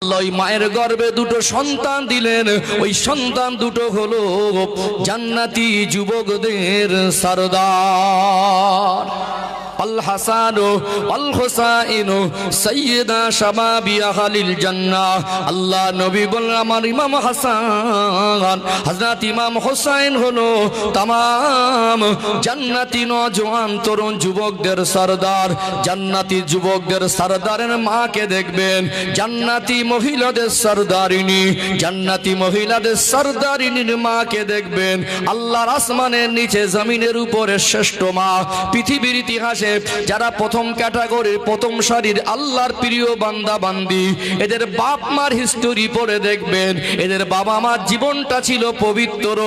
আল্লাহ মায়ের গর্ভে দুটো সন্তান দিলেন, ওই সন্তান দুটো হলো জান্নাতি যুবকদের সরদার। আল হাসান আল হুসাইন সাইয়্যিদা শাবাবি আহলিল জান্নাহ। আল্লাহ নবী বলেন আমার ইমাম হাসান হযরত ইমাম হুসাইন হলো तमाम জান্নাতি নওজোয়ান তরুণ যুবকদের সরদার। জান্নাতি যুবকদের সরদারের মাকে দেখবেন জান্নাতি মহিলাদের সরদারিনী, জান্নাতি মহিলাদের সরদারিনীর মাকে দেখবেন আল্লাহর আসমানের নিচে জমিনের উপরে শ্রেষ্ঠ মা। পৃথিবীর ইতিহাসে যারা প্রথম ক্যাটাগরির প্রথম সারির আল্লাহর প্রিয় বান্দা বান্দি, এদের বাপ মার হিস্টোরি পড়ে দেখবেন এদের বাবা মার জীবনটা ছিল পবিত্র,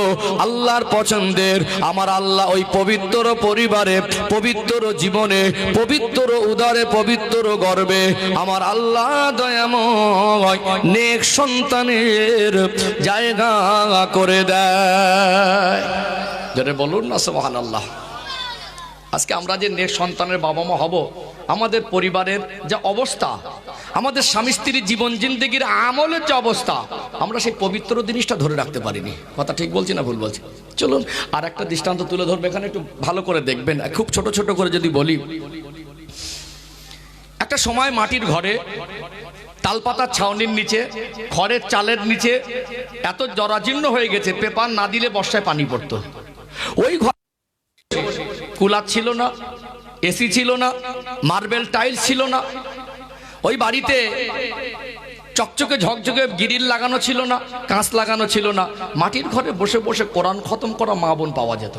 আল্লাহর পছন্দের। আমার আল্লাহ ওই পবিত্র পরিবারে, পবিত্র জীবনে, পবিত্র উদারে, পবিত্র গর্বে আমার আল্লাহ দয়াময় নেক সন্তানের জায়গা করে দেয়। যারা বলুন না সুবহানাল্লাহ। আজকে আমরা যে নেক সন্তানের বাবা মা হব, আমাদের পরিবারের যে অবস্থা, আমাদের স্বামী স্ত্রীর জীবন জিন্দেগির আমলের যে অবস্থা, আমরা সেই পবিত্র জিনিসটা ধরে রাখতে পারিনি। কথা ঠিক বলছি না ভুল বলছি? চলুন আর একটা দৃষ্টান্ত তুলে ধরবো, এখানে একটু ভালো করে দেখবেন। খুব ছোট ছোট করে যদি বলি, একটা সময় মাটির ঘরে তালপাতার ছাউনির নিচে, খড়ের চালের নিচে এত জরাজীর্ণ হয়ে গেছে, পেপার না দিলে বর্ষায় পানি পড়তো। ওই ঘর কুলার ছিল না, এসি ছিল না, মার্বেল টাইলস ছিল না, ওই বাড়িতে চকচকে ঝকঝকে গিরিল লাগানো ছিল না, কাঁচ লাগানো ছিল না। মাটির ঘরে বসে বসে কোরআন খতম করা মা বোন পাওয়া যেত।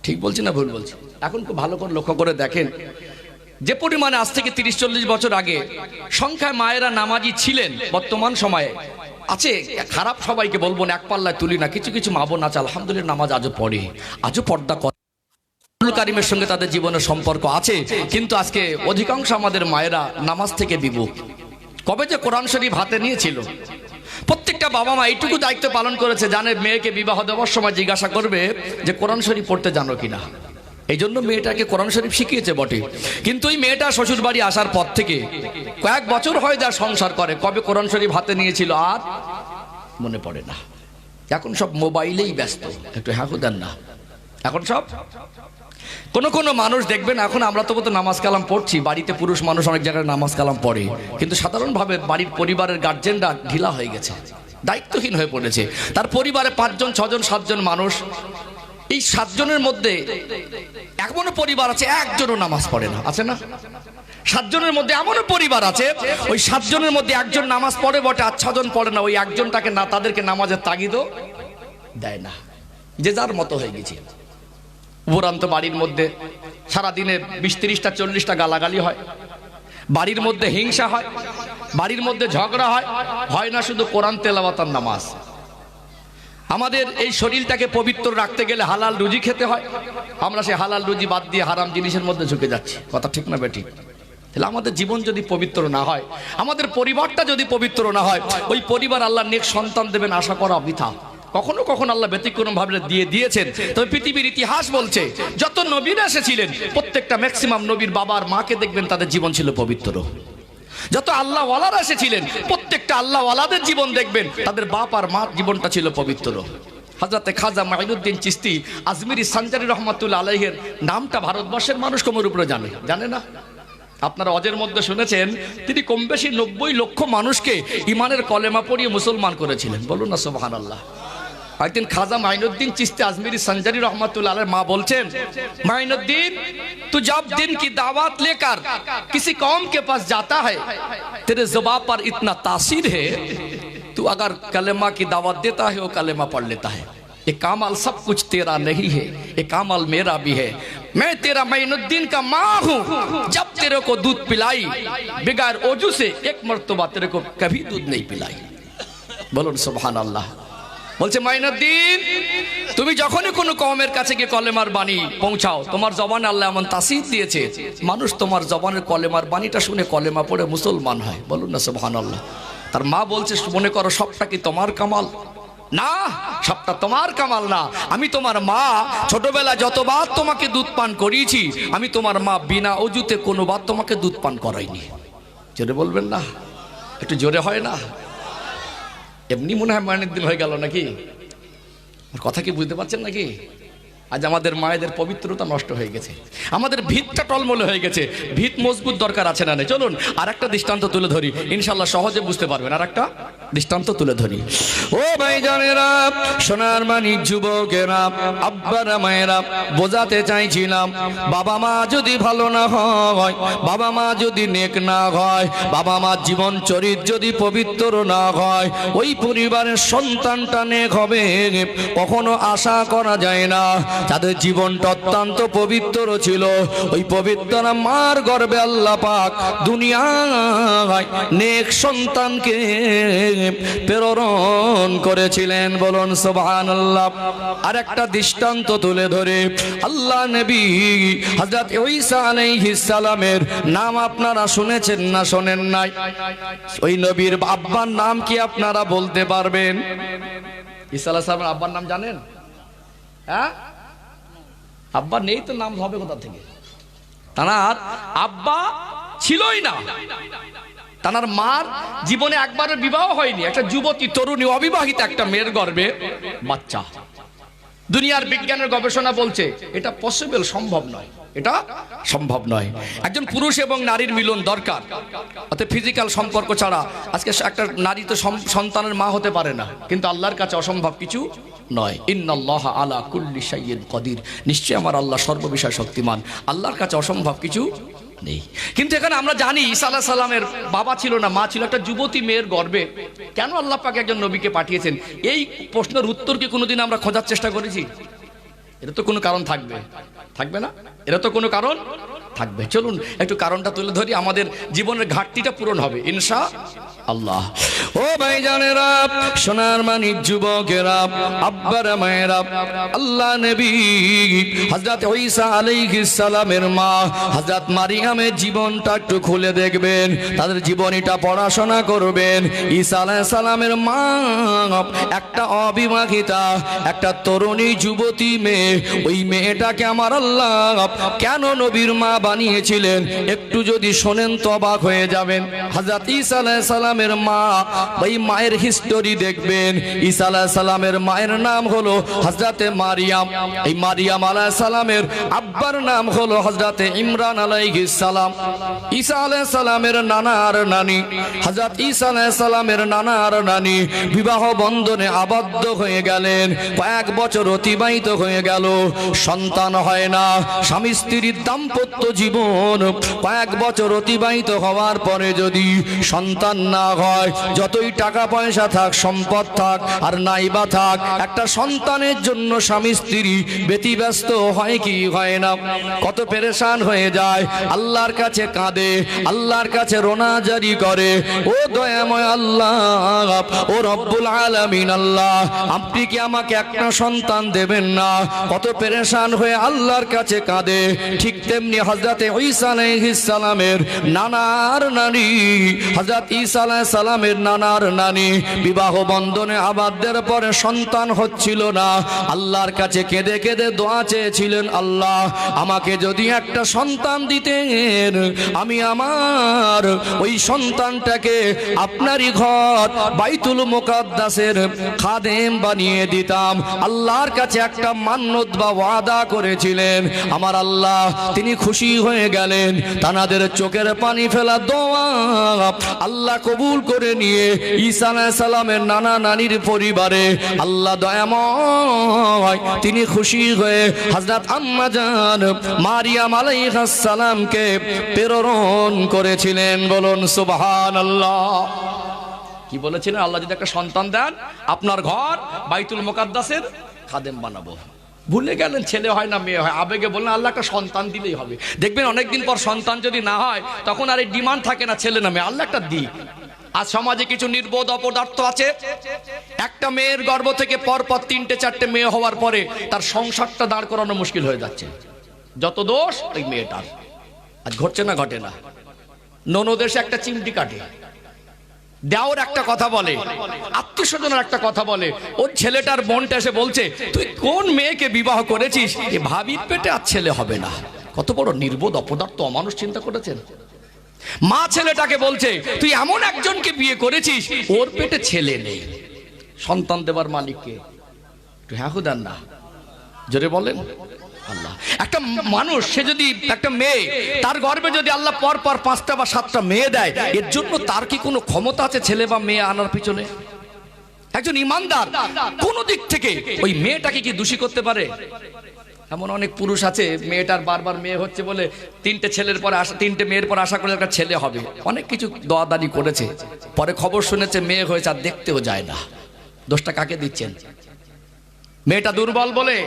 ঠিক বলছি না ভুল বলছি? এখন খুব ভালো করে লক্ষ্য করে দেখেন, যে পরিমাণে আজ থেকে 30-40 বছর আগে সংখ্যায় মায়েরা নামাজি ছিলেন, বর্তমান সময়ে আছে। খারাপ সবাইকে বলবো না, এক পাল্লায় তুলি না, কিছু কিছু মা বোন আছে আলহামদুলিল্লাহ নামাজ আজও পড়ে, আজও পর্দা করে, কারিমের সঙ্গে তাদের জীবনের সম্পর্ক আছে। কিন্তু আজকে অধিকাংশ আমাদের মায়েরা নামাজ থেকে বিমুখ। কবে যে কোরআন শরীফ হাতে নিয়েছিল, প্রত্যেকটা বাবা মা এইটুকু দায়িত্ব পালন করেছে, জানে মেয়েকে বিবাহ দেওয়ার সময় জিজ্ঞাসা করবে যে কোরআন শরীফ পড়তে জানো কিনা। এই জন্য মেয়েটাকে কোরআন শরীফ শিখিয়েছে বটে, কিন্তু ওই মেয়েটা শ্বশুর বাড়ি আসার পর থেকে কয়েক বছর হয়ে যায় সংসার করে, কবে কোরআন শরীফ হাতে নিয়েছিল আর মনে পড়ে না। এখন সব মোবাইলেই ব্যস্ত, একটু হ্যাঁ দেন না। এখন সব কোনো মানুষ দেখবেন, এখন আমরা তো নামাজ কালাম পড়ছি, বাড়িতে পুরুষ মানুষ অনেক জায়গায় নামাজ কালাম পড়ে, কিন্তু সাধারণভাবে বাড়ির পরিবারের গার্জেনরা ঢিলা হয়ে গেছে, দায়িত্বহীন হয়ে পড়েছে। তার পরিবারে 5 জন 6 জন 7 জন মানুষ, এই 7 জনের মধ্যে এমনও পরিবার আছে একজনও নামাজ পড়ে না, আছে না? 7 জনের মধ্যে এমনও পরিবার আছে ওই 7 জনের মধ্যে একজন নামাজ পড়ে বটে আর 6 জন পড়ে না। ওই একজনটাকে না, তাদেরকে নামাজের তাগিদও দেয় না, যে যার মতো হয়ে গেছে। উপরান্ত বাড়ির মধ্যে সারাদিনে 20-30টা 40টা গালাগালি হয়, বাড়ির মধ্যে হিংসা হয়, বাড়ির মধ্যে ঝগড়া হয়, হয় না শুধু কোরআন তেলাওয়াত আর নামাজ। আমাদের এই শরীরটাকে পবিত্র রাখতে গেলে হালাল রুজি খেতে হয়, আমরা সেই হালাল রুজি বাদ দিয়ে হারাম জিনিসের মধ্যে ঝুঁকে যাচ্ছি। কথা ঠিক না বেঠিক? তাহলে আমাদের জীবন যদি পবিত্র না হয়, আমাদের পরিবারটা যদি পবিত্র না হয়, ওই পরিবার আল্লাহ নেক সন্তান দেবেন আশা করা বৃথা। কখনো কখনো আল্লাহ ব্যতিক্রম ভাবে দিয়েছেন। তবে পৃথিবীর ইতিহাস বলছে যত নবীরা এসেছিলেন প্রত্যেকটা ম্যাক্সিমাম নবীর বাবার মাকে দেখবেন তাদের জীবন ছিল পবিত্র। যত আল্লাহ ওয়ালারা এসেছিলেন প্রত্যেকটা আল্লাহ ওয়ালাদের জীবন দেখবেন তাদের বাপ আর মা জীবনটা ছিল পবিত্র। হযরত খাজা মাইনুদ্দিন চিশতি আজমিরি সানজারি রহমাতুল্লাহ আলাইহির নামটা ভারতবর্ষের মানুষ কোমর উপরে জানে না? আপনারা অজের মধ্যে শুনেছেন তিনি কম বেশি 90 লক্ষ মানুষকে ইমানের কলেমা পড়িয়ে মুসলমান করেছিলেন। বলুন না সুবহানাল্লাহ। একদিন খাজা মাইনুদ্দিন চিশতি আজমিরি সানজারি রহমাতুল্লাহ আলাইহি মা বলছেন, माइनुद्दीन तू जब दिन की दावत लेकर किसी कौम के पास जाता है, तेरे ज़ुबान पर इतना तासीर है, तू अगर कलेमा की दावत देता है वो कलेमा पढ़ लेता है। ये कामल सब कुछ तेरा नहीं है, ये कामल मेरा भी है। मैं तेरा माइनुद्दीन का माँ हूँ, जब तेरे को दूध पिलाई बगैर ओजू से एक मर्तबा तेरे को कभी दूध नहीं पिलाई। बोलो सुभान अल्लाह। বলছে মাইনুদ্দিন তুমি যখনই কোনো কওমের কাছে গিয়ে কলেমার বাণী পৌঁছাও, তোমার জবানে আল্লাহ এমন তাসির দিয়েছে মানুষ তোমার জবানের কলেমার বাণীটা শুনে কলেমা পড়ে মুসলমান হয়। বলুন না সুবহানাল্লাহ। তার মা বলছে মনে করো সবটা কি তোমার কামাল? না, সবটা তোমার কামাল না। আমি তোমার মা, ছোটবেলা যতবার তোমাকে দুধ পান করিয়েছি, আমি তোমার মা বিনা অজুতে কোনোবার তোমাকে দুধ পান করাইনি। জোরে বলবেন না? একটু জোরে হয় না? এমনি মনে হয় মায়ের দিন হয়ে গেল নাকি? কথা কি বুঝতে পারছেন নাকি? আজ আমাদের মায়েদের পবিত্রতা নষ্ট হয়ে গেছে, আমাদের ভিতটা টলমলে হয়ে গেছে। ভিত মজবুত দরকার আছে না? চলুন আর একটা দৃষ্টান্ত তুলে ধরি, ইনশাল্লাহ সহজে বুঝতে পারবেন। আর একটা দৃষ্টান্ত তুলে ধরি। ও ভাইজানেরা, সোনার মানিক যুবকেরা, আব্বারা মায়েরা, বোঝাতে চাইছিলাম, বাবা মা যদি ভালো না হয়, বাবা মা যদি নেক না হয়, বাবা মার জীবন চরিত্র যদি পবিত্র না হয়, ওই পরিবারের সন্তানটা নেক হবে কখনো আশা করা যায় না। যাদের জীবনটা অত্যন্ত পবিত্র ছিল, ওই পবিত্র মার গর্ভে আল্লাহ পাক দুনিয়ায় নেক সন্তানকে প্রেরণ করেছিলেন। বলুন সুবহানাল্লাহ। আর একটা দৃষ্টান্ত তুলে ধরে, আল্লাহ নবী হযরত ঈসা আলাইহিস সালামের নাম আপনারা শুনেছেন না শোনেন নাই? ওই নবীর আব্বার নাম কি আপনারা বলতে পারবেন? ঈসা আলাইহিস সালামের আব্বার নাম জানেন? হ্যাঁ, আব্বা নেই তো নাম হবে কোথা থেকে? তানার আব্বা ছিলই না, তানার মার জীবনে একবারের বিবাহ হয়নি। একটা যুবতী তরুণী অবিবাহিত একটা মেয়ের গর্ভে বাচ্চা। দুনিয়ার বিজ্ঞানের গবেষণা বলছে এটা পসিবল, সম্ভব নয়, এটা সম্ভব নয়। একজন পুরুষ এবং নারীর মিলন দরকার, অর্থাৎ ফিজিক্যাল সম্পর্ক ছাড়া আজকে একটা নারী তো সন্তানের মা হতে পারে না, কিন্তু আল্লাহর কাছে অসম্ভব কিছু নয়। ইন্নাল্লাহা আলা কুল্লি শাইইন কাদির, নিশ্চয় আমার আল্লাহ সর্ববিষয়ে শক্তিমান, আল্লাহর কাছে অসম্ভব কিছু নেই। কিন্তু এখানে আমরা জানি ঈসা আলাইহিস সালামের বাবা ছিল না, মা ছিল। একটা যুবতী মেয়ের গর্ভে কেন আল্লাহ পাক একজন নবীকে পাঠিয়েছেন? এই প্রশ্নের উত্তর কি কোনোদিন আমরা খোঁজার চেষ্টা করেছি? এটা তো কোনো কারণ থাকবে, থাকবে না? এটা তো কোনো কারণ থাকবে। চলুন একটু কারণটা তুলে ধরি, আমাদের জীবনের ঘাটতিটা পূরণ হবে ইনশাআল্লাহ। ও ভাইজানেরা, সোনার মানিক যুবকেরা, আব্বারা মায়েরা, আল্লাহ নবী হযরত ঈসা আলাইহিস সালামের মা হযরত মারিয়ামের জীবনটা একটু খুলে দেখবেন, তাদের জীবনীটা পড়াশোনা করবেন। ঈসা আলাইহিস সালামের মা একটা অবিবাহিতা, একটা তরুণী যুবতী মেয়ে। ওই মেয়েটাকে আমার আল্লাহ কেন নবীর মা বানিয়েছিলেন একটু যদি শোনেন তো অবাক হয়ে যাবেন। হযরত ঈসা আলাইহিস সালামের মা, ওই মায়ের হিস্টোরি দেখবেন। ঈসা আলাইহিস সালামের মায়ের নাম হলো হযরতে মারিয়াম। এই মারিয়াম আলাইহিস সালামের আব্বার নাম হলো হযরতে ইমরান আলাইহিস সালাম। ঈসা আলাইহিস সালামের নানা আর নানি, হযরত ঈসা আলাইহিস সালামের নানা আর নানি বিবাহ বন্ধনে আবদ্ধ হয়ে গেলেন। কয়েক বছর অতিবাহিত হয়ে গেল, সন্তান হয় না। স্বামী স্ত্রীর দাম্পত্য জীবন কয়েক বছর অতিবাহিত হওয়ার পরে যদি সন্তান না হয়, যতই টাকা পয়সা থাক, সম্পদ থাক আর নাইবা থাক, একটা সন্তানের জন্য স্বামী স্ত্রী ব্যতিব্যস্ত হয় কি হয় না? কত পেরেশান হয়ে যায়, আল্লাহর কাছে কাঁদে, আল্লাহর কাছে রোনাজারি করে, ও দয়াময় আল্লাহ, ও রব্বুল আলামিন আল্লাহ, আপনি কি আমাকে একটা সন্তান দেবেন না? কত পেরেশান হয়ে আল্লাহর কাছে কাঁদে। ঠিক তেমনি হযরতে ঈসা আলাইহিস সালামের নানার নানি, হযরত ঈসা আলাইহিস সালামের নানার নানি বিবাহ বন্ধনে আবদ্ধের পরে সন্তান হচ্ছিল না। আল্লাহর কাছে কেঁদে কেঁদে দোয়া চেয়েছিলেন, আল্লাহ আমাকে যদি একটা সন্তান দিতেন, আমি আমার ওই সন্তানটাকে আপনারই ঘর বাইতুল মুকাদ্দাসের খাদেম বানিয়ে দিতাম। আল্লাহর কাছে একটা মান্নত বা ওয়াদা করেছিলেন। আমার আল্লাহ তিনি খুশি হয়ে গেলেন, তানাদের চোখের পানি ফেলা দোয়া আল্লাহ কবুল করে নিয়ে ঈসা আলাইহিস সালামের নানা নানির পরিবারে আল্লাহ দয়াময় তিনি খুশি হয়ে হযরত আম্মা জান মারিয়াম আলাইহিস সালামকে প্রেরণ করেছিলেন। বলুন সুবহানাল্লাহ। কি বলেছিলেন? আল্লাহ যদি একটা সন্তান দেন, আপনার ঘর বাইতুল মুকাদ্দাসের খাদেম বানাবো। ভুলে গেলেন, ছেলে হয় না মেয়ে হয়, আবেগে বললেন আল্লাহ একটা সন্তান দিলেই হবে। দেখবেন অনেকদিন পর সন্তান যদি না হয়, তখন আর এই ডিমান্ড থাকে না ছেলে না মেয়ে, আল্লাহ একটা দিক। আজ সমাজে কিছু নির্বোধ অপদার্থ আছে, একটা মেয়ের গর্ভ থেকে পরপর 3-4টে মেয়ে হওয়ার পরে তার সংসারটা দাঁড় করানো মুশকিল হয়ে যাচ্ছে। যত দোষ ওই মেয়েটার। আজ ঘটছে না? ঘটে না? ননদেশে একটা চিমটি কাটে, দেওর একটা কথা বলে, আত্মীয় স্বজনের একটা কথা বলে, ওর ছেলেটার বোনটা এসে বলছে তুই কোন মেয়েকে বিবাহ করেছিস, এ ভাবির পেটে আর ছেলে হবে না। কত বড় নির্বোধ অপদার্থ অমানুষ, চিন্তা করেছেন? মা ছেলেটাকে বলছে তুই এমন একজনকে বিয়ে করেছিস ওর পেটে ছেলে নেই, সন্তান দেবার মালিককে একটু হ্যাঁ হুদান না জোরে বলেন আল্লাহ। একটা মানুষ সে যদি একটা মেয়ে তার গর্ভে যদি আল্লাহ পর পর 5টা বা 7টা মেয়ে দেয়, এর জন্য তার কি কোনো ক্ষমতা আছে ছেলে বা মেয়ে আনার পিছনে? একজন ইমানদার কোন দিক থেকে ওই মেয়েটাকে কি দোষী করতে পারে? এমন অনেক পুরুষ আছে মেয়েটার বারবার মেয়ে হচ্ছে বলে 3টে মেয়ের পর আশা করে একটা ছেলে হবে, অনেক কিছু দোয়াদারি করেছে, পরে খবর শুনেছে মেয়ে হয়েছে আর দেখতেও যায় না। দোষটা কাকে দিচ্ছেন? মেয়েটা দুর্বল বলে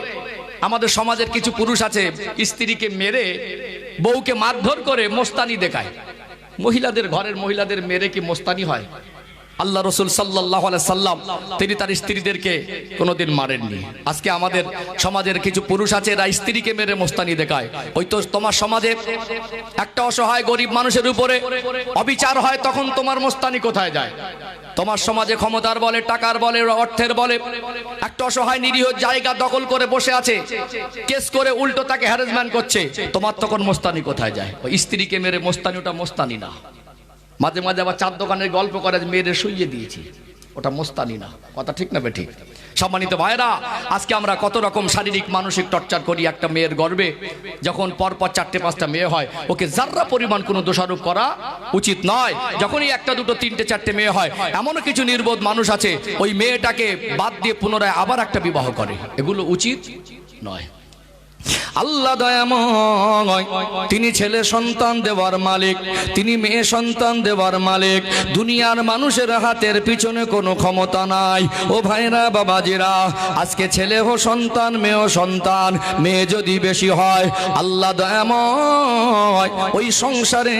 আমাদের সমাজের কিছু পুরুষ আছে স্ত্রীকে মেরে বউকে মারধর করে মোস্তানি দেখায়। মহিলাদের ঘরের মহিলাদের মেরে কি মোস্তানি হয়? আল্লাহ রসুল সাল্লাল্লাহু আলাইহি সাল্লাম তিনি তার স্ত্রীদেরকে কোনোদিন মারেননি। আজকে আমাদের সমাজের কিছু পুরুষ আছে এরা স্ত্রীকে মেরে মোস্তানি দেখায়। ওই তো তোমার সমাজে একটা অসহায় গরিব মানুষের উপরে অবিচার হয়, তখন তোমার মোস্তানি কোথায় যায়? তোমার সমাজে ক্ষমতার বলে, টাকার বলে, অর্থের বলে একটা অসহায় নিরীহ জায়গা দখল করে বসে আছে, কেস করে উল্টো তাকে হ্যারাসমেন্ট করছে, তোমার তখন মোস্তানি কোথায় যায়? ওই স্ত্রীকে মেরে মোস্তানি, ওটা মোস্তানি না। মাঝে মাঝে আবার চার দোকানের গল্প করে মেয়েদের শুইয়ে দিয়েছি, ওটা মোস্তানি না। কথা ঠিক না বেঠিক? সম্মানিত ভাইরা, আজকে আমরা কত রকম শারীরিক মানসিক টর্চার করি একটা মেয়ের গর্ভে। যখন পরপর 4টে 5টা মেয়ে হয় ওকে যার্রা পরিমাণ কোনো দোষারোপ করা উচিত নয়। যখনই 1টা 2টো 3টে 4টে মেয়ে হয়, এমনও কিছু নির্বোধ মানুষ আছে ওই মেয়েটাকে বাদ দিয়ে পুনরায় আবার একটা বিবাহ করে, এগুলো উচিত নয়। আল্লাহ দয়াময়, তিনি ছেলে সন্তান দেওয়ার মালিক, তিনি মেয়ে সন্তান দেওয়ার মালিক। দুনিয়ার মানুষের হাতের পিছনে কোনো ক্ষমতা নাই। ও ভাইরা বাবাজিরা, আজকে ছেলে হো সন্তান, মেয়েও সন্তান, মেয়ে যদি বেশি হয় আল্লাহ দয়াময় ওই সংসারে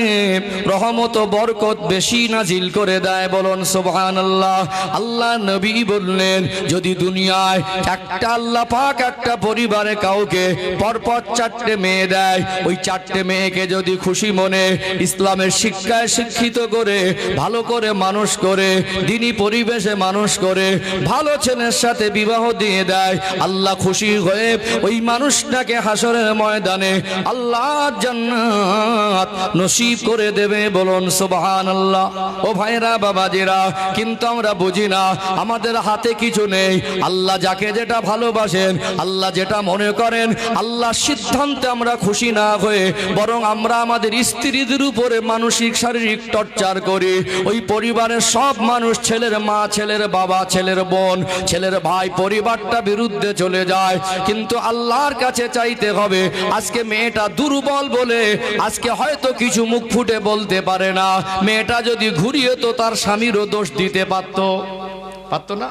রহমত বরকত বেশি নাজিল করে দেয়। বলুন সুবহানাল্লাহ। আল্লাহ নবী বললেন যদি দুনিয়ায় একটা আল্লাহ পাক একটা পরিবারে কাউকে পরপর 4টে মেয়ে দেয়, ওই 4টে মেয়েকে যদি খুশি মনে ইসলামের শিক্ষায় শিক্ষিত করে ভালো করে মানুষ করে দিনী পরিবেশে মানুষ করে ভালো ছেলের সাথে বিবাহ দিয়ে দেয়, আল্লাহ খুশি হয়ে ওই মানুষটাকে হাসরের ময়দানে আল্লাহ জান্নাত নসিব করে দেবে। বলুন সুবহানাল্লাহ। ও ভাইরা বাবাজিরা, কিন্তু আমরা বুঝি না, আমাদের হাতে কিছু নেই। আল্লাহ যাকে যেটা ভালোবাসেন, আল্লাহ যেটা মনে করেন, আল্লাহ সিদ্ধান্তে আমরা খুশি না হয়ে বরং আমরা আমাদের স্ত্রীদের উপরে মানসিক শারীরিক টর্চার করি। ওই পরিবারের সব মানুষ, ছেলের মা, ছেলের বাবা, ছেলের বোন, ছেলের ভাই, পরিবারটা বিরুদ্ধে চলে যায়। কিন্তু আল্লাহর কাছে চাইতে হবে। আজকে মেয়েটা দুর্বল বলে আজকে হয়তো কিছু মুখ ফুটে বলতে পারে না। মেয়েটা যদি ঘুরিয়ে তো তার স্বামীরও দোষ দিতে পারতো না?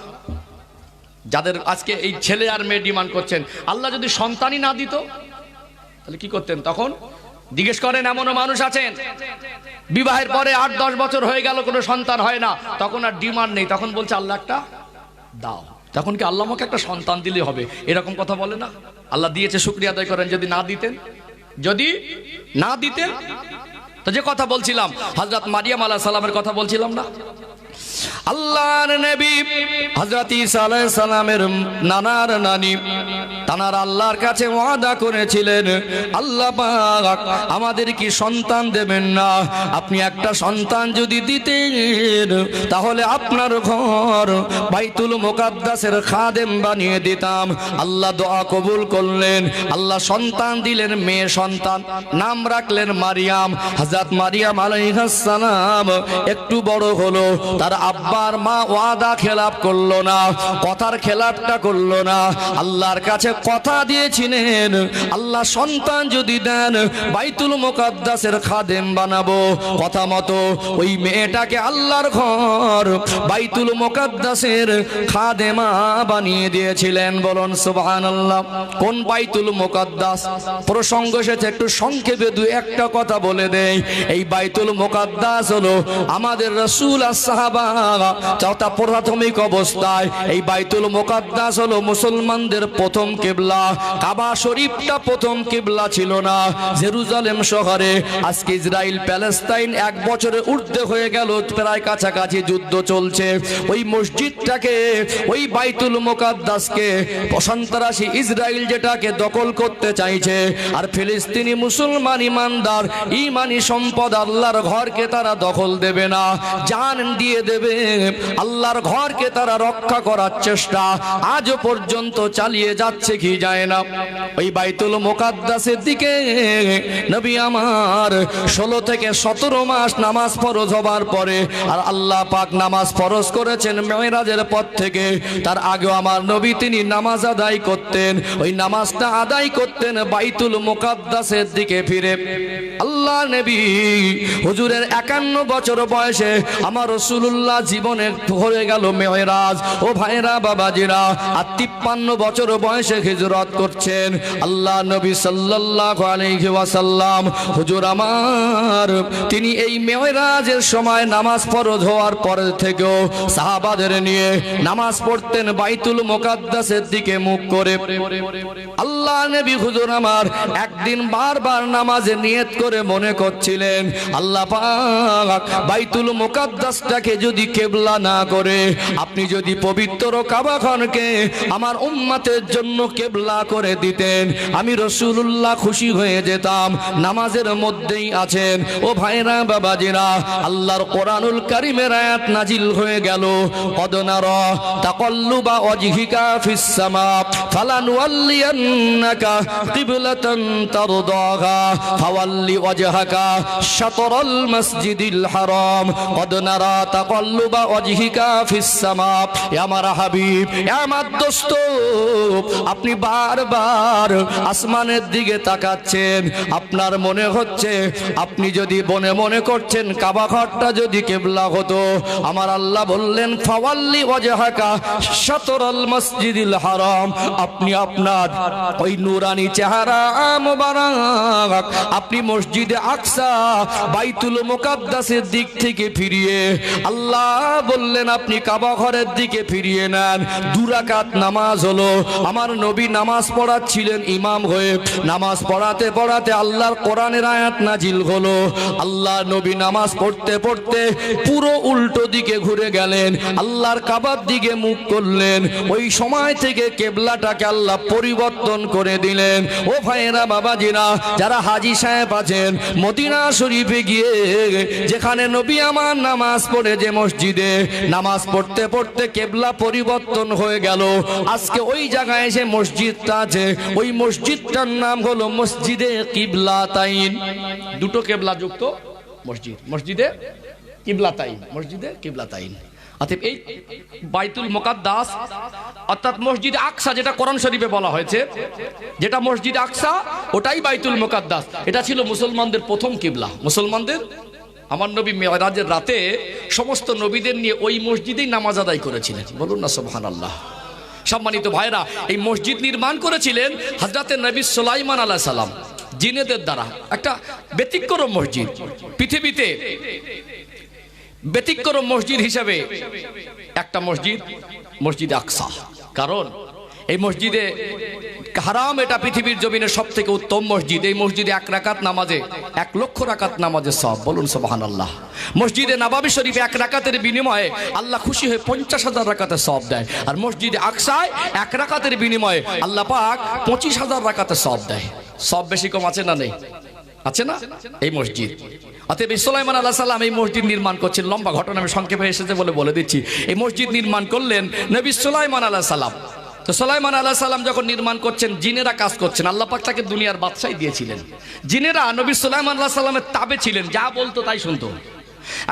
যাদের আজকে এই ছেলে আর মেয়ে ডিমান্ড করছেন, আল্লাহ যদি সন্তানই না দিত তাহলে কি করতেন? তখন জিজ্ঞেস করেন, এমনও মানুষ আছেন বিবাহের পরে 8-10 বছর হয়ে গেল কোনো সন্তান হয় না, তখন আর ডিমান্ড নেই, তখন বলছে আল্লাহ একটা দাও। তখন কি আল্লাহ আমাকে একটা সন্তান দিলে হবে, এরকম কথা বলে না? আল্লাহ দিয়েছে শুকরিয়া আদায় করেন। যদি না দিতেন তো যে কথা বলছিলাম হযরত মারিয়াম আলাইহিস সালামের কথা বলছিলাম না? আল্লাহর নবী হযরত ঈসা আলাইহিস সালামের নানার নানি তানারা আল্লাহর কাছে ওয়াদা করেছিলেন, আল্লাহ পাক আমাদের কি সন্তান দেবেন না? আপনি একটা সন্তান যদি দিতেন তাহলে আপনার ঘর বাইতুল মুকাদ্দাসের খাদেম বানিয়ে দিতাম। আল্লাহ দোয়া কবুল করলেন, আল্লাহ সন্তান দিলেন, মেয়ে সন্তান, নাম রাখলেন মারিয়াম। হযরত মারিয়াম আলাইহিস সালাম একটু বড় হলো, তার আব্বার মা ওয়াদা খেলাপ করলো না, কথার খেলাপটা করলো না। আল্লাহর কাছে কথা দিয়েছিলেন, আল্লাহ সন্তান যদি দেন বাইতুল মুকাদ্দাসের খাদেম বানাবো। কথা মতো ওই মেয়েটাকে আল্লাহর ঘর বাইতুল মুকাদ্দাসের খাদেমা বানিয়ে দিয়েছিলেন। বলুন সুবহানাল্লাহ। কোন বাইতুল মুকাদ্দাস? প্রসঙ্গ এসেছে, একটু সংক্ষেপে দুই একটা কথা বলে দেই। এই বাইতুল মুকাদ্দাস হলো আমাদের রাসূল আর সাহাবা চৌথা প্রাথমিক অবস্থায় এই বাইতুল মুকাদ্দাস হলো মুসলমানদের প্রথম কিবলা। কাবা শরীফটা প্রথম কিবলা ছিল না। জেরুজালেম শহরে আজকে ইসরায়েল প্যালেস্তাইন 1 বছরে ঊর্ধ্বে হয়ে গেল, প্রায় কাছাকাছি যুদ্ধ চলছে। ওই মসজিদটাকে, ওই বাইতুল মুকাদ্দাসকে সন্ত্রাসী ইসরায়েল যেটাকে দখল করতে চাইছে, আর ফিলিস্তিনি মুসলমান ইমানদার ইমানি সম্পদ আল্লাহর ঘরকে তারা দখল দেবে না, জান দিয়ে দেবে। আল্লাহর ঘরকে তারা রক্ষা করার চেষ্টা আজও পর্যন্ত চালিয়ে যাচ্ছে কি যায় না। ওই বাইতুল মুকাদ্দাসের দিকে নবী আমার 16 থেকে 17 মাস নামাজ ফরজ হবার পরে, আর আল্লাহ পাক নামাজ ফরজ করেছেন মেরাজের পর থেকে। তার আগেও আমার নবী তিনি নামাজ আদায় করতেন। ওই নামাজটা আদায় করতেন বাইতুল মুকাদ্দাসের দিকে ফিরে। আল্লাহ নবী হুজুরের 51 বছর বয়সে আমার রাসূলুল্লাহ জীবনে হয়ে গেল মেরাজ। ও ভাইরা বাবাজিরা, আর 53 বছর বয়সে হিজরত করছেন আল্লাহ নবী সাল্লাল্লাহু আলাইহি ওয়াসাল্লাম। হুজুর আমার তিনি এই মেরাজের সময় নামাজ ফরজ হওয়ার পর থেকেও সাহাবাদের নিয়ে নামাজ পড়তেন বাইতুল মুকাদ্দাসের দিকে মুখ করে। আল্লাহ নবী হুজুর আমার একদিন বারবার নামাজে নিয়ত করে মনে করছিলেন, আল্লাহ পাক বাইতুল মুকাদ্দাসটাকে যদি কিবলা না করে আপনি যদি পবিত্র কাবাখানকে আমার উম্মতের জন্য কিবলা করে দিতেন, আমি রাসূলুল্লাহ খুশি হয়ে যেতাম। নামাজের মধ্যেই আছেন। ও ভাইরা বাবাজিরা, আল্লাহর কোরআনুল কারীমের আয়াত নাজিল হয়ে গেল, কদ নারা তাকাল্লুবা ওয়াজহিকা ফিস সামা ফালানুওয়াল্লিয়ান্নাকা কিবলাতান তারদাহা ফাওয়াল্লি ওয়াজহাকা শাতরাল মসজিদিল হারাম কদ নারা তাকাল্লুবা ওয়াজহিকা ফিস সামা। এ আমার হাবিব, এ আমার দোস্ত, আপনি বারবার আসমানের দিকে তাকাচ্ছেন। আপনার মনে হচ্ছে, আপনি যদি মনে করছেন কাবা ঘরটা যদি কিবলা হতো, আমার আল্লাহ বললেন ফাওয়াল্লি ওয়াজহাকা শাতরাল মসজিদিল হারাম। আপনি আপনার ওই নূরানি চেহারা মোবারক আপনি মসজিদে আকসা বাইতুল মুকাদ্দাসের দিক থেকে ফিরিয়ে, আল্লাহ বললেন আপনি কাবা ঘরের দিকে ফিরিয়ে নেন। 2 রাকাত নামাজ হলো। আমার নবী নামাজ পড়াচ্ছিলেন ইমাম হয়ে। নামাজ পড়াতে পড়াতে আল্লাহর কোরআনের আয়াত নাজিল হলো। আল্লাহ নবী নামাজ পড়তে পড়তে পুরো উল্টো দিকে ঘুরে গেলেন, আল্লাহর কাবার দিকে মুখ করলেন। ওই সময় থেকে কিবলাটাকে আল্লাহ পরিবর্তন করে দিলেন। ও ভাইরা বাবাজিরা, যারা হাজী সাহেব আছেন, মদিনা শরীফে গিয়ে যেখানে নবী আমার নামাজ পড়ে যে মসজিদে নামাজ পড়তে পড়তে কিবলা পরিবর্তন হয়ে গেল, আজকে ওই জায়গায় এসে মসজিদটা আছে, ওই মসজিদটার নাম হলো মসজিদে কিবলাতাইন। 2টো কিবলা যুক্ত মসজিদ, মসজিদে কিবলাতাইন, মসজিদে কিবলাতাইন। অতএব এই বাইতুল মুকাদ্দাস অর্থাৎ মসজিদ আকসা, যেটা কোরআন শরীফে বলা হয়েছে, যেটা মসজিদ আকসা ওটাই বাইতুল মুকাদ্দাস। এটা ছিল মুসলমানদের প্রথম কিবলা। মুসলমানদের আমার নবী মেরাজের রাতে সমস্ত নবীদের নিয়ে ওই মসজিদেই নামাজ আদায় করেছিলেন। বলুন না সুবহানাল্লাহ। সম্মানিত ভাইরা, এই মসজিদ নির্মাণ করেছিলেন হযরতে নবী সুলাইমান আলাইহিস সালাম জিনেদের দ্বারা। একটা ব্যতিক্রম মসজিদ, পৃথিবীতে ব্যতিক্রম মসজিদ হিসেবে একটা মসজিদ, মসজিদ আকসা। কারণ এই মসজিদে হারাম, এটা পৃথিবীর জমিনের সব থেকে উত্তম মসজিদ। এই মসজিদে 1 রাকাত নামাজে 1 লক্ষ রাকাত নামাজের সওয়াব। বলুন সুবহানাল্লাহ। মসজিদে নববী শরীফে 1 রাকাতের বিনিময়ে আল্লাহ খুশি হয়ে 50,000 রাকাতের সওয়াব দেয়। আর মসজিদে আকসায় 1 রাকাতের বিনিময়ে আল্লাহ পাক 25,000 রাকাতের সওয়াব দেয়। সব বেশি কম আছে না নেই? আছে না এই মসজিদ? অতএব সুলাইমান আলাইহিস সালাম এই মসজিদ নির্মাণ করছেন। লম্বা ঘটনা আমি সংক্ষেপে এসেছে বলে দিচ্ছি। এই মসজিদ নির্মাণ করলেন নবী সুলাইমান আলাইহিস সালাম। তো সুলাইমান আলাইহিস সালাম যখন নির্মাণ করছেন, জিনেরা কাজ করছেন। আল্লাহ পাক তাকে দুনিয়ার বাদশাহী দিয়েছিলেন। জিনেরা নবী সুলাইমান আলাইহিস সালামের তাবে ছিলেন, যা বলতো তাই শুনতো।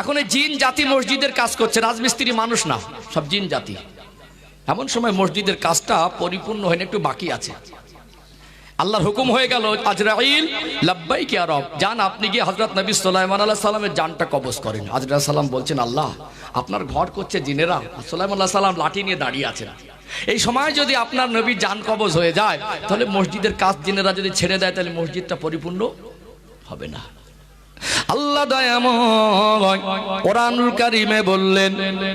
এখন এই জিন জাতি মসজিদের কাজ করছে, রাজমিস্ত্রি মানুষ না, সব জিন জাতি। এমন সময় মসজিদের কাজটা পরিপূর্ণ হয়নি, একটু বাকি আছে। আল্লাহর হুকুম হয়ে গেল, আজরাইল লাব্বাইক ইয়া রব, যান আপনি গিয়ে হযরত নবী সুলাইমান আলাইহিস সালামের জানটা কবজ করেন। আজরাইল সালাম বলছেন, আল্লাহ আপনার ঘর করছে জিনেরা, সুলাইমান আলাইহিস সালাম লাঠি নিয়ে দাঁড়িয়ে আছেন। এই সময় যদি আপনার নবী জান কবজ হয়ে যায়, তাহলে মসজিদের কাজ জিনেরা যদি ছেড়ে দেয়, তাহলে মসজিদটা পরিপূর্ণ হবে না। আল্লাহ দয়াময় কোরআনুল কারীমে বললেন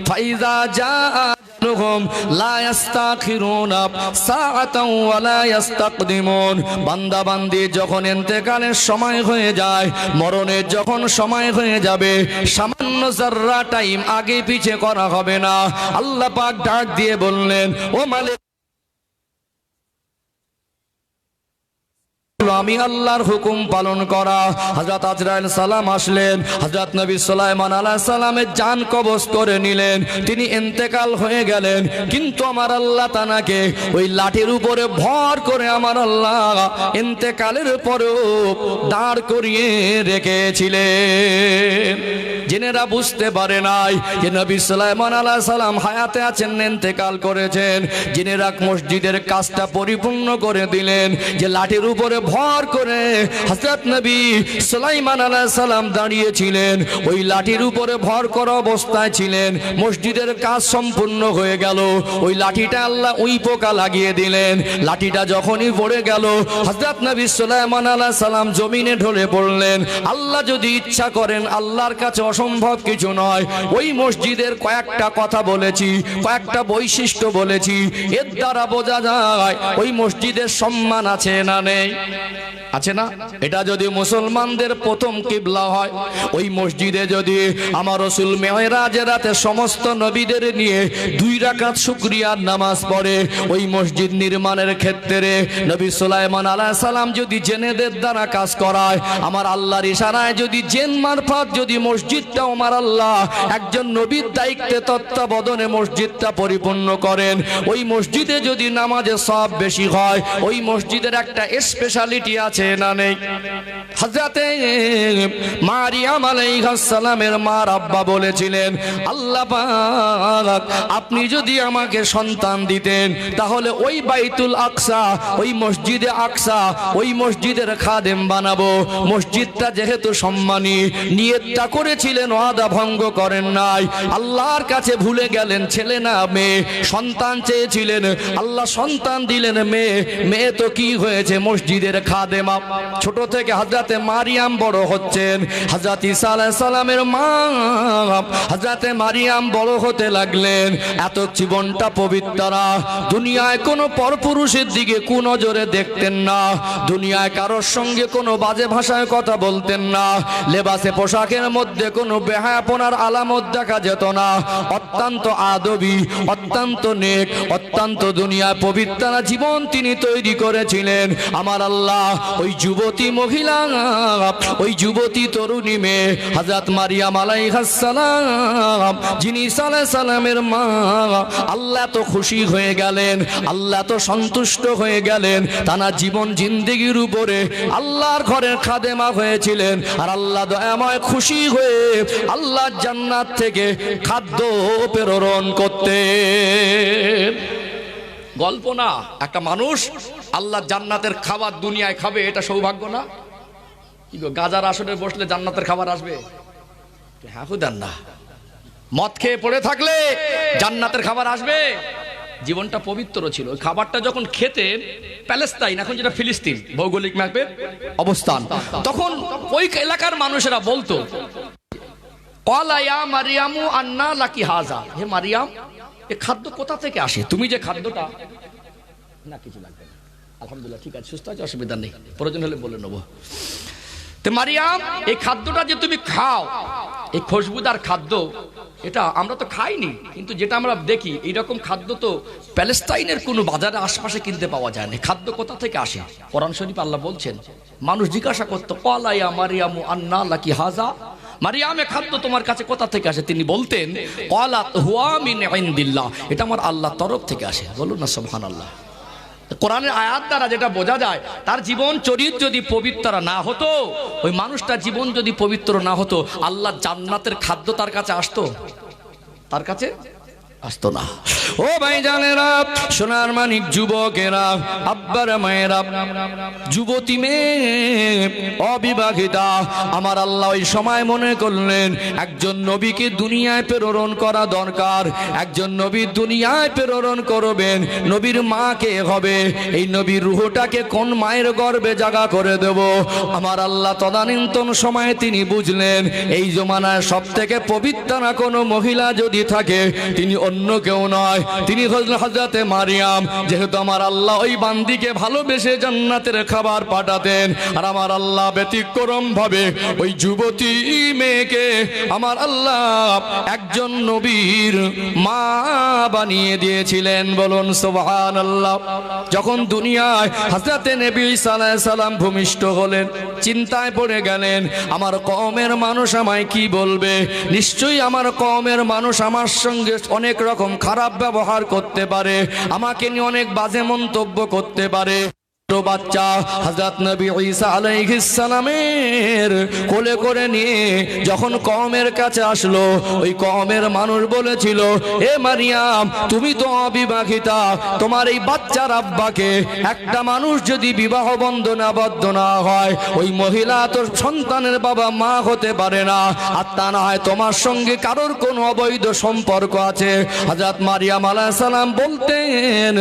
ফাইজা জাআহুম লা ইস্তাখিরুনা সাআতান ওয়া লা ইস্তাকদিমুন। বান্দা বান্দি যখন ইন্তেকালের সময় হয়ে যায়, মরণের যখন সময় হয়ে যাবে, সামান্য যাররা টাইম আগে পিছে করা হবে না। আল্লাহ পাক ডাক দিয়ে বললেন, ও মালিক, আমি আল্লাহর হুকুম পালন করা। হযরত আজরাইল সালাম আসলেন, হযরত নবী সুলাইমান আলাইহিস সালামের জান কবজ করে নিলেন, তিনি ইন্তেকাল হয়ে গেলেন। কিন্তু আমার আল্লাহ তানাকে ওই লাঠির উপরে ভর করে আমার আল্লাহ ইন্তেকালের পরেও দাঁড় করিয়ে রেখেছিলেন। জেনেরা বুঝতে পারে নাই যে নবী সুলাইমান আলাইহিস সালাম হায়াতে আছেন, ইন্তেকাল করেছেন। জেনেরা মসজিদের কাজটা পরিপূর্ণ করে দিলেন, যে লাঠির উপরে ভর করে হযরত নবী সুলাইমান আলাইহিস সালাম দাঁড়িয়েছিলেন, ওই লাঠির উপরে ভর করা অবস্থায় ছিলেন। মসজিদের কাজ সম্পূর্ণ হয়ে গেল, ওই লাঠিটা আল্লাহ উই পোকা লাগিয়ে দিলেন। লাঠিটা যখনই পড়ে গেল, হযরত নবী সুলাইমান আলাইহিস সালাম জমিনে ঢলে পড়লেন। আল্লাহ যদি ইচ্ছা করেন, আল্লাহর কাছে অসম্ভব কিছু নয়। ওই মসজিদের কয়েকটা কথা বলেছি, কয়েকটা বৈশিষ্ট্য বলেছি, এর দ্বারা বোঝা যায় ওই মসজিদের সম্মান আছে না নেই? আছে না? এটা যদি মুসলমানদের প্রথম কিবলা হয়, ওই মসজিদে যদি আমার রাসূল মেরাজের রাতে সমস্ত নবীদের নিয়ে 2 রাকাত শুকরিয়ার নামাজ পড়ে, ওই মসজিদ নির্মাণের ক্ষেত্রে নবী সুলাইমান আলাইহিস সালাম যদি জেনেদের দ্বারা কাজ করায়, আমার আল্লাহর ইশারায় যদি জেন মারফত যদি মসজিদটা আমার আল্লাহ একজন নবীর দায়িত্বে তত্ত্বাবধানে মসজিদটা পরিপূর্ণ করেন, ওই মসজিদে যদি নামাজের সওয়াব বেশি হয়, ওই মসজিদের একটা স্পেশালিটি আছে না নেই? হযরতে মারিয়াম আলাইহিস সালামের মা আব্বা বলেছিলেন, আল্লাহ পাক আপনি যদি আমাকে সন্তান দিতেন, তাহলে ওই বাইতুল আকসা, ওই মসজিদে আকসা, ওই মসজিদের খাদেম বানাবো। মসজিদটা যেহেতু সম্মানী, নিয়তটা করেছিলেন, ওয়াদা ভঙ্গ করেন নাই। আল্লাহর কাছে ভুলে গেলেন, ছেলে না মেয়ে, সন্তান চেয়েছিলেন, আল্লাহ সন্তান দিলেন মেয়ে। মেয়ে তো কি হয়েছে, মসজিদের খাদেমা। ছোট থেকে হযরতে মারিয়াম বড় হচ্ছেন, হযরত ঈসা আলাইহিস সালামের মা হযরতে মারিয়াম বড় হতে লাগলেন। এত জীবনটা পবিত্রা, দুনিয়ায় কোনো পরপুরুষের দিকে কুনজরে দেখতেন না, দুনিয়ায় কারোর সঙ্গে কোনো বাজে ভাষায় কথা বলতেন না, লেবাসে পোশাকের মধ্যে কোনো বেহায়াপনার আলামত দেখা যেত না। অত্যন্ত আদবী, অত্যন্ত নেক, অত্যন্ত দুনিয়ায় পবিত্রা জীবন তিনি তৈরি করেছিলেন। আমার আল্লাহ ওই যুবতী মহিলা, ওই যুবতী তরুণী মেয়ে হযরত মারিয়াম আলাইহিস সালাম, যিনি ঈসা আলাইহিস সালামের মা, আল্লাহ তো খুশি হয়ে গেলেন, আল্লাহ তো সন্তুষ্ট হয়ে গেলেন। তার জীবন জিন্দেগির উপরে আল্লাহর ঘরের খাদেমা হয়েছিলেন। আর আল্লাহ দয়াময় খুশি হয়ে আল্লাহ জান্নাত থেকে খাদ্য প্রেরণ করতেন। গল্প না, একটা মানুষ আল্লাহ জান্নাতের খাবার দুনিয়ায় খাবে, এটা সৌভাগ্য না? কি গো, গাজার আসরে বসলে জান্নাতের খাবার আসবে? হ্যাঁ হুদান না। মদ খেয়ে পড়ে থাকলে জান্নাতের খাবার আসবে? জীবনটা পবিত্র ছিল। ওই খাবারটা যখন খেতেন, প্যালেস্তাইন, এখন যেটা ফিলিস্তিন ভৌগোলিক ম্যাপের অবস্থান, তখন ওই এলাকার মানুষেরা বলতো, ক্বালা ইয়া মারিয়ামু আন্না লাকি হাযা, হে মারিয়াম, এই খাদ্য কোথা থেকে আসে? তুমি যে খাদ্যটা, না কিছু লাগবে না, আলহামদুলিল্লাহ ঠিক আছে, সুস্থ আছে, অসুবিধা নেই, প্রয়োজন হলে বলে নেবো। তো মারিয়াম, এই খাদ্যটা যে তুমি খাও, এই খুশবুদার খাদ্য, এটা আমরা তো খাইনি, কিন্তু যেটা আমরা দেখি এইরকম খাদ্য তো প্যালেস্তাইনের কোনো বাজারে আশপাশে কিনতে পাওয়া যায় না। খাদ্য কোথা থেকে আসে? কোরআন শরীফ আল্লাহ বলছেন, মানুষ জিজ্ঞাসা করতো, ক্বালা ইয়া মারিয়ামু আন্না লাকি হাযা, মারিয়ামে খাদ্য তোমার কাছে কোথা থেকে আসে? তিনি বলতেন, ক্বালাত হুয়া মিন ইনদিল্লাহ, এটা আমার আল্লাহর তরফ থেকে আসে। বলুন না সুবহানাল্লাহ। কোরআনের আয়াত দ্বারা যেটা বোঝা যায়, তার জীবন চরিত্র যদি পবিত্র না হতো, ওই মানুষটার জীবন যদি পবিত্র না হতো, আল্লাহ জান্নাতের খাদ্য তার কাছে আসতো? তার কাছে আসতো না। ও ভাইজানেরা, সোনার মানিক যুবকেরা, আব্বার মায়েরা, যুবতী মেয়ে অবিবাহিতা, আমার আল্লাহ ওই সময় মনে করলেন একজন নবীকে দুনিয়ায় প্রেরণ করা দরকার। একজন নবী দুনিয়ায় প্রেরণ করবেন, নবীর মা কে হবে? এই নবীর রূহটাকে কোন মায়ের গর্ভে জায়গা করে দেব? আমার আল্লাহ তদানীন্তন সময়ে তিনি বুঝলেন এই জমানায় সব থেকে পবিত্র না কোনো মহিলা যদি থাকে তিনি অন্য কেউ নয়, তিনি হযরতে মারিয়াম। যেহেতু আমার আল্লাহ ওই বান্দিকে ভালোবেসে জান্নাতের খাবার পাঠাতেন, আর আমার আল্লাহ ব্যতিক্রম ভাবে ওই যুবতী মেয়েকে আমার আল্লাহ একজন নবীর মা বানিয়ে দিয়েছিলেন। বলুন সুবহানাল্লাহ। যখন দুনিয়ায় হযরতে নবী ঈসা আলাইহিস সালাম ভূমিষ্ঠ হলেন, চিন্তায় পড়ে গেলেন আমার কওমের মানুষ আমায় কি বলবে? নিশ্চয়ই আমার কওমের মানুষ আমার সঙ্গে অনেক রকম খারাপ ব্যবহার করতে পারে, আমাকে নিয়ে অনেক বাজে মন্তব্য করতে পারে। বাচ্চা হযরত নবী ঈসা আলাইহিস সালামের কোলে করে নিয়ে যখন কওমের কাছে আসলো, ওই কওমের মানুষ বলেছিল, এ মারিয়াম তুমি তো অবিবাহিতা, তোমার এই বাচ্চার আব্বাকে একটা মানুষ যদি বিবাহ বন্ধনে আবদ্ধ না হয় ওই মহিলা তোর সন্তানের বাবা মা হতে পারে না, আর তা না হয় তোমার সঙ্গে কারোর কোনো অবৈধ সম্পর্ক আছে। হযরত মারিয়াম আলাইহিস সালাম বলতেন,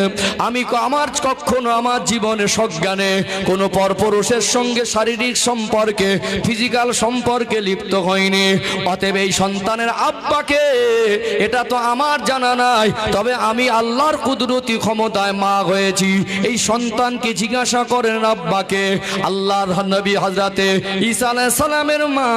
আমি আমার কখনো আমার জীবনে সজ্ঞানে কোনো পরপুরুষের সঙ্গে শারীরিক সম্পর্কে ফিজিক্যাল সম্পর্কে লিপ্ত হয়নি, অতএব এই সন্তানের আব্বাকে এটা তো আমার জানা নাই, তবে আমি আল্লাহর কুদরতি ক্ষমতায় মা হয়েছি। এই সন্তানকে জিজ্ঞাসা করেন আব্বাকে। আল্লাহর নবী হযরতে ঈসা আলাইহিস সালামের মা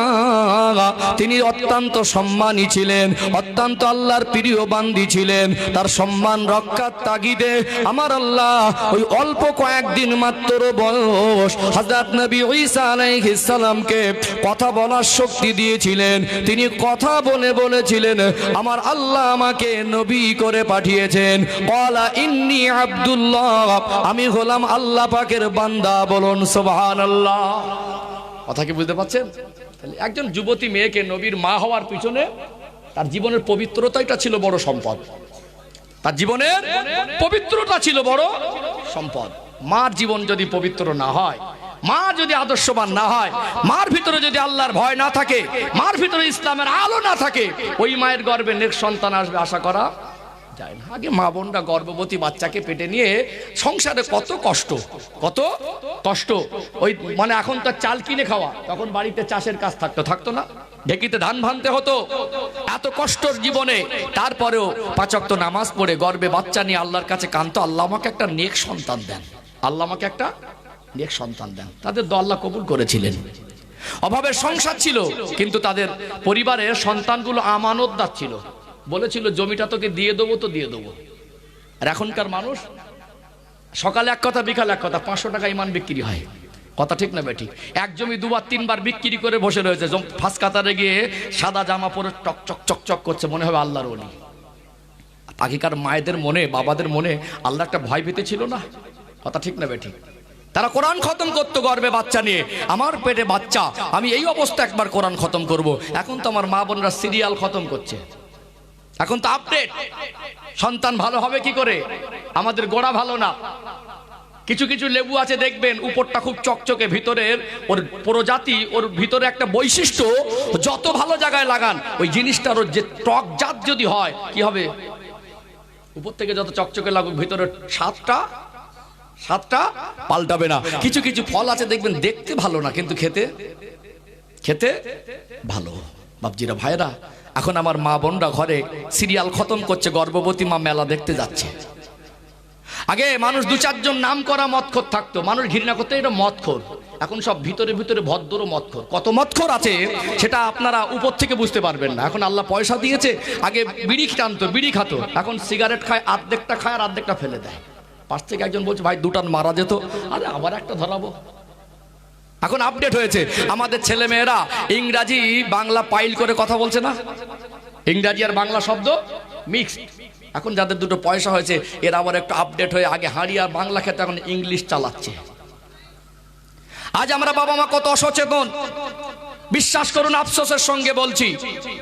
তিনি অত্যন্ত সম্মানী ছিলেন, অত্যন্ত আল্লাহর প্রিয় বান্দি ছিলেন। তার সম্মান রক্ষার তাগিদে আমার আল্লাহ ওই অল্প কয়েকদিন মাত্র বয়স হযরত নবী ঈসা আলাইহিস সালামকে কথা বলার শক্তি দিয়েছিলেন। তিনি কথা বলে বলেছিলেন, আমার আল্লাহ আমাকে নবী করে পাঠিয়েছেন। ক্বালা ইন্নী আব্দুল্লাহ, আমি হলাম আল্লাহ পাকের বান্দা। বলুন সুবহানাল্লাহ। কথা কি বুঝতে পারছেন? তাহলে একজন যুবতী মেয়েকে নবীর মা হওয়ার পিছনে তার জীবনের পবিত্রতাটা ছিল বড় সম্পদ। তার জীবনের পবিত্রতা ছিল বড় সম্পদ। মার জীবন যদি পবিত্র না হয়, মা যদি আদর্শবান না হয়, মার ভিতরে যদি আল্লাহর ভয় না থাকে, মার ভিতরে ইসলামের আলো না থাকে, ওই মায়ের গর্ভে নেক্সট সন্তান আসবে আশা করা যায় না। আগে মা বোনরা গর্ভবতী বাচ্চাকে পেটে নিয়ে সংসারে কত কষ্ট, কত কষ্ট। ওই মানে এখন তো চাল কিনে খাওয়া, তখন বাড়িতে চাষের কাজ থাকতো না, ঢেকিতে ধান ভানতে হতো। এত কষ্টর জীবনে তারপরেও 5 ওয়াক্ত নামাজ পড়ে গর্ভে বাচ্চা নিয়ে আল্লাহর কাছে কাঁদতো, আল্লাহ আমাকে একটা নেক সন্তান দেন, আল্লাহ আমাকে একটা নেক সন্তান দেন। তাদের দোয়া আল্লাহ কবুল করেছিলেন। অভাবের সংসার ছিল, কিন্তু তাদের পরিবারের সন্তানগুলো আমানতদার ছিল, বলেছিল জমিটা তোকে দিয়ে দেবো তো দিয়ে দেবো। আর এখনকার মানুষ সকালে এক কথা বিকালে এক কথা, 500 টাকা ইমান বিক্রি হয়। কথা ঠিক না বেঠিক? এক জমি 2-3 বার বিক্রি করে বসে রয়েছে, ফাঁস কাতারে গিয়ে সাদা জামা পরে টকচক চকচক করছে, মনে হবে আল্লাহর ওলি। আগেকার মায়েদের মনে, বাবাদের মনে আল্লাহ একটা ভয় পেতে ছিল না? কথা ঠিক না বেঠিক? তারা কোরআন খতম করতো গর্ভে বাচ্চা নিয়ে, আমার পেটে বাচ্চা, আমি এই অবস্থা একবার কোরআন খতম করব। এখন তো আমার মা বোনরা সিরিয়াল খতম করছে, এখন তো আপডেট। সন্তান ভালো হবে কি করে? আমাদের গোড়া ভালো না। কিছু কিছু লেবু আছে দেখবেন উপরটা খুব চকচকে, ভিতরের ওর প্রজাতি, ওর ভিতরে একটা বৈশিষ্ট্য, যত ভালো জায়গায় লাগান ওই জিনিসটার ওর যে টক জাত যদি হয় কি হবে, উপর থেকে যত চকচকে লাগুক ভিতরের স্বাদটা পাল্টাবে না। কিছু কিছু ফল আছে দেখবেন দেখতে ভালো না, কিন্তু খেতে ভালো। বাপজিরা ভাইরা, এখন আমার মা বোনরা ঘরে সিরিয়াল খতম করছে, গর্ভবতী মা মেলা দেখতে যাচ্ছে। আগে মানুষ 2-4 জন নাম করা মদখোর থাকতো, মানুষ ঘৃণা করতে, এটা মদখোর। এখন সব ভিতরে ভিতরে ভদ্র মদখোর। কত মদখোর আছে সেটা আপনারা উপর থেকে বুঝতে পারবেন না। এখন আল্লাহ পয়সা দিয়েছে, আগে বিড়ি টানতো, বিড়ি খাতো, এখন সিগারেট খায়, অর্ধেকটা খায় আর অর্ধেকটা ফেলে দেয়। পাশ থেকে একজন বলছে ভাই 2টা মারা যেত, আরে আবার একটা ধরাবো। এখন আপডেট হয়েছে, আমাদের ছেলে মেয়েরা ইংরাজি বাংলা পাইল করে কথা বলছে না, ইংরাজি আর বাংলা শব্দ মিক্সড। এখন যাদের 2টো পয়সা হয়েছে এরা আবার একটু আপডেট হয়ে আগে হাঁড়ি আর বাংলা খেতে এখন ইংলিশ চালাচ্ছে। আজ আমরা বাবা মা কত অসচেতন, বিশ্বাস করুন, আফসোসের সঙ্গে বলছি,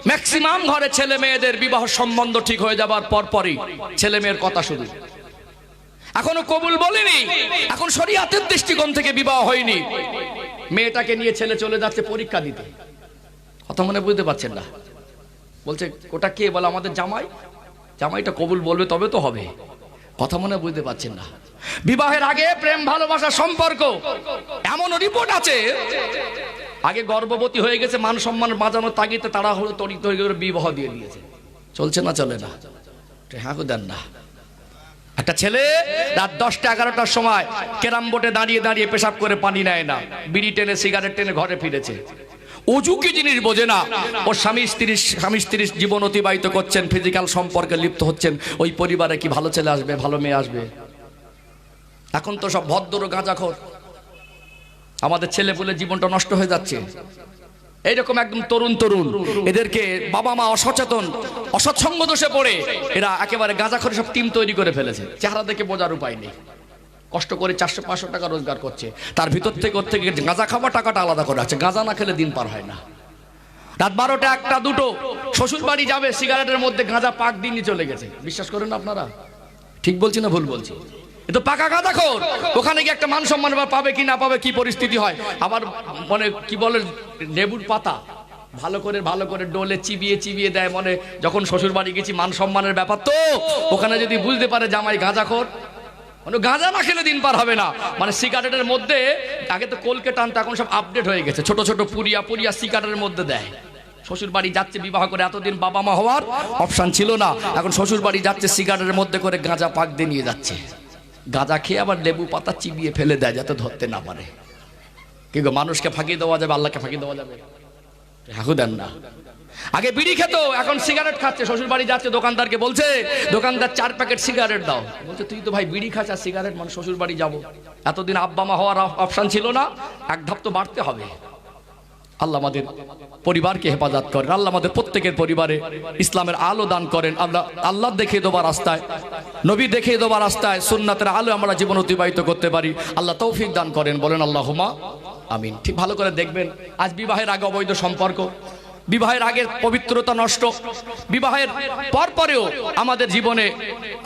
ম্যাক্সিমাম ঘরে ছেলে মেয়েদের বিবাহ সম্বন্ধ ঠিক হয়ে যাবার পরপরই ছেলে মেয়ের কথা শুরু। এখনো কবুল বলেনি, এখন শরীয়তের দৃষ্টিকোণ থেকে বিবাহ হয়নি। মেয়েটাকে নিয়ে ছেলে চলে যাচ্ছে পরীক্ষা দিতে। কথা মনে বুঝতে পারছেন না? বলছে ওটা কে? বলে আমাদের জামাই। জামাইটা কবুল বলবে তবে তো হবে। কথা মনে বুঝতে পারছেন না? বিবাহের আগে প্রেম ভালোবাসার সম্পর্ক, এমন রিপোর্ট আছে আগে গর্ভবতী হয়ে গেছে, মান সম্মান বাঁচানোর তাগিদে তাড়াহুড়ো তড়িৎ করে বিবাহ দিয়ে দিয়েছে। চলছে না? চলে না? হ্যাঁ দেন না। একটা ছেলে রাত 10টা 11টার সময় ক্যারাম বোর্ডে দাঁড়িয়ে দাঁড়িয়ে পেশাব করে পানি নেয় না, বিড়ি টেনে সিগারেট টেনে ঘরে ফিরেছে। অজু কি জিনিস বোঝে না। ওর স্বামী স্ত্রী জীবন অতিবাহিত করছেন, ফিজিক্যাল সম্পর্কে লিপ্ত হচ্ছেন। ওই পরিবারে কি ভালো ছেলে আসবে, ভালো মেয়ে আসবে? এখন তো সব ভদ্র গাঁজাখোর। আমাদের ছেলে বলে জীবনটা নষ্ট হয়ে যাচ্ছে। এইরকম একদম তরুণ এদেরকে বাবা মা অসচেতন, অসৎসঙ্গ দোষে পড়ে এরা একেবারে গাঁজাখোর সব টিম তৈরি করে ফেলেছে। চেহারা দেখে বোঝার উপায় নেই। কষ্ট করে 400-500 টাকা রোজগার করছে, তার ভিতর থেকে ওর থেকে গাঁজা খাওয়া টাকাটা আলাদা করে আছে। গাঁজা না খেলে দিন পার হয় না। রাত 12টা 1টা 2টো শ্বশুর বাড়ি যাবে, সিগারেটের মধ্যে গাঁজা পাক দিয়ে নিয়ে চলে গেছে। বিশ্বাস করেন আপনারা? ঠিক বলছি না ভুল বলছি? এ তো পাকা গাঁজাখোর। ওখানে গিয়ে একটা মান সম্মান পাবে কি না পাবে, কি পরিস্থিতি হয়। আবার মানে কি বলে, লেবুর পাতা ভালো করে ডোলে চিবিয়ে দেয়। মনে যখন শ্বশুর বাড়ি গেছি, মান সম্মানের ব্যাপার তো, ওখানে যদি বুঝতে পারে জামাই গাঁজাখোর, মানে গাঁজা না খেলে দিন পার হবে না। মানে সিগারেটের মধ্যে আগে তো কলকে টানতো, এখন সব আপডেট হয়ে গেছে। ছোট ছোট পুরিয়া সিগারেটের মধ্যে দেয়। শ্বশুর বাড়ি যাচ্ছে বিবাহ করে, এতদিন বাবা মা হওয়ার অপশন ছিল না, এখন শ্বশুর বাড়ি যাচ্ছে সিগারেটের মধ্যে করে গাঁজা পাক দিয়ে নিয়ে যাচ্ছে। গাঁজা খেয়ে আবার লেবু পাতা চিবিয়ে ফেলে দেয় যাতে ধরতে না পারে। কিন্তু মানুষকে ফাঁকি দেওয়া যাবে, আল্লাহকে ফাঁকি দেওয়া যাবে? হাকু দেন না। আগে বিড়ি খেত, এখন সিগারেট খাচ্ছে। শ্বশুর বাড়ি যাচ্ছে, দোকানদারকে বলছে, দোকানদার 4 প্যাকেট সিগারেট দাও। বলছে তুই তো ভাই বিড়ি খাস আর সিগারেট, মানে শ্বশুর বাড়ি যাবো। এতদিন আব্বা মা হওয়ার অপশন ছিল না, এক ধাপ তো বাড়তে হবে। আল্লাহ আমাদের পরিবারকে হেফাজত করেন। আল্লাহ আমাদের প্রত্যেকের পরিবারে ইসলামের আলো দান করেন। আল্লাহ দেখিয়ে দেওয়ার রাস্তায়, নবী দেখিয়ে দেওয়ার রাস্তায়, সুন্নাতের আলো আমরা জীবন অতিবাহিত করতে পারি। আল্লাহ তৌফিক দান করেন। বলেন আল্লাহুম্মা আমিন। ঠিক ভালো করে দেখবেন, আজ বিবাহের আগে অবৈধ সম্পর্ক, বিবাহের আগে পবিত্রতা নষ্ট, বিবাহের পরেও আমাদের জীবনে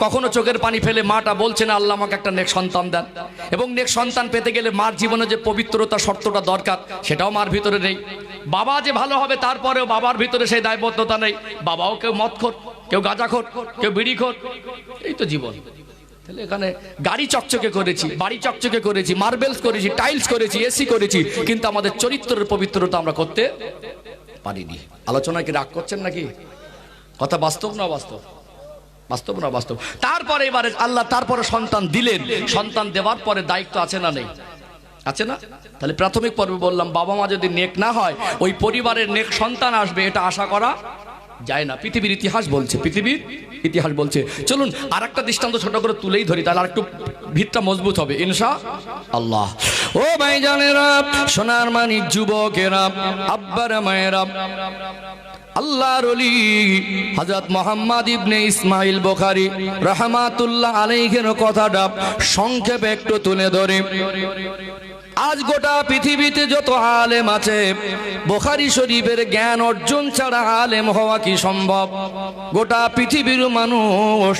কখনো চোখের পানি ফেলে মাটা বলছে না আল্লাহ আমাকে একটা নেক সন্তান দেন। এবং নেক সন্তান পেতে গেলে মার জীবনে যে পবিত্রতা শর্তটা দরকার, সেটাও মার ভিতরে নেই। বাবা যে ভালো হবে, তারপরেও বাবার ভিতরে সেই দায়বদ্ধতা নেই। বাবাও কেউ মদখোর, কেউ গাঁজাখোর, কেউ বিড়িখোর। এই তো জীবন। তাহলে এখানে গাড়ি চকচকে করেছি, বাড়ি চকচকে করেছি, মার্বেলস করেছি, টাইলস করেছি, এসি করেছি, কিন্তু আমাদের চরিত্রের পবিত্রতা আমরা করতে পারিনি। আলোচনায় কি রাগ করছেন নাকি? কথা বাস্তব না বাস্তব? বাস্তব না বাস্তব? তারপরে এবারে আল্লাহ তারপরে সন্তান দিলেন। সন্তান দেওয়ার পরে দায়িত্ব আছে না নেই? আছে না? তাহলে প্রাথমিক পর্বে বললাম, বাবা মা যদি নেক না হয়, ওই পরিবারের নেক সন্তান আসবে এটা আশা করা যায় না। পৃথিবীর ইতিহাস বলছে, পৃথিবীর ইতিহাস বলছে। চলুন আর একটা দৃষ্টান্ত ছোট করে তুলেই ধরি, তাহলে আর একটু ভিতটা মজবুত হবে ইনশাআল্লাহ। ও ভাইজানেরা, সোনার মানিক যুবকেরা, আব্বারা মায়েরা, আল্লাহর ওলি হযরত মুহাম্মদ ইবনে ইসমাইল বুখারী রাহমাতুল্লাহ আলাইহির কথাটা সংক্ষেপে একটু তুলে ধরে। আজ গোটা পৃথিবীতে যত আলেম আছে, বুখারী শরীফের জ্ঞান অর্জন ছাড়া আলেম হওয়া কি সম্ভব? গোটা পৃথিবীর মানুষ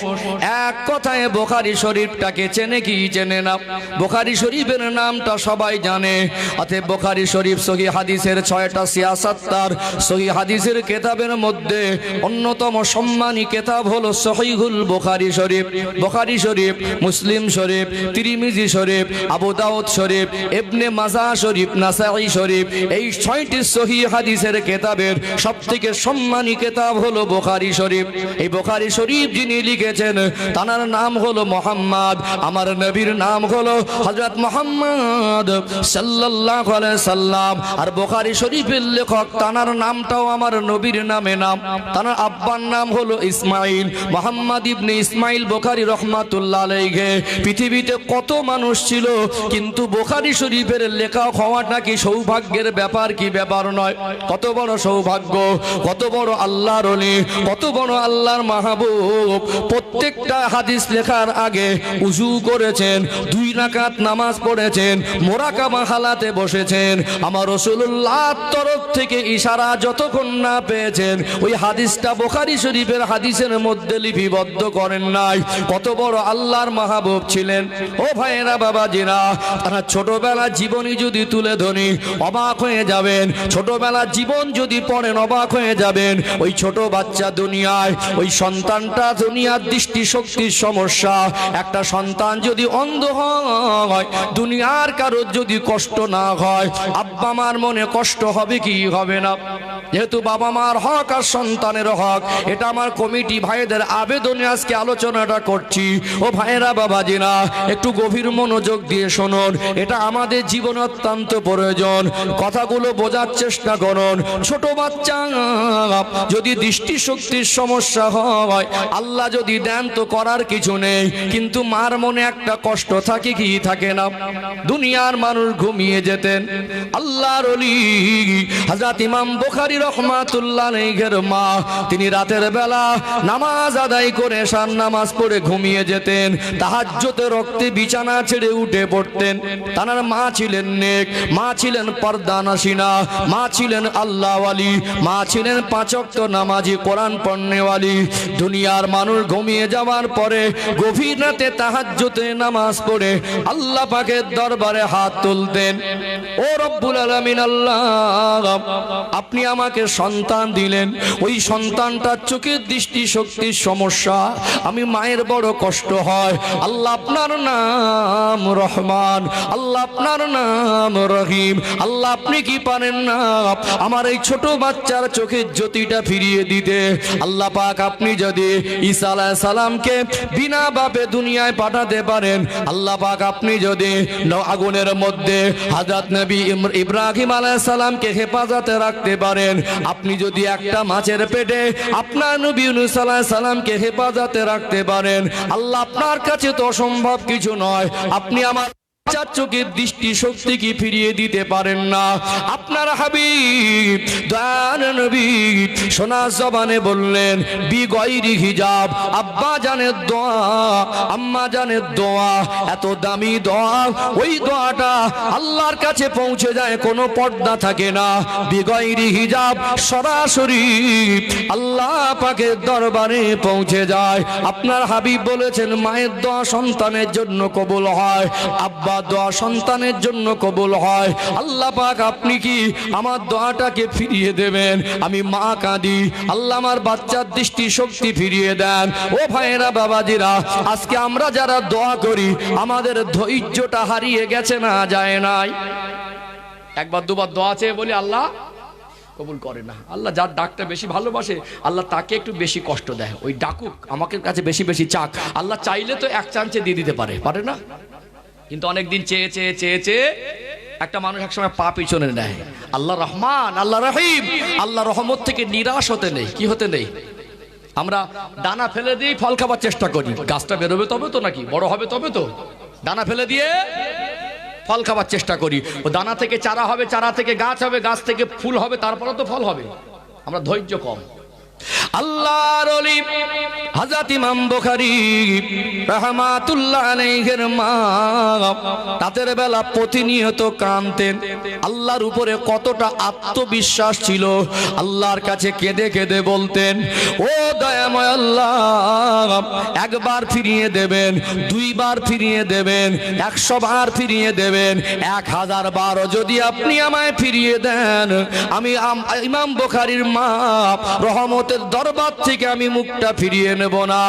এক কথায় বুখারী শরীফটাকে চেনে কি চেনে না? বুখারী শরীফের নামটা সবাই জানে। অতএব বুখারী শরীফ সহিহ হাদিসের 6টা 76 সহিহ হাদিসের কিতাবের মধ্যে অন্যতম সম্মানী কিতাব হলো সহিহুল বুখারী শরীফ। বুখারী শরীফ, মুসলিম শরীফ, তিরমিজি শরীফ, আবু দাউদ শরীফ, ইবনে মাজাহ শরীফ, নাসাঈ শরীফ, এই 6টি সহিহ হাদিসের কিতাবের সবথেকে সম্মানী কিতাব হলো বুখারী শরীফ। এই বুখারী শরীফ যিনি লিখেছেন তার নাম হলো মুহাম্মদ, আমার নবীর নাম হলো হযরত মুহাম্মদ সাল্লাল্লাহু আলাইহি সাল্লাম। আর বুখারী শরীফের লেখক তার নামটাও আমার নবীর নামে নাম। তার আব্বার নাম হলো ইসমাইল, মুহাম্মদ ইবনে ইসমাইল বুখারী রাহমাতুল্লাহ আলাইহি। পৃথিবীতে কত মানুষ ছিল, কিন্তু বুখারী শরীফ শরীফের লেখা হওয়াটা কি সৌভাগ্যের ব্যাপার কি ব্যাপার নয়? কত বড় সৌভাগ্য, কত বড় আল্লাহর ওলি, কত বড় আল্লাহর মাহবুব। প্রত্যেকটা হাদিস লেখার আগে উযু করেছেন, 2 রাকাত নামাজ পড়েছেন, মোরাকাবা হালাতে বসেছেন। আমার রাসূলুল্লাহর তরফ থেকে ইশারা যতক্ষণ না পেয়েছেন ওই হাদিসটা বুখারী শরীফের হাদিসের মধ্যে লিপিবদ্ধ করেন নাই। কত বড় আল্লাহর মাহবুব ছিলেন। ও ভাইয়েরা, বাবাজিরা, তারা ছোটবেলা জীবনী যদি তুলে ধরি অবাক হয়ে যাবেন। ছোটবেলা জীবন যদি পড়েন অবাক হয়ে যাবেন। ওই ছোট বাচ্চা দুনিয়ায়, ওই সন্তানটা দুনিয়ার দৃষ্টিশক্তির সমস্যা। একটা সন্তান যদি অন্ধ হয়, দুনিয়ার কারোর যদি কষ্ট না হয়, আব্বা মার মনে কষ্ট হবে কি হবে না? যেহেতু বাবা মার হক আর সন্তানের হক, এটা আমার কমিটি ভাইদের আবেদনে আজকে আলোচনাটা করছি। ও ভাইয়েরা, বাবাজিরা, একটু গভীর মনোযোগ দিয়ে শুনুন। এটা আমাদের জীবনে অত্যন্ত প্রয়োজন। কথাগুলো বোঝার চেষ্টা করুন। ছোট বাচ্চা যদি দৃষ্টিশক্তির সমস্যা হয়, আল্লাহ যদি দেন তো করার কিছু নেই, কিন্তু মার মনে একটা কষ্ট থাকে কি থাকে না? দুনিয়ার মানুষ ঘুমিয়ে যেতেন, আল্লাহর ওলি হযরত ইমাম বুখারী রাহমাতুল্লাহ আলাইহির মা, তিনি রাতের বেলা নামাজ আদায় করে এশার নামাজ পড়ে ঘুমিয়ে যেতেন। তাহাজ্জুদের রক্তে বিছানা ছেড়ে উঠে পড়তেন। তার মা ছিলেন নেক, মা ছিলেন পর্দানাসিনা, মা ছিলেন আল্লাহওয়ালি, মা ছিলেন 5 ওয়াক্ত নামাজি, কোরআন পড়নেওয়ালি। দুনিয়ার মানুষ ঘুমিয়ে যাওয়ার পরে গভীর রাতে তাহাজ্জুদে নামাজ পড়ে আল্লাহ পাকের দরবারে হাত তুলতেন। ও রব্বুল আলামিন, আল্লাহ আপনি আমাকে সন্তান দিলেন, ওই সন্তানটার চোখের দৃষ্টি শক্তির সমস্যা, আমি মায়ের বড় কষ্ট হয়। আল্লাহ আপনার নাম রহমান, আল্লাহ আপনার নাম রহিম, আল্লাহ আপনি কি পারেন না আমার এই ছোট বাচ্চার চোখের জ্যোতিটা ফিরিয়ে দিতে? আল্লাহ পাক আপনি যদি ঈসা আলাইহিস সালামকে বিনা বাপে দুনিয়ায় পাঠাতে পারেন, আল্লাহ পাক আপনি যদি আগুনের মধ্যে হযরত নবী ইব্রাহিম আলাইহিস সালামকে হেফাজতে রাখতে পারেন, আপনি যদি একটা মাছের পেটে আপনার নবী ইউনূস আলাইহিস সালামকে হেফাজতে রাখতে পারেন, আল্লাহ আপনার কাছে তো অসম্ভব কিছু নয়। আপনি আমার চোখের দৃষ্টি শক্তি কি ফিরিয়ে দিতে পারেন না? আপনার হাবিব দয়ার নবী সোনা জবানে বললেন, বিগয়রি হিজাব, আব্বা জানের দোয়া, আম্মা জানের দোয়া, এত দামি দোয়া, ওই দোয়াটা আল্লাহর কাছে পৌঁছে যায়, কোনো পর্দা থাকে না। বিগয়রি হিজাব, সরাসরি আল্লাহ পাকের দরবারে পৌঁছে যায়। আপনার হাবিব বলেছেন, মায়ের দোয়া সন্তানের জন্য কবুল হয়, আব্বা দোয়া সন্তানের জন্য কবুল হয়। আল্লাহ পাক আপনি কি আমার দোয়াটাকে ফিরিয়ে দেবেন? আমি মা কাঁদি, আল্লাহ আমার বাচ্চার দৃষ্টি শক্তি ফিরিয়ে দেন। ও ভাইয়েরা, বাবাজিরা, আজকে আমরা যারা দোয়া করি আমাদের ধৈর্যটা হারিয়ে গেছে না যায় নাই? একবার দুবার দোয়া চেয়ে বলি আল্লাহ কবুল করে না। আল্লাহ যার ডাকটা বেশি ভালোবাসে আল্লাহ তাকে একটু বেশি কষ্ট দেয়। ওই ডাকুক, আমাকে কাছে বেশি বেশি চাক। আল্লাহ চাইলে তো এক চান্সে দিয়ে দিতে পারে, পারে না? কিন্তু অনেকদিন চেয়ে চেয়ে চেয়ে চেয়ে একটা মানুষ একসময় পা পিছনে নেয়। আল্লাহ রহমান, আল্লাহ রহিম, আল্লাহ রহমত থেকে নিরাশ হতে নেই। কি হতে নেই? আমরা দানা ফেলে দিয়ে ফল খাবার চেষ্টা করি। গাছটা বেরোবে তবে তো, নাকি বড় হবে তবে তো। দানা ফেলে দিয়ে ফল খাবার চেষ্টা করি। ও দানা থেকে চারা হবে, চারা থেকে গাছ হবে, গাছ থেকে ফুল হবে, তারপরে তো ফল হবে। আমরা ধৈর্য কম। আল্লাহর ওলি হযরত ইমাম বুখারী রাহমাতুল্লাহ আলাইহির মা রাতের বেলা প্রতিনিয়ত কাঁদতেন। আল্লাহর উপরে কতটা আত্মবিশ্বাস ছিল, আল্লাহর কাছে কেঁদে কেঁদে বলতেন, ও দয়াময় আল্লাহ, একবার ফিরিয়ে দেবেন, 2 বার ফিরিয়ে দেবেন, 100 বার ফিরিয়ে দেবেন, 1000 বারও যদি আপনি আমায় ফিরিয়ে দেন, আমি ইমাম বুখারীর মা রহমতের দরবার থেকে আমি মুখটা ফিরিয়ে নেব না।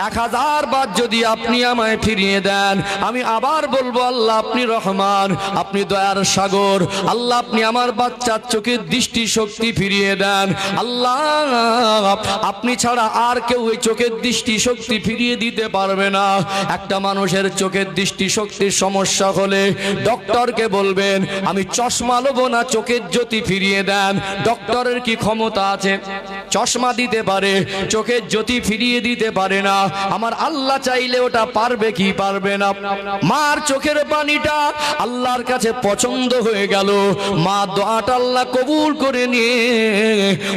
1000 বার যদি আপনি আমায় ফিরিয়ে দেন, আমি আবার বলবো, আল্লাহ আপনি রহমান, আপনি দয়ার সাগর, আল্লাহ আপনি আমার বাচ্চার চোখের দৃষ্টি শক্তি ফিরিয়ে দেন। আল্লাহ আপনি ছাড়া আর কেউ ওই চোখের দৃষ্টি শক্তি ফিরিয়ে দিতে পারবে না। একটা মানুষের চোখের দৃষ্টি শক্তির সমস্যা হলে ডক্টরকে বলবেন, আমি চশমা নেব না, চোখের জ্যোতি ফিরিয়ে দেন। ডক্টরের কি ক্ষমতা আছে? চশমা দিতে পারে, চোখের জ্যোতি ফিরিয়ে দিতে পারে না। আমার আল্লাহ চাইলে ওটা পারবে কি পারবে না? মার চোখের পানিটা আল্লাহর কাছে পছন্দ হয়ে গেল। মা দোয়াটা আল্লাহ কবুল করে নিয়ে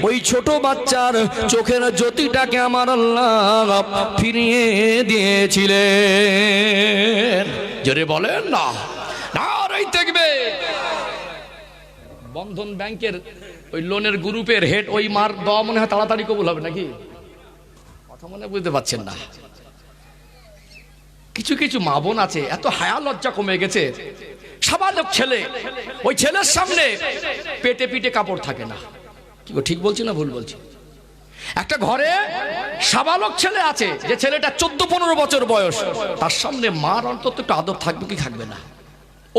ওই ছোট বাচ্চার চোখের জ্যোতিটাকে আমার আল্লাহ ফিরিয়ে দিয়েছিলেন। জোরে বলেন না, নারায়ে তাকবীর। বন্ধন ব্যাংকের ওই লোনের গ্রুপের হেড, ওই মার দোয়া মনে হয় তাড়াতাড়ি কবুল হবে নাকি? কথা মনে বুঝতে পারছেন না। কিছু কিছু মা বোন আছে এত হায়া লজ্জা কমে গেছে, সাবালক ছেলে, ওই ছেলের সামনে পেটে পিঠে কাপড় থাকে না। কি গো, ঠিক বলছি না ভুল বলছি? একটা ঘরে সাবালক ছেলে আছে, যে ছেলেটা 14-15 বছর বয়স, তার সামনে মার অন্তত একটু আদর থাকবে কি থাকবে না? ও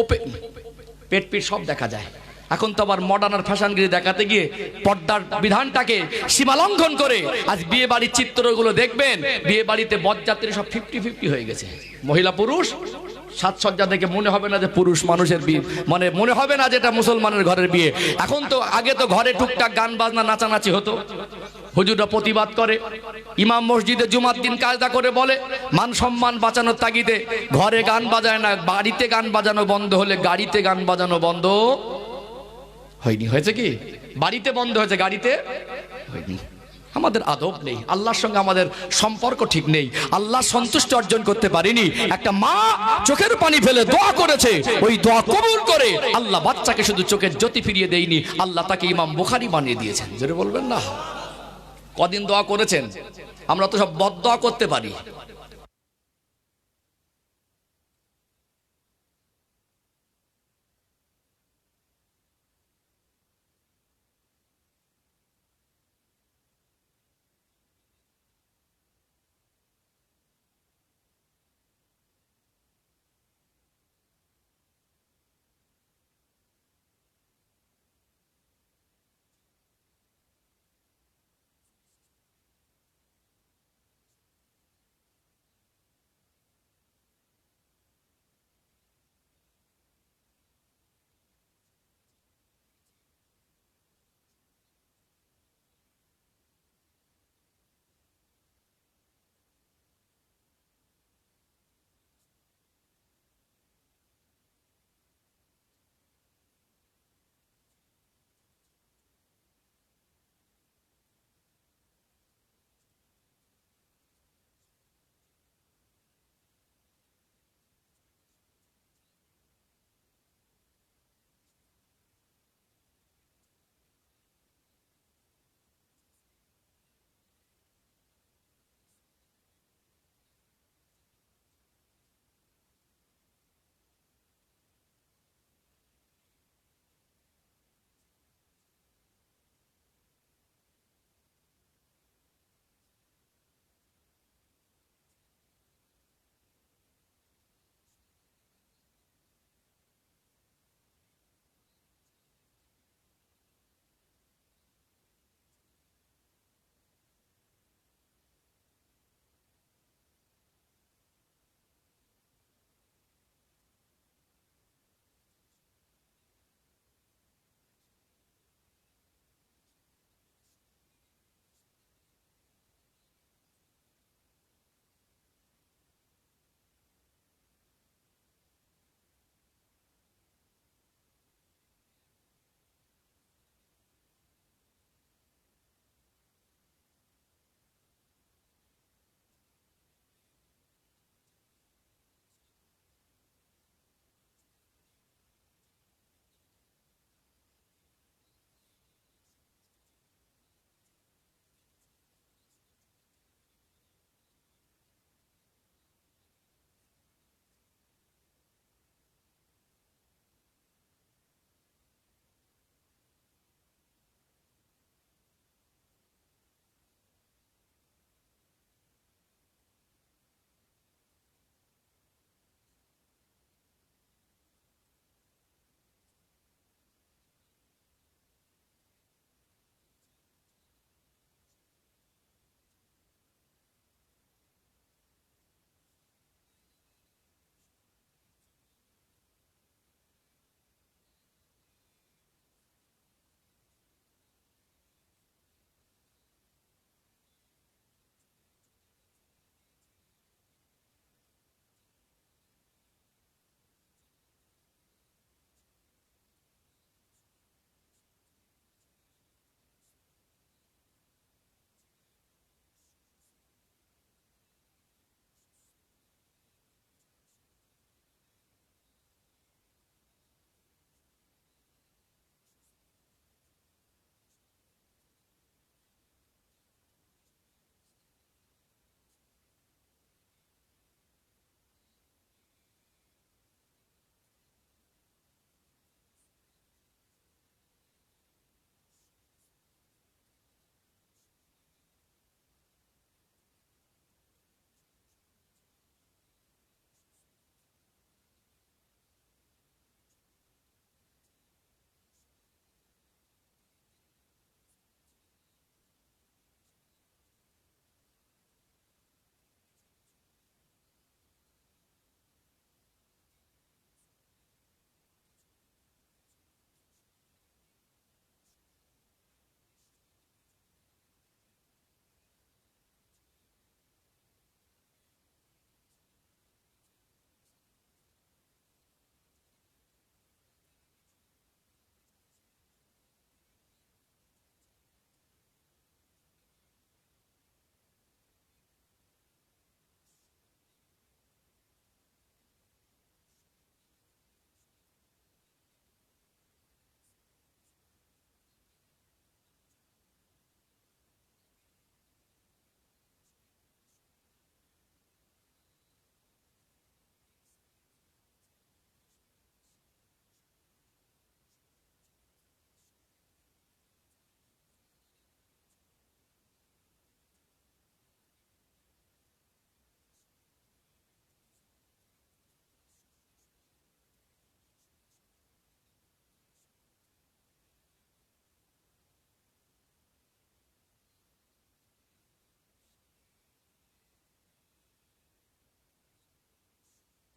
পেট পিঠ সব দেখা যায়। এখন তো আবার মডার্ন আর ফ্যাশনগিরি দেখাতে গিয়ে পর্দার বিধানটাকে সীমালঙ্ঘন করে আজ বিয়ে বাড়ির চিত্রগুলো দেখবেন, বিয়ে বাড়িতে বরযাত্রী সব 50-50 হয়ে গেছে। মহিলা পুরুষ সাজসজ্জা দেখে মনে হবে না যে পুরুষ মানুষের বিয়ে, মানে মনে হবে না যেটা মুসলমানের ঘরের বিয়ে। এখন তো আগে তো ঘরে টুকটাক গান বাজনা নাচানাচি হতো, হুজুররা প্রতিবাদ করে, ইমাম মসজিদে জুমার দিন কায়দা করে বলে মান সম্মান বাঁচানোর তাগিদে ঘরে গান বাজায় না, বাড়িতে গান বাজানো বন্ধ হলে গাড়িতে গান বাজানো বন্ধ হয়নি। হয়েছে কি? বাড়িতে বন্ধ হয়েছে, গাড়িতে হয়নি। আমাদের আদব নেই, আল্লাহর সঙ্গে আমাদের সম্পর্ক ঠিক নেই, আল্লাহ সন্তুষ্টি অর্জন করতে পারিনি। একটা মা চোখের পানি ফেলে দোয়া করেছে, ওই দোয়া কবুল করে আল্লাহ বাচ্চাকে শুধু চোখের জ্যোতি ফিরিয়ে দেয়নি, আল্লাহ তাকে ইমাম বুখারী বানিয়ে দিয়েছেন। জোরে বলবেন না। কদিন দোয়া করেছেন? আমরা তো সব বদদোয়া করতে পারি।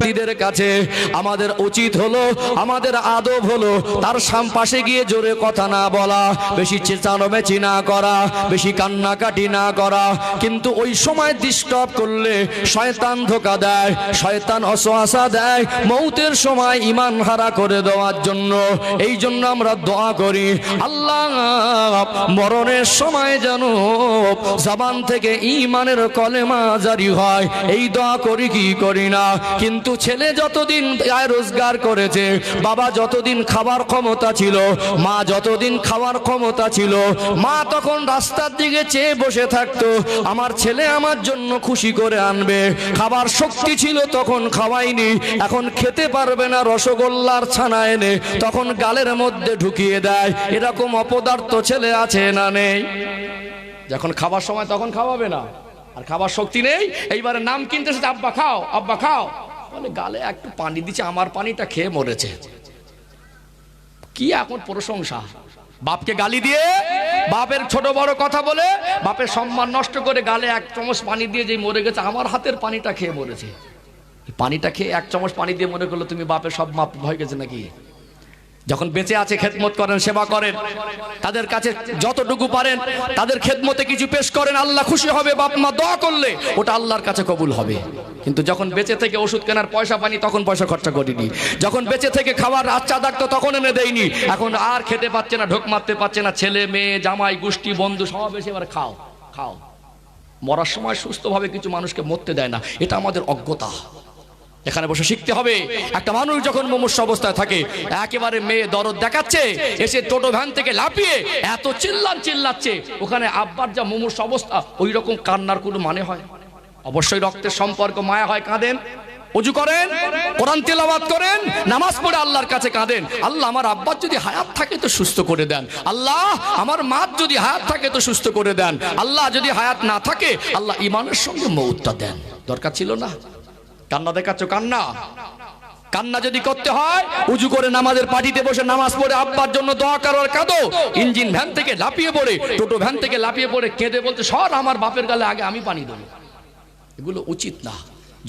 ব্যক্তিদের কাছে আমাদের উচিত হলো, আমাদের আদব হলো তার পাশে গিয়ে জোরে কথা না বলা, বেশি চেঁচামেচি না করা, বেশি কান্নাকাটি না করা। কিন্তু ওই সময় ডিস্টার্ব করলে শয়তান ধোঁকা দেয়, শয়তান অসওয়াসা দেয় মৌতের সময় ঈমান হারা করে দেওয়ার জন্য। এই জন্য আমরা দোয়া করি, আল্লাহ মরণের সময় যেন জবান থেকে ঈমানের কলেমা জারি হয়, এই দোয়া করি কি করি না? কিন্তু ছেলে যতদিন আয় রোজগার করেছে, বাবা যতদিন খাবার ক্ষমতা ছিল, মা যতদিন খাওয়ার ক্ষমতা ছিল, মা তখন রাস্তার দিকে চেয়ে বসে থাকতো, আমার ছেলে আমার জন্য খুশি করে আনবে। খাবার শক্তি ছিল তখন খাওয়াইনি, এখন খেতে পারবে না, রসগোল্লার ছানা এনে তখন গালের মধ্যে ঢুকিয়ে দেয়। এরকম অপদার্থ ছেলে আছে না নেই? যখন খাবার সময় তখন খাওয়াবে না, আর খাবার শক্তি নেই, এইবারে নাম কিনতে এসেছে, আব্বা খাও, আব্বা খাও, বলে গালে একটু পানি দিচ্ছে, আমার পানিটা খেয়ে মরেছে। কি এখন প্রশংসা! বাপকে গালি দিয়ে, বাপের ছোট বড় কথা বলে, বাপের সম্মান নষ্ট করে গালে এক চামচ পানি দিয়ে যে মরে গেছে, আমার হাতের পানিটা খেয়ে মরেছে। পানিটা খেয়ে এক চামচ পানি দিয়ে মনে করলো তুমি বাপের সব মাপ হয়ে গেছে নাকি? যখন বেঁচে আছে খেদমত করেন, সেবা করেন, তাদের কাছে যতটুকু পারেন তাদের খেদমতে কিছু পেশ করেন, আল্লাহ খুশি হবে। বাপ মা দোয়া করলে ওটা আল্লাহর কাছে কবুল হবে। কিন্তু যখন বেঁচে থেকে ওষুধ কেনার পয়সা পানি, তখন পয়সা খরচা করিনি। যখন বেঁচে থেকে খাবার আচ্ছা ডাকতো, তখন এনে দেয়নি। এখন আর খেতে পাচ্ছে না, ঢোক মারতে পারছে না, ছেলে মেয়ে জামাই গোষ্ঠী বন্ধু সব এসে এবার খাও খাও। মরার সময় সুস্থভাবে কিছু মানুষকে মরতে দেয় না, এটা আমাদের অজ্ঞতা। এখানে বসে শিখতে হবে, একটা মানুষ যখন মুমূর্ষু অবস্থায় থাকে, একেবারে মেয়ে দরদ দেখাচ্ছে, এসে টোটো ভ্যান থেকে লাফিয়ে এত চিল্লাচ্ছে, ওখানে আব্বার যা মুমূর্ষু অবস্থা, ওই রকম কান্নার কোনো মানে হয়? অবশ্যই রক্তের সম্পর্ক, মায়া হয়, কাঁদেন, ওযু করেন, কোরআন তেলাওয়াত করেন, নামাজ পড়ে আল্লাহর কাছে কাঁদেন, আল্লাহ আমার আব্বার যদি হায়াত থাকে তো সুস্থ করে দেন, আল্লাহ আমার মা যদি হায়াত থাকে তো সুস্থ করে দেন, আল্লাহ যদি হায়াত না থাকে আল্লাহ ঈমানের সঙ্গে মউতটা দেন। দরকার ছিল না? কান্না দেখাচ্ছ, কান্না কান্না যদি করতে হয়, উজু করে নামাজের পাটিতে বসে নামাজ পড়ে আব্বার জন্য দোয়া করার কাঁদো। ইঞ্জিন ভ্যান থেকে লাফিয়ে পড়ে, টোটো ভ্যান থেকে লাফিয়ে পড়ে কেঁদে বলতে, সর আমার বাপের গালে আগে আমি পানি দেবো, এগুলো উচিত না।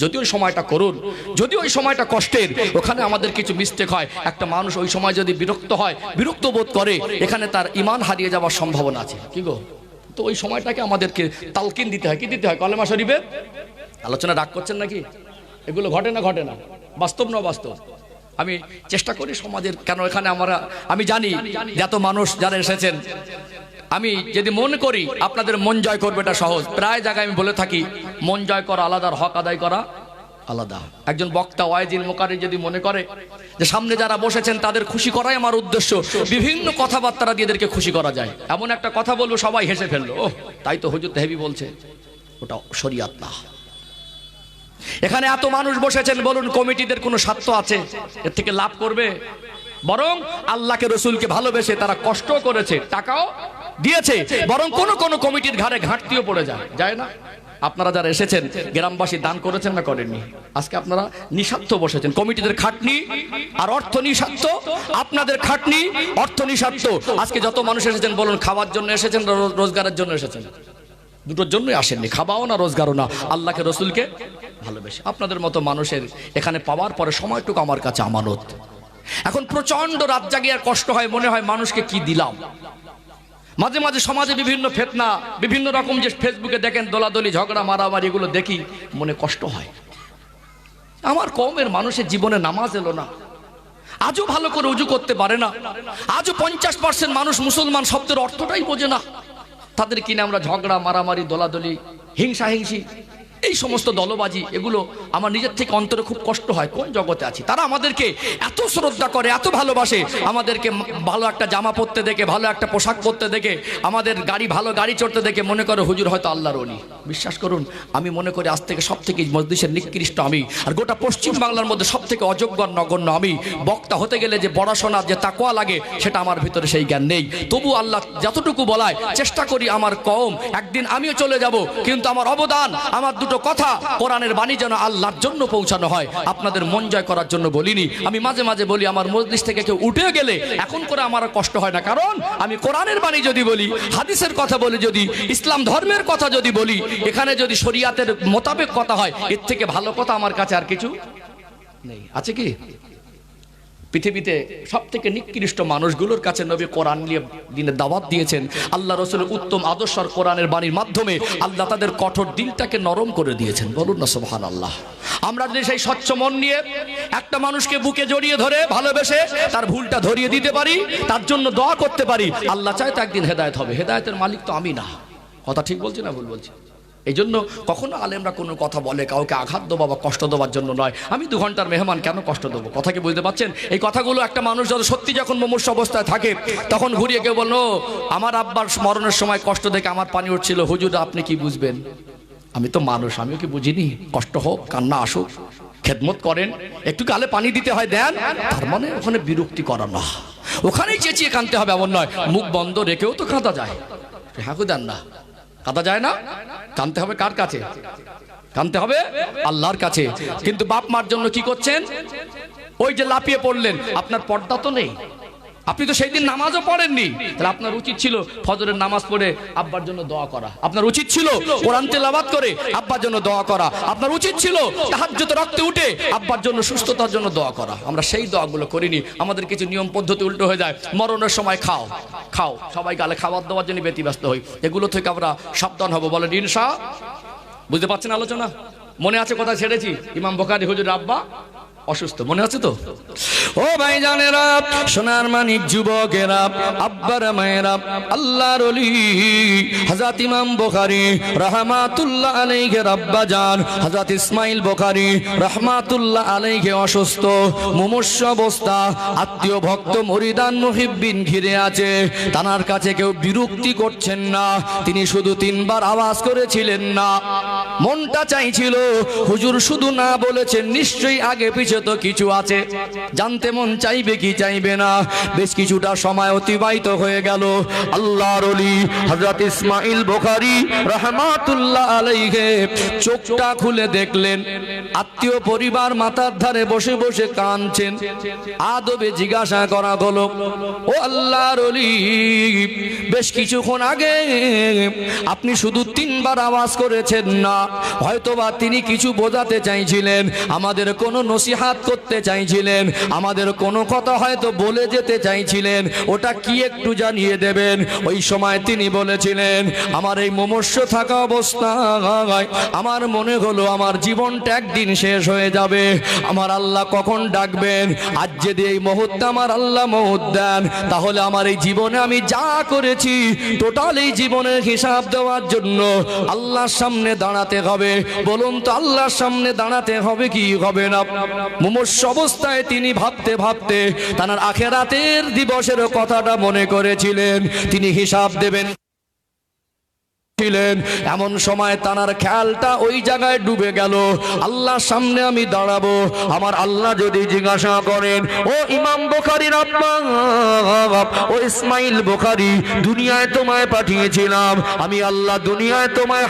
যদি ওই সময়টা করুন, যদি ওই সময়টা কষ্টের, ওখানে আমাদের কিছু মিস্টেক হয়, একটা মানুষ ওই সময় যদি বিরক্ত হয়, বিরক্ত বোধ করে, এখানে তার ঈমান হারিয়ে যাওয়ার সম্ভাবনা আছে। কি গো? তো ওই সময়টাকে আমাদেরকে তালকিন দিতে হয়। কি দিতে হয়? কলেমা শরীফের আলোচনা। রাগ করছেন নাকি? এগুলো ঘটে না, ঘটে না, বাস্তব না বাস্তব। আমি চেষ্টা করি সমাজের, কেন এখানে আমি জানি যত মানুষ যারা এসেছেন, আমি যদি মনে করি আপনাদের মন জয় করবে, এটা সহজ। প্রায় জায়গায় আমি বলে থাকি, মন জয় করা আলাদা, হক আদায় করা আলাদা। একজন বক্তা ওয়াইজিল মুকারি যদি মনে করে যে সামনে যারা বসেছেন তাদের খুশি করাই আমার উদ্দেশ্য, বিভিন্ন কথাবার্তা দিয়ে এদেরকে খুশি করা যায়, এমন একটা কথা বলবো সবাই হেসে ফেললো, ও তাই তো হুজুর হেভি বলছে, ওটা শরিয়াত না। এখানে এত মানুষ বসেছেন, বলুন কমিটিদের কোনো স্বার্থ আছে এর থেকে লাভ করবে? বরং আল্লাহকে রসুলকে ভালোবেসে তারা কষ্ট করেছে, টাকাও দিয়েছে, বরং কোন কোন কমিটির ঘাড়ে ঘাটতিও পড়ে যায় না? আপনারা যারা এসেছেন গ্রামবাসী দান করেছেন না করেননি? আজকে আপনারা নিঃস্বার্থ বসেছেন, কমিটিদের খাটনি আর অর্থ নিঃস্বার্থ, আপনাদের খাটনি অর্থ নিঃস্বার্থ। আজকে যত মানুষ এসেছেন বলুন খাওয়ার জন্য এসেছেন, রোজগারের জন্য এসেছেন? দুটোর জন্যই আসেননি, খাওয়াও না রোজগারও না, আল্লাহকে রসুলকে ভালোবেসে। আপনাদের মতো মানুষের এখানে পাওয়ার পরে সময়টুকু আমার কাছে আমানত। এখন প্রচন্ড রাত জাগিয়ে আর কষ্ট হয়, মনে হয় মানুষকে কি দিলাম। মাঝে মাঝে সমাজে বিভিন্ন ফিতনা, বিভিন্ন রকম যে ফেসবুকে দেখেন দলাদলি, ঝগড়া, মারামারি, এগুলো দেখি মনে কষ্ট হয়। আমার কওমের মানুষের জীবনে নামাজ এলো না, আজও ভালো করে উজু করতে পারে না, আজও 50% মানুষ মুসলমান শব্দের অর্থটাই বোঝে না। তাদের কিনে আমরা ঝগড়া, মারামারি, দলাদলি, হিংসাহিংসি, এই সমস্ত দলবাজি, এগুলো আমার নিজের থেকে অন্তরে খুব কষ্ট হয়। কোন জগতে আছি? তারা আমাদেরকে এত শ্রদ্ধা করে, এত ভালোবাসে, আমাদেরকে ভালো একটা জামা পরতে দেখে, ভালো একটা পোশাক পরতে দেখে, আমাদের ভালো গাড়ি চড়তে দেখে মনে করে হুজুর হয়তো আল্লাহর ওলি। বিশ্বাস করুন, আমি মনে করি আজ থেকে সব থেকে মজলিসের নিকৃষ্ট আমি, আর গোটা পশ্চিম বাংলার মধ্যে সব থেকে অযোগ্য নগণ্য আমি। বক্তা হতে গেলে যে পড়াশোনার যে তাকওয়া লাগে, সেটা আমার ভিতরে সেই জ্ঞান নেই। তবু আল্লাহ যতটুকু বলায় চেষ্টা করি, আমার কওম একদিন আমিও চলে যাব, কিন্তু আমার অবদান, আমার দুটো কথা, কোরআনের বাণী যেন আল্লাহর জন্য পৌঁছানো হয়, আপনাদের মন জয় করার জন্য বলিনি। আমি মাঝে মাঝে বলি, আমার মজলিস থেকে কেউ উঠে গেলে এখন করে আমার কষ্ট হয় না, কারণ আমি কোরআনের বাণী যদি বলি, হাদিসের কথা বলি, যদি ইসলাম ধর্মের কথা যদি বলি, এখানে যদি শরিয়াতের মোতাবেক কথা হয়, এর থেকে ভালো কথা আমার কাছে আর কিছু নেই। আছে কি? পৃথিবীতে সব থেকে নিকৃষ্ট মানুষগুলোর কাছে নবী কোরআন নিয়ে দিনের দাওয়াত দিয়েছেন। আল্লাহ রসুলের উত্তম আদর্শ আর কোরআনের বাণীর মাধ্যমে আল্লাহ তাদের কঠোর দিলটাকে নরম করে দিয়েছেন। বলুন না সুবহানাল্লাহ। আমরা যদি সেই স্বচ্ছ মন নিয়ে একটা মানুষকে বুকে জড়িয়ে ধরে ভালোবেসে তার ভুলটা ধরিয়ে দিতে পারি, তার জন্য দোয়া করতে পারি, আল্লাহ চায় তো একদিন হেদায়েত হবে। হেদায়েতের মালিক তো আমি না। কথা ঠিক বলছি না ভুল বলছি? এই জন্য কখনো আলেমরা কোনো কথা বলে কাউকে আঘাত দেওয়া বা কষ্ট দেওয়ার জন্য নয়। আমি 2 ঘন্টার মেহমান, কেন কষ্ট দেবো? কথা কি বুঝতে পারছেন? এই কথাগুলো একটা মানুষ যখন সত্যি যখন মুমূর্ষ অবস্থায় থাকে তখন ঘুরিয়ে কেউ বললো আমার আব্বার মরণের সময় কষ্ট দেখে আমার পানি উঠছিল, হুজুর আপনি কি বুঝবেন? আমি তো মানুষ, আমিও কি বুঝিনি? কষ্ট হোক, কান্না আসুক, খেদমত করেন, একটু গালে পানি দিতে হয় দেন। তার মানে ওখানে বিরক্তি করা না, ওখানেই চেঁচিয়ে কাঁদতে হবে এমন নয়। মুখ বন্ধ রেখেও তো কাঁদা যায়। হ্যাঁ দেন না, কাঁদা যায় না? কাঁদতে হবে কার কাছে? কাঁদতে হবে আল্লাহর কাছে। কিন্তু বাপ মার জন্য কি করছেন? ওই যে লাফিয়ে পড়লেন, আপনার পর্দা তো নেই, আপনি তো সেই দিন নামাজও পড়েননি। তাহলে আপনার উচিত ছিল ফজরের নামাজ পড়ে আব্বার জন্য দোয়া করা। আপনার উচিত ছিল কোরআন তেলাওয়াত করে আব্বার জন্য দোয়া করা। আপনার উচিত ছিল তাহাজ্জুদ রক্তে উঠে আব্বার জন্য সুস্থতার জন্য দোয়া করা। আমরা সেই দোয়াগুলো করিনি। আমাদের কিছু নিয়ম পদ্ধতি উল্টো হয়ে যায়। মরণের সময় খাও খাও, সবাই গালে খাবার দেওয়ার জন্য ব্যতিব্যস্ত হই। এগুলো থেকে আমরা সাবধান হব। বলেন ইনশাআল্লাহ। বুঝতে পারছেন আলোচনা? মনে আছে কোথায় ছেড়েছি? ইমাম বুখারী হুজুর আব্বা অসুস্থ, মনে আছে তো? ও ভাই জানেরা, সোনার মানিক যুবকেরা, আব্বার মায়েরা, আল্লাহর ওলি হযরত ইমাম বুখারী রাহমাতুল্লাহ আলাইহি আব্বা জান হযরত ইসমাইল বুখারী রাহমাতুল্লাহ আলাইহি অসুস্থ, মুমূর্ষ অবস্থা, আত্মীয় ভক্ত মুরিদান মুহিব্বিন ঘিরে আছে। তানার কাছে কেউ বিরক্তি করছেন না। তিনি শুধু 3 বার আওয়াজ করেছিলেন না। মনটা চাইছিল হুজুর শুধু না বলেছেন, নিশ্চয়ই আগে পিছে তো কিছু আছে। জানতে মন চাইবে কি চাইবে না। বেশ কিছুটা সময় অতিবাহিত হয়ে গেল। আল্লাহর ওলি হযরত ইসমাইল বুখারী রাহমাতুল্লাহ আলাইহি চোখটা খুলে দেখলেন আত্মীয় পরিবার মাথার ধারে বসে বসে কাঁদছেন। আদবে জিজ্ঞাসা করা হলো, ও আল্লাহর ওলি, বেশ কিছুক্ষণ আগে আপনি শুধু 3 বার আওয়াজ করেছেন না। হয়তোবা তিনি কিছু বোঝাতে চাইছিলেন, আমাদের কোনো নসিহাত করতে চাইছিলেন, আমাদের কোনো কথা হয়তো বলে যেতে চাইছিলেন। ওটা কি একটু জানিয়ে দেবেন? ওই সময় তিনি বলেছিলেন, আমার এই মুমূর্ষ থাকা অবস্থায় আমার মনে হলো আমার জীবনটা একদিন শেষ হয়ে যাবে। আমার আল্লাহ কখন ডাকবেন? আজ যদি এই মুহূর্তে আমার আল্লাহ মওত দেন, তাহলে আমার এই জীবনে আমি যা করেছি টোটাল এই জীবনের হিসাব দেওয়ার জন্য আল্লাহর সামনে দাঁড়াতে হবে। বলুন তো, আল্লাহর সামনে দাঁড়াতে হবে কি হবে না? মুমূর্ষ অবস্থায় তিনি ভাবতে ভাবতে তার আখিরাতের দিবসের কথাটা মনে করেছিলেন। তিনি হিসাব দেবেন। এমন সময় তানার খেয়ালটা ওই জায়গায় ডুবে গেল, আল্লাহর সামনে আমি দাঁড়াবো। আমার আল্লাহ যদি জিজ্ঞাসা করেন, ও ইমাম বুখারীর আব্বা, ও ইসমাইল বুখারী, দুনিয়ায় তোমায় পাঠিয়েছিলাম আমি আল্লাহ, দুনিয়ায় তোমায়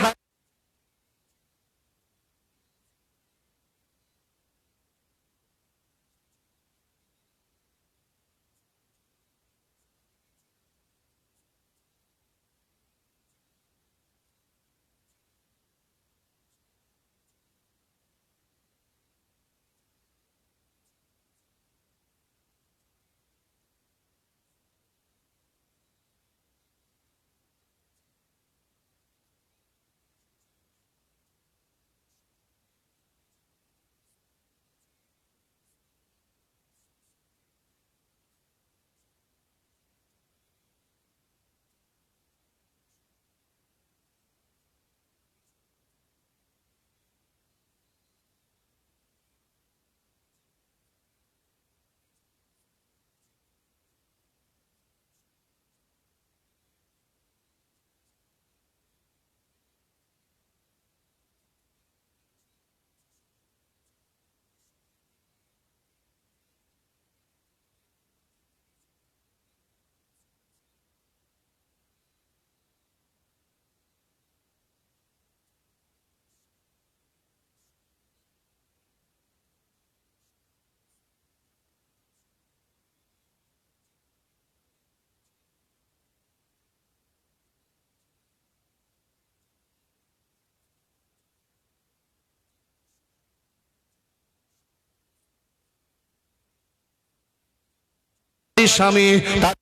স্বামী তার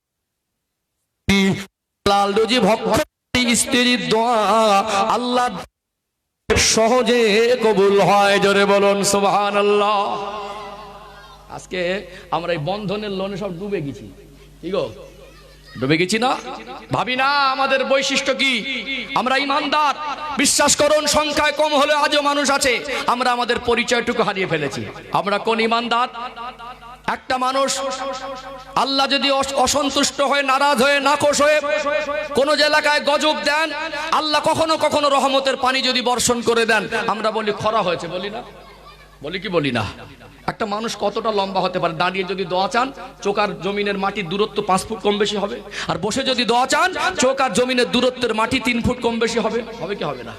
হালাল রুজি ভক্ষণ স্ত্রীর দোয়া আল্লাহ সহজে কবুল হয়। জোরে বলুন সুবহানাল্লাহ। আজকে আমরা এই বন্ধনের লোনে সব ডুবে গেছি, কি গো ডুবে গেছি না? ভাবি না আমাদের বৈশিষ্ট্য কি? আমরা ইমানদার, বিশ্বাস করুন সংখ্যায় কম হলে আজও মানুষ আছে। আমরা আমাদের পরিচয়টুকু হারিয়ে ফেলেছি। আমরা কোন ইমানদার? একটা মানুষ আল্লাহ যদি অসন্তুষ্ট হয়ে, নারাজ হয়ে, নাখোশ হয়ে কোন এলাকায় গজব দেন, আল্লাহ কখনো কখনো রহমতের পানি যদি বর্ষণ করে দেন, আমরা বলি খরা হয়েছে, বলি না? বলি কি বলি না? একটা মানুষ কতটা লম্বা হতে পারে? দাঁড়িয়ে যদি দোয়া চান, চোখ আর জমিনের মাটির দূরত্ব 5 ফুট কম বেশি হবে। আর বসে যদি দোয়া চান, চোখ আর জমিনের দূরত্বের মাটি 3 ফুট কম বেশি হবে। হবে কি হবে না?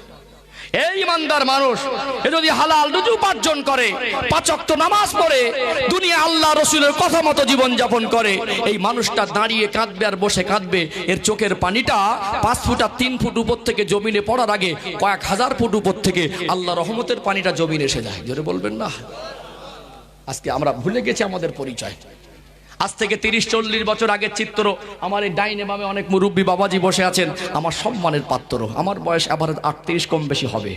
এই ইমানদার মানুষ এ যদি হালাল রুজি উপার্জন করে, 5 ওয়াক্ত নামাজ পড়ে, দুনিয়া আল্লাহ রসুলের কথা মতো জীবন যাপন করে, এই মানুষটা দাঁড়িয়ে কাঁদবে আর বসে কাঁদবে। এর চোখের পানিটা 5 ফুট আর 3 ফুট উপর থেকে জমিনে পড়ার আগে কয়েক হাজার ফুট উপর থেকে আল্লাহ রহমতের পানিটা জমিনে এসে যায়। জোরে বলবেন না? আজকে আমরা ভুলে গেছি আমাদের পরিচয়। আজ থেকে 30-40 বছর আগের চিত্র। আমার এই ডাইনে বামে অনেক মুরব্বী বাবাজি বসে আছেন, আমার সম্মানের পাত্র। আমার বয়স আবার 38 কম বেশি হবে।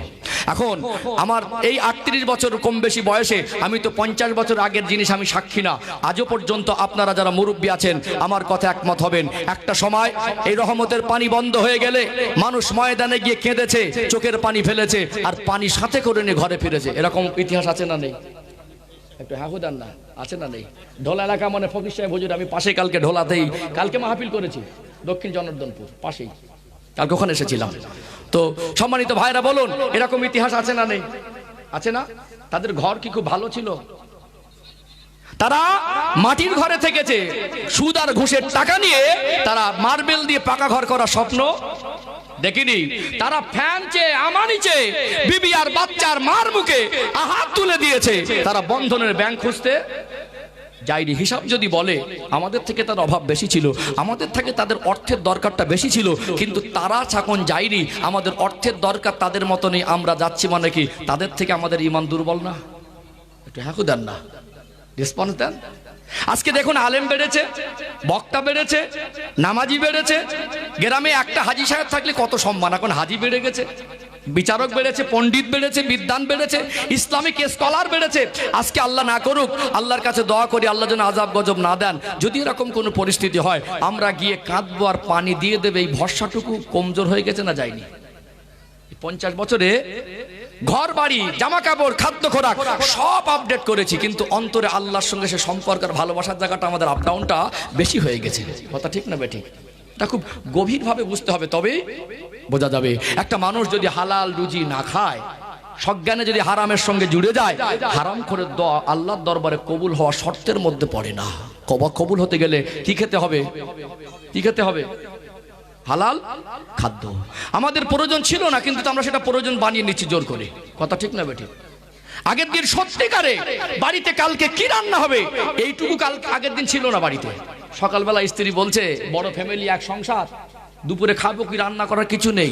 এখন আমার এই 38 বছর কম বেশি বয়সে আমি তো 50 বছর আগের জিনিস আমি সাক্ষী না। আজও পর্যন্ত আপনারা যারা মুরব্বী আছেন আমার কথা একমত হবেন। একটা সময় এই রহমতের পানি বন্ধ হয়ে গেলে মানুষ ময়দানে গিয়ে কেঁদেছে, চোখের পানি ফেলেছে, আর পানি সাথে করে নিয়ে ঘরে ফিরেছে। এরকম ইতিহাস আছে না নেই? একটু হাহুদান না, আছে না নেই? ঢোলা এলাকা মানে ফকির সাহেব হুজুর, আমি পাশে কালকে ঢোলাতেই কালকে মাহফিল করেছি, দক্ষিণ জনার্দনপুর পাশেই, কালকে ওখানে এসেছিলাম। তো সম্মানিত ভাইরা বলুন, এরকম ইতিহাস আছে না নেই? আছে না? তাদের ঘর কি খুব ভালো ছিল? তারা মাটির ঘরে থেকেছে, সুদ আর ঘুষের টাকা নিয়ে তারা মার্বেল দিয়ে পাকা ঘর করার স্বপ্ন দেখিনি। তারা ফ্যান চেয়ে, আমানি চেয়ে, বিবি আর বাচ্চার মার মুখে হাত তুলে দিয়েছে। তারা বন্ধনের ব্যাংক খুঁজতে যায়নি। হিসাব যদি বলে আমাদের থেকে তার অভাব বেশি ছিল, আমাদের থেকে তাদের অর্থের দরকারটা বেশি ছিল, কিন্তু তারা যখন যায়নি, আমাদের অর্থের দরকার তাদের মতো নেই, আমরা যাচ্ছি মানে কি তাদের থেকে আমাদের ঈমান দুর্বল না? একটু হ্যাঁ দেন না, রেসপন্স দেন। আজকে দেখুন আলেম বেড়েছে, বক্তা বেড়েছে, নামাজি বেড়েছে। গ্রামে একটা হাজি সাহেব থাকলে কত সম্মান, এখন হাজি বেড়ে গেছে, বিচারক বেড়েছে, পণ্ডিত বেড়েছে, বিদ্বান বেড়েছে, ইসলামিক স্কলার বেড়েছে। আজকে আল্লাহ না করুক, আল্লাহর কাছে দোয়া করি আল্লাহ যেন আযাব গজব না দেন। যদি এরকম কোনো পরিস্থিতি হয়, আমরা গিয়ে কাঁদবো আর পানি দিয়ে দেবে, এই ভরসাটুকু কমজোর হয়ে গেছে না যায়নি? 50 বছরে ঘর বাড়ি, জামা কাপড়, খাদ্য খোরাক সব আপডেট করেছি, কিন্তু অন্তরে আল্লাহর সঙ্গে সে সম্পর্কের ভালোবাসার জায়গাটা আমাদের আপ ডাউনটা বেশি হয়ে গেছে। কথা ঠিক না বেঠিক? এটা খুব গভীরভাবে বুঝতে হবে, তবেই বোঝা যাবে। একটা মানুষ যদি হালাল রুজি না খায়, সজ্ঞানে যদি হারামের সঙ্গে জুড়ে যায়, হারাম করে দোয়া আল্লাহর দরবারে কবুল হওয়া শর্তের মধ্যে পড়ে না। কবুল হতে গেলে কি খেতে হবে? কি খেতে হবে? হালাল খাদ্য। আমাদের প্রয়োজন ছিল না, কিন্তু আমরা সেটা প্রয়োজন বানিয়ে নিচ্ছি জোর করে। কথা ঠিক না বেঠিক? আগের দিন সত্যিকারে বাড়িতে কালকে কি রান্না হবে এইটুকু কালকে আগের দিন ছিল না বাড়িতে। সকালবেলা স্ত্রী বলছে, বড় ফ্যামিলি, এক সংসার, দুপুরে খাবো কি, রান্না করার কিছু নেই।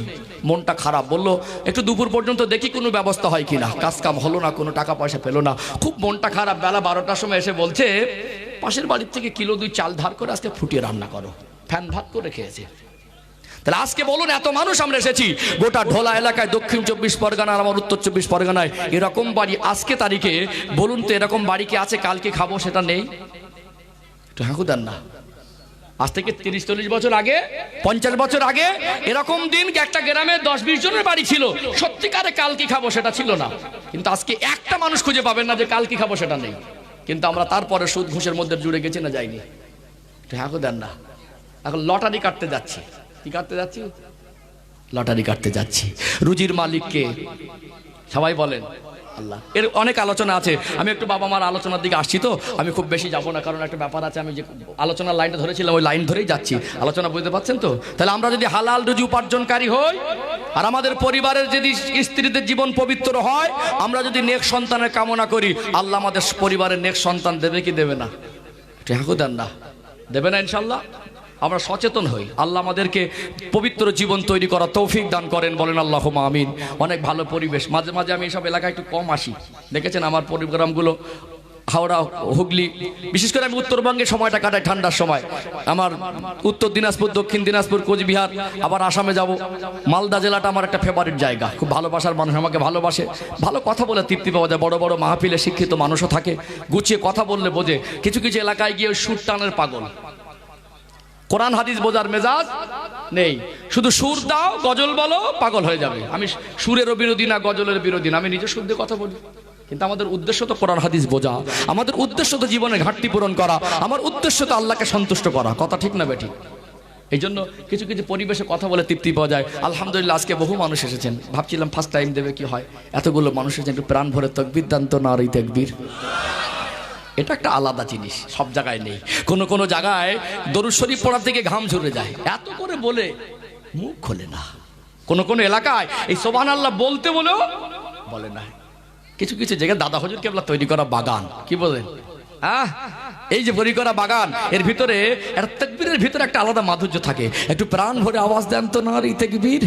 মনটা খারাপ, বললো একটু দুপুর পর্যন্ত দেখি কোনো ব্যবস্থা হয় কিনা। কাজ কাম হলো না, কোনো টাকা পয়সা পেলো না, খুব মনটা খারাপ। বেলা 12টার সময় এসে বলছে, পাশের বাড়ির থেকে কিলো 2 চাল ধার করে আজকে ফুটিয়ে রান্না করো। ফ্যান ভাত করে খেয়েছে। তাহলে আজকে বলুন, এত মানুষ আমরা এসেছি গোটা ঢোলা এলাকায়, দক্ষিণ 24 পরগনা আর আমার উত্তর 24 পরগনায় এরকম বাড়ি আজকে তারিখে, বলুন তো এরকম বাড়ি কি আছে কালকে খাবো সেটা নেই? একটু হাঁকু দেন না। আজ থেকে 30-40 বছর আগে, 50 বছর আগে এরকম দিন একটা গ্রামে 10-20 জনের বাড়ি ছিল, সত্যিকারে কালকে খাবো সেটা ছিল না। কিন্তু আজকে একটা মানুষ খুঁজে পাবেন না যে কালকে খাবো সেটা নেই। কিন্তু আমরা তারপরে সুদ ঘুষের মধ্যে জুড়ে গেছি না যাইনি? একটু হাঁকু দেন না। এখন লটারি কাটতে যাচ্ছি। কি কাটতে যাচ্ছি? লটারি কাটতে যাচ্ছি। রুজির মালিককে সবাই বলেন আল্লাহ। এর অনেক আলোচনা আছে, আমি একটু বাবা মার আলোচনার দিকে আসছি, তো আমি খুব বেশি যাবো না, কারণ একটা ব্যাপার আছে। আমি যে আলোচনার লাইনটা ধরেছিলাম ওই লাইন ধরেই যাচ্ছি। আলোচনা বুঝতে পারছেন তো? তাহলে আমরা যদি হালাল রুজি উপার্জনকারী হই, আর আমাদের পরিবারের যদি স্ত্রীদের জীবন পবিত্র হয়, আমরা যদি নেক সন্তানের কামনা করি, আল্লাহ আমাদের পরিবারের নেক সন্তান দেবে কি দেবে না? ঠিক দেন না? দেবে না ইনশাল্লাহ। আমরা সচেতন হই, আল্লাহ আমাদেরকে পবিত্র জীবন তৈরি করা তৌফিক দান করেন, বলেন আল্লাহুম্মা আমিন। অনেক ভালো পরিবেশ। মাঝে মাঝে আমি এসব এলাকায় একটু কম আসি, দেখেছেন আমার প্রোগ্রামগুলো হাওড়া হুগলি, বিশেষ করে আমি উত্তরবঙ্গে সময়টা কাটাই ঠান্ডার সময়। আমার উত্তর দিনাজপুর, দক্ষিণ দিনাজপুর, কোচবিহার, আবার আসামে যাব। মালদা জেলাটা আমার একটা ফেভারিট জায়গা, খুব ভালোবাসার মানুষ আমাকে ভালোবাসে, ভালো কথা বলে তৃপ্তি পাওয়া যায়। বড় বড় মাহফিলে শিক্ষিত মানুষও থাকে, গুছিয়ে কথা বললে বোঝে। কিছু কিছু এলাকায় গিয়ে সুর টানের পাগল, কোরআন হাদিস বোঝার মেজাজ নেই, শুধু সুর দাও, গজল বলো, পাগল হয়ে যাবে। আমি সুরেরও বিরোধী না, গজলের বিরোধী না, আমি নিজে শুদ্ধ কথা বলি, কিন্তু আমাদের উদ্দেশ্য তো কোরআন হাদিস বোঝা, আমাদের উদ্দেশ্য তো জীবনে ঘাটতি পূরণ করা, আমার উদ্দেশ্য তো আল্লাহকে সন্তুষ্ট করা। কথা ঠিক না বেঠিক? এই জন্য কিছু কিছু পরিবেশে কথা বলে তৃপ্তি পাওয়া যায়। আলহামদুলিল্লাহ আজকে বহু মানুষ এসেছেন, ভাবছিলাম ফার্স্ট টাইম দেবে কি হয়, এতগুলো মানুষ এসেছেন, একটু প্রাণ ভরে তাকবীর দান তো, নারী তাকবীর। এটা একটা আলাদা জিনিস, সব জায়গায় নেই। কোন জায়গায় দরুদ শরীফ পড়ার থেকে ঘাম ঝরে যায়, এত করে বলে মুখ খোলে না। কোন এলাকায় এই সুবহানাল্লাহ বলতে বলেও বলে না। কিছু কিছু জায়গায় দাদা হুজুর কেবলা তৈরি করা বাগান, কি বলেন? এই যে তৈরি করা বাগান, এর ভিতরে একটা তাকবীরের ভিতরে একটা আলাদা মাধুর্য থাকে। একটু প্রাণ ভরে আওয়াজ দেন তো, নারী তাকবীর।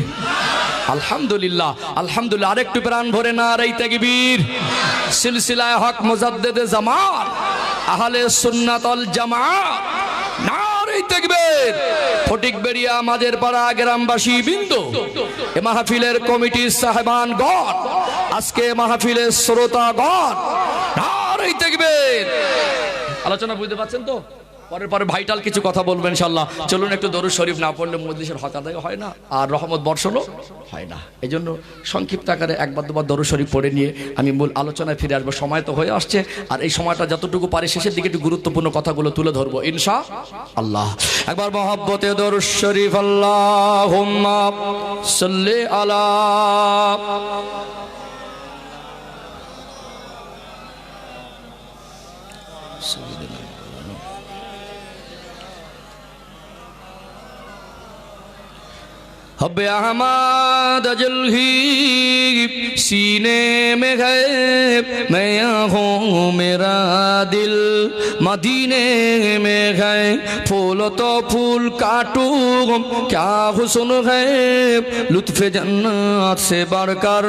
আলহামদুলিল্লাহ, আলহামদুলিল্লাহ, আরেকটু প্রাণ ভরে নারী তাকবীর। সিলসিলায়ে হক মুজাদ্দিদে জামান আহলে সুন্নাত ওয়াল জামাত, নারী তাকবীর। ফটিকবেড়িয়া, মাঝের পাড়া, গ্রামবাসী বিন্দু, এ মাহফিলের কমিটির সাহেবানগণ, আজকে মাহফিলের শ্রোতাগণ, নারী তাকবীর। আলোচনা বুঝতে পারছেন তো? পরে ভাইটাল কিছু কথা বলবেন ইনশাআল্লাহ। চলুন, একটু দরুদ শরীফ না পড়লে মজলিসের হক আদায় হয় না, আর রহমত বর্ষণও হয় না। এই জন্য সংক্ষিপ্ত আকারে একবার দুবার দরুদ শরীফ পড়ে নিয়ে আমি মূল আলোচনায় ফিরে আসবো। সময় তো হয়ে আসছে, আর এই সময়টা যতটুকু পারি শেষের দিকে একটু গুরুত্বপূর্ণ কথাগুলো তুলে ধরবো ইনশাআল্লাহ। একবার মহব্বতে দরুদ শরীফ, আল্লাহুম্মা সাল্লি আলা हब्बे अहमद अजल ही सीने में है, मैं यहाँ हूँ मेरा दिल मदीने में है। फूल तो फूल काटूं क्या हुस्न है, लुत्फ जन्नत से बढ़कर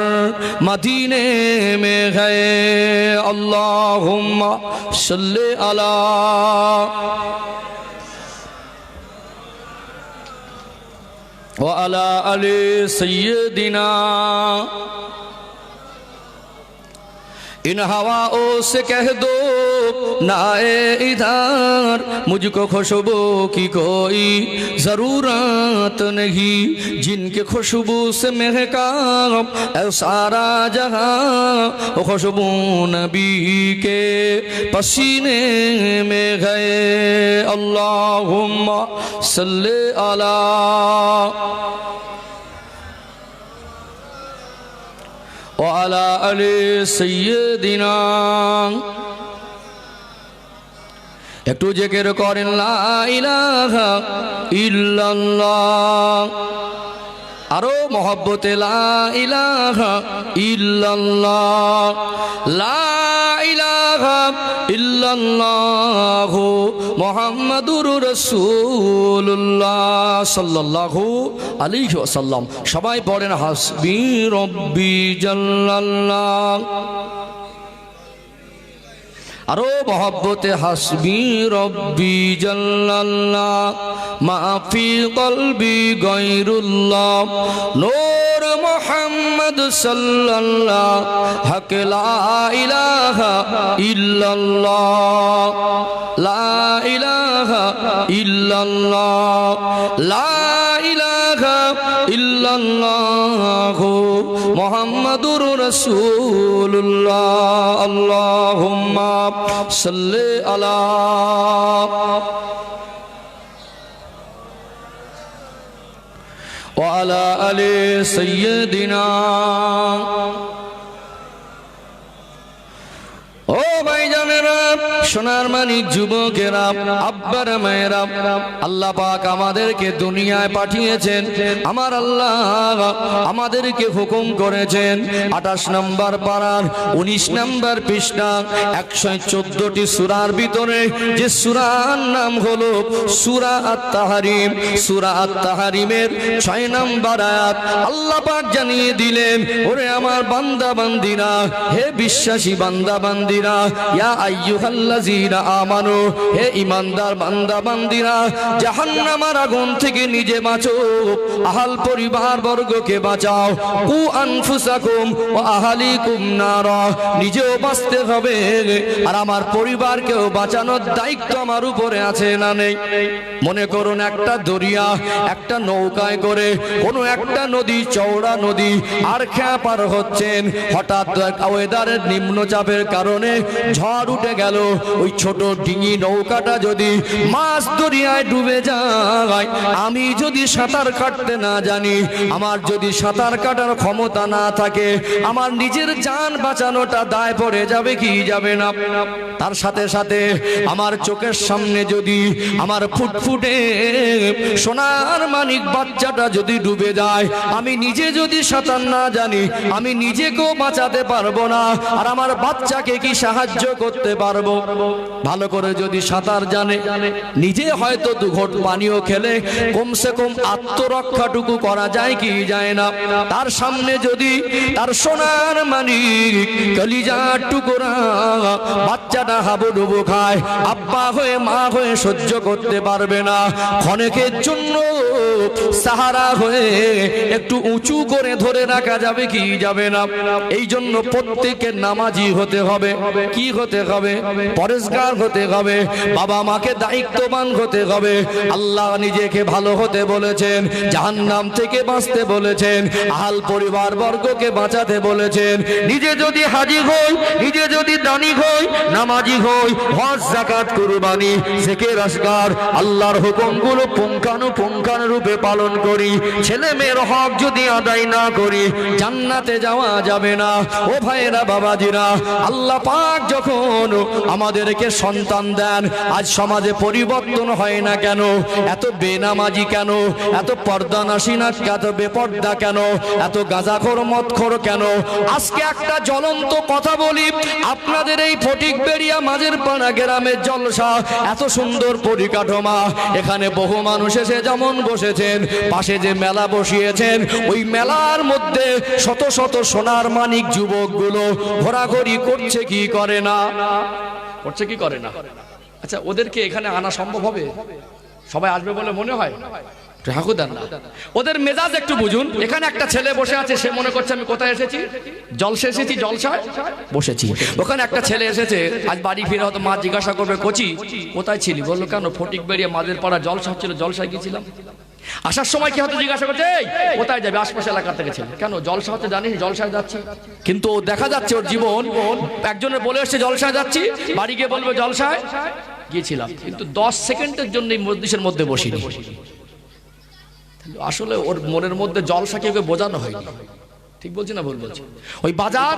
मदीने में है। अल्लाहुम्मा सल्ली अला व अला अली सय्यदिना। इन हवाओं से कह दो ना इधर, मुझको खुशबू की कोई ज़रूरत नहीं, जिनके खुशबू से महका सारा जहां, खुशबू नबी के पसीने में गए। अल्लाहुम्मा सल्ली अला ওয়ালা আলি সাইয়্যিদিনা। একটু জিকির করেন লা ইলাহা ইল্লাল্লাহ, আরো মহব্বতে লা ইলাহা ইল্লাল্লাহ, লা ইলাহা ইল্লাল্লাহু মুহাম্মাদুর রাসূলুল্লাহ সাল্লাল্লাহু আলাইহি ওয়াসাল্লাম। সবাই পড়েন হাসবি রব্বি জাল্লাল্লাহ, আরো মহব্বতে হাসবি রব্বি জাল্লাল্লাহ, মাফি কলবি গায়রুল্লাহ, নূর মুহাম্মদ সাল্লাল্লাহ, হক লা ইলাহা ইল্লাল্লাহ, লা ইলাহা ইল্লাল্লাহ, লা ইলাহা ইল্লাল্লাহ মুহাম্মাদুর রাসূলুল্লাহ। আল্লাহুম্মা সাল্লি আলা ওয়া আলা আলি সাইয়্যিদিনা। ও ভাইজানেরা, সোনার মানিক যুবকেরা, আব্বার মায়েরা, আল্লাহ পাক আমাদেরকে দুনিয়ায় পাঠিয়েছেন। আমার আল্লাহ আমাদেরকে হুকুম করেছেন 28 নম্বর পারার 19 নম্বর পৃষ্ঠা 114টি সূরার ভিতরে যে সূরার নাম হলো সূরা আত-তাহরিম। সূরা আত-তাহরিমের 6 নম্বর আয়াত আল্লাহ পাক জানিয়ে দিলেন, ওরে আমার বান্দা বান্দিরা, হে বিশ্বাসী বান্দা বান্দিরা, ইয়া আইয়ুহাল্লাযীনা আমানু, হে ঈমানদার বান্দা বান্দিরা, জাহান্নামের আগুন থেকে নিজে বাঁচো, আহল পরিবার বর্গকে বাঁচাও। কু আনফুসাকুম ওয়া আহলিকুম নারা, নিজেও বাঁচতে হবে আর আমার পরিবারকেও বাঁচানোর দায়িত্ব আমার উপরে আছে না নেই? মনে করুন একটা দরিয়া, একটা নৌকায় করে কোনো একটা নদী, চওড়া নদী আর খেয়া পার হচ্ছেন, হঠাৎ ওয়েদারের নিম্নচাপের কারণে ঝড় উঠে গেল। ওই ছোট ডিঙি নৌকাটা যদি মাছ দরিয়ায় ডুবে যায়, আমি যদি সাঁতার কাটতে না জানি, আমার যদি সাঁতার কাটার ক্ষমতা না থাকে, আমার নিজের জান বাঁচানোটা দায় পড়ে যাবে কি যাবে না? তার সাথে সাথে আমার চোখের সামনে যদি আমার ফুটফুটে সোনার মানিক বাচ্চাটা যদি ডুবে যায়, আমি নিজে যদি সাঁতার না জানি, আমি নিজেকেও বাঁচাতে পারবো না, আর আমার বাচ্চাকে কি সাহায্য করতে পারবো? ভালো করে যদি সাঁতার জানে, নিজে হয়তো 2 ঘট পানিও খেলে কমসে কম আত্মরক্ষাটুকু করা যায় কি যায় না? তার সামনে যদি তার সোনার মানিক কলিজার টুকরা বাচ্চাটা হাবুডুবু খায়, আব্বা হয়ে মা হয়ে সহ্য করতে পারবে না, ক্ষণেকের জন্য সাহারা হয়ে একটু উঁচু করে ধরে রাখা যাবে কি যাবে না? এই জন্য প্রত্যেকের নামাজি হতে হবে। কি হতে হবে? পরেশগার হতে হবে, বাবা মাকে দায়িত্ববান হতে হবে। আল্লাহ নিজেকে ভালো হতে বলেছেন, জাহান্নাম থেকে বাঁচতে বলেছেন, আহল পরিবার বর্গকে বাঁচাতে বলেছেন। নিজে যদি হাজী হই, নিজে যদি দানি হই, নামাজি হই, হজ যাকাত কুরবানি জিকির আজকার আল্লাহর হুকুমগুলো পুঙ্খানুপুঙ্খানুরূপে পালন করি, ছেলে মেয়ের হক যদি আদায় না করি, জান্নাতে যাওয়া যাবে না। ও ভাইরা বাবাজিরা, আল্লাহ পাক যখন আমাদেরকে সন্তান দেন, আজ সমাজে পরিবর্তন হয় না কেন? এত বেনামাজি কেন? এত পর্দানাসী না, এত বেপর্দা কেন? এত গাঁজাখোর মদখোর কেন? আজকে একটা জ্বলন্ত কথা বলি, আপনাদের এই ফটিকবেড়িয়া মাঝের পাড়া গ্রামের জলসা, এত সুন্দর পরিকাঠামো, এখানে বহু মানুষ এসে যেমন বসেছেন, পাশে যে মেলা বসিয়েছেন, ওই মেলার মধ্যে শত শত সোনার মানিক যুবকগুলো ঘোরাঘুরি করছে কি করে না? করছে কি করে না? আচ্ছা, ওদেরকে এখানে আনা সম্ভব হবে? সবাই আসবে বলে মনে হয়? ওদের মেজাজ একটু বুঝুন। এখানে একটা ছেলে বসে আছে, সে মনে করছে আমি কোথায় এসেছি? জলসা এসেছি, জলসায় বসেছি। ওখানে একটা ছেলে এসেছে, আজ বাড়ি ফিরে হয়তো মা জিজ্ঞাসা করবে, কোচি কোথায় ছিলি? বললো কেন? ফটিকবেড়িয়া মাদের পাড়া জলসা হচ্ছিল, জলসায় গিয়েছিলাম। আসার সময় কি হয়তো জিজ্ঞাসা করছে, এই কোথায় যাবে? আশপাশ এলাকা থেকে ছেলে। কেন? জলসা হতে জানিস? জলসায় যাচ্ছি। কিন্তু দেখা যাচ্ছে ওর জীবন, একজনের বলে এসছে জলসায় যাচ্ছি, বাড়ি গিয়ে বলবে জলসায় গিয়েছিলাম, কিন্তু 10 সেকেন্ডের জন্য এই মজলিসের মধ্যে বসিনি। আসলে ওর মনের মধ্যে জলসা কেউ বোঝানো হয়নি। ঠিক বলছি না ভুল বলছি? ওই বাজার,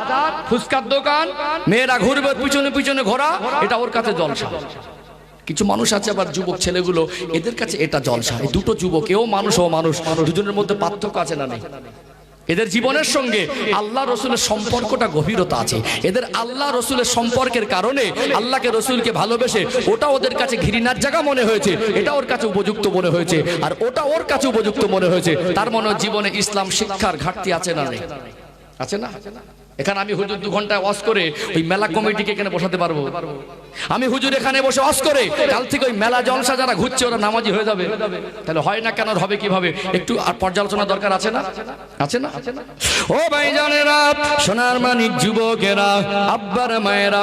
ফুচকার দোকান, মেয়েরা ঘুরবে পিছনে পিছনে ঘোরা, এটা ওর কাছে জলসা। কিছু মানুষ আছে আবার যুবক ছেলেগুলো, এদের কাছে এটা জলসা। এই দুটো যুবক, এও মানুষ ও মানুষ, দুজনের মধ্যে পার্থক্য আছে না নেই? এদের জীবনের সঙ্গে আল্লাহ রসুলের সম্পর্কটা গভীরতা আছে। এদের আল্লাহ রসুলের সম্পর্কের কারণে আল্লাহকে রসুলকে ভালোবেসে ওটা ওদের কাছে ঘৃণার জায়গা মনে হয়েছে, এটা ওর কাছে উপযুক্ত মনে হয়েছে, আর ওটা ওর কাছে উপযুক্ত মনে হয়েছে। তার মনে জীবনে ইসলাম শিক্ষার ঘাটতি আছে না নেই? আছে না? এখানে আমি হুজুর 2 ঘন্টা ওয়াজ করে ওই মেলা কমিটিকে এখানে বসাতে পারবো? আমি হুজুর এখানে বসে ওয়াজ করে কাল থেকে ওই মেলা জলসা যারা ঘুরছে ওরা নামাজি হয়ে যাবে? তাহলে হয় না কেন? হবে কিভাবে? একটু আর পর্যালোচনা দরকার আছে না? আছে না? ও ভাইজানেরা, সোনার মানিক যুবকেরা, আব্বার মায়েরা,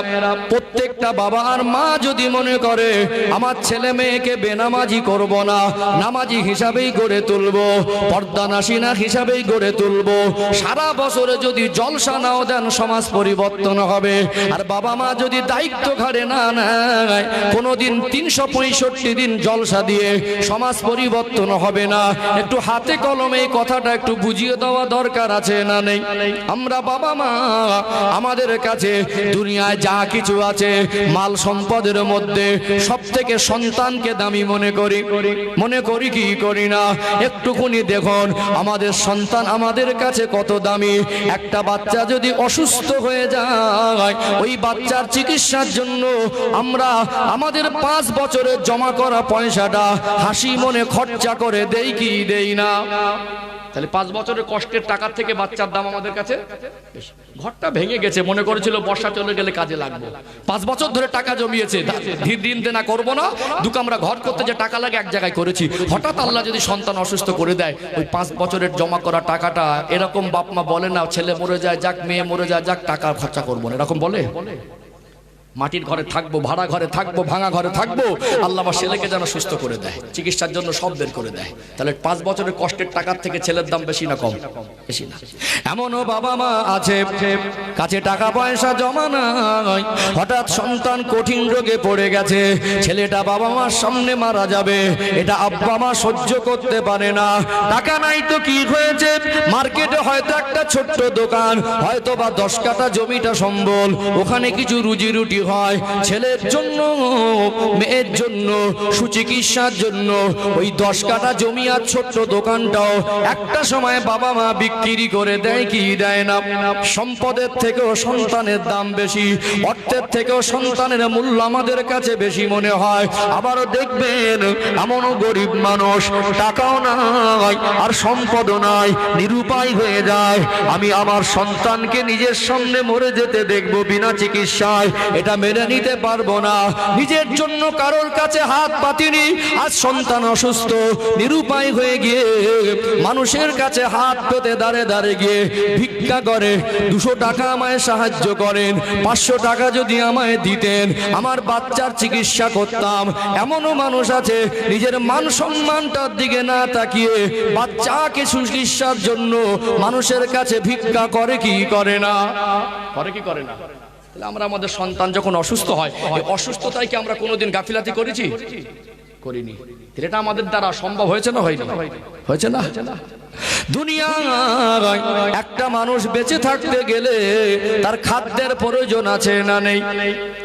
প্রত্যেকটা বাবা আর মা যদি মনে করে আমার ছেলে মেয়েকে বেনামাজি করব না, নামাজি হিসাবেই গড়ে তুলবো, পর্দানাসীনা হিসাবেই গড়ে তুলবো, সারা বছরে যদি জলসা নাও দেন সমাজ পরিবর্তন হবে। আর বাবা মা যদি দায়িত্ব ঘাড়ে না নেয়, কোনোদিন 365 দিন জলসা দিয়ে সমাজ পরিবর্তন হবে না। একটু হাতে কলমে এই কথাটা একটু বুঝিয়ে দেওয়া দরকার আছে না নেই? আমরা বাবা মা, আমাদের কাছে দুনিয়ায় যা কিছু আছে মাল সম্পদের মধ্যে সব থেকে সন্তানকে দামি মনে করি কি করি না? একটুখানি দেখুন আমাদের সন্তান আমাদের কাছে কত দামি। একটা বাচ্চা যদি অসুস্থ হয়ে যায়, ওই বাচ্চার চিকিৎসার জন্য আমরা আমাদের 5 বছরের জমা করা পয়সাটা হাসি মনে খরচা করে দেই কি দেই না? তাহলে 5 বছরের কষ্টের টাকার থেকে বাচ্চার দাম আমাদের কাছে বেশি। ঘরটা ভেঙে গেছে, মনে করেছিল বর্ষা চলে গেলে কাজে লাগবে, 5 বছর ধরে টাকা জমিয়েছে, দিন দেনা করবো না, দুকামরা ঘর করতে যে টাকা লাগে এক জায়গায় করেছি। হঠাৎ আল্লাহ যদি সন্তান অসুস্থ করে দেয়, ওই 5 বছরের জমা করা টাকাটা, এরকম বাপ মা বলে না ছেলে মরে যায় যাক, মেয়ে মরে যায় যাক, টাকা খরচা করবো না, এরকম বলে? মাটির ঘরে থাকবো, ভাড়া ঘরে থাকবো, ভাঙা ঘরে থাকবো, আল্লাহ আমার ছেলেকে যেন সুস্থ করে দেয়, চিকিৎসার জন্য সব বের করে দেয়। তাহলে 5 বছরের কষ্টের টাকার থেকে ছেলের দাম বেশি না কম? বেশি না। এমনও বাবা মা আছে কাছে টাকা পয়সা জমা নাই, হঠাৎ সন্তান কঠিন রোগে পড়ে গেছে, ছেলেটা বাবা মার সামনে মারা যাবে, এটা আব্বা মা সহ্য করতে পারে না। টাকা নাই তো কি হয়েছে, মার্কেটে হয়তো একটা ছোট্ট দোকান, হয়তো বা 10 কাঠা জমিটা সম্বল, ওখানে কিছু রুজি রুটি হয়, ছেলের জন্য মেয়ের জন্য সুচিকিৎসার জন্য ওই 10 কাঠা জমি আর ছোট্ট দোকানটাও একটা সময় বাবা মা বিক্রি করে দেয় কি দেয় না? সম্পদের থেকেও সন্তানের দাম বেশি, অর্থের থেকেও সন্তানের মূল্য আমাদের কাছে বেশি মনে হয়। আবারও দেখবেন এমনও গরিব মানুষ, টাকাও নাই আর সম্পদও নাই, নিরুপায় হয়ে যায়, আমি আমার সন্তানকে নিজের সামনে মরে যেতে দেখবো বিনা চিকিৎসায়, এটা মেনে নিতে পারবো না। নিজের জন্য কারোর কাছে হাত পাতিনি, আজ সন্তান অসুস্থ, নিরুপায় হয়ে গিয়ে মানুষের কাছে হাত পেতে দাঁড়ে দাঁড়ে গিয়ে ভিক্ষা করে, 200 টাকা আমায় সাহায্য করেন, 500 টাকা যদি আমায় দিতেন আমার বাচ্চার চিকিৎসা করতাম। এমনও মানুষ আছে নিজের মান সম্মানটার দিকে না তাকিয়ে বাচ্চাকে চিকিৎসার জন্য মানুষের কাছে ভিক্ষা করে কি করে না? করে কি করে না? আমরা আমাদের সন্তান যখন অসুস্থ হয়, এই অসুস্থতায় কি আমরা কোনোদিন গাফিলাতি করেছি? করিনি। এটা আমাদের দ্বারা সম্ভব হয়েছে না হয়নি? হয়েছে না? দুনিয়ায় একটা মানুষ বেঁচে থাকতে গেলে তার খাদ্যের প্রয়োজন আছে না নেই?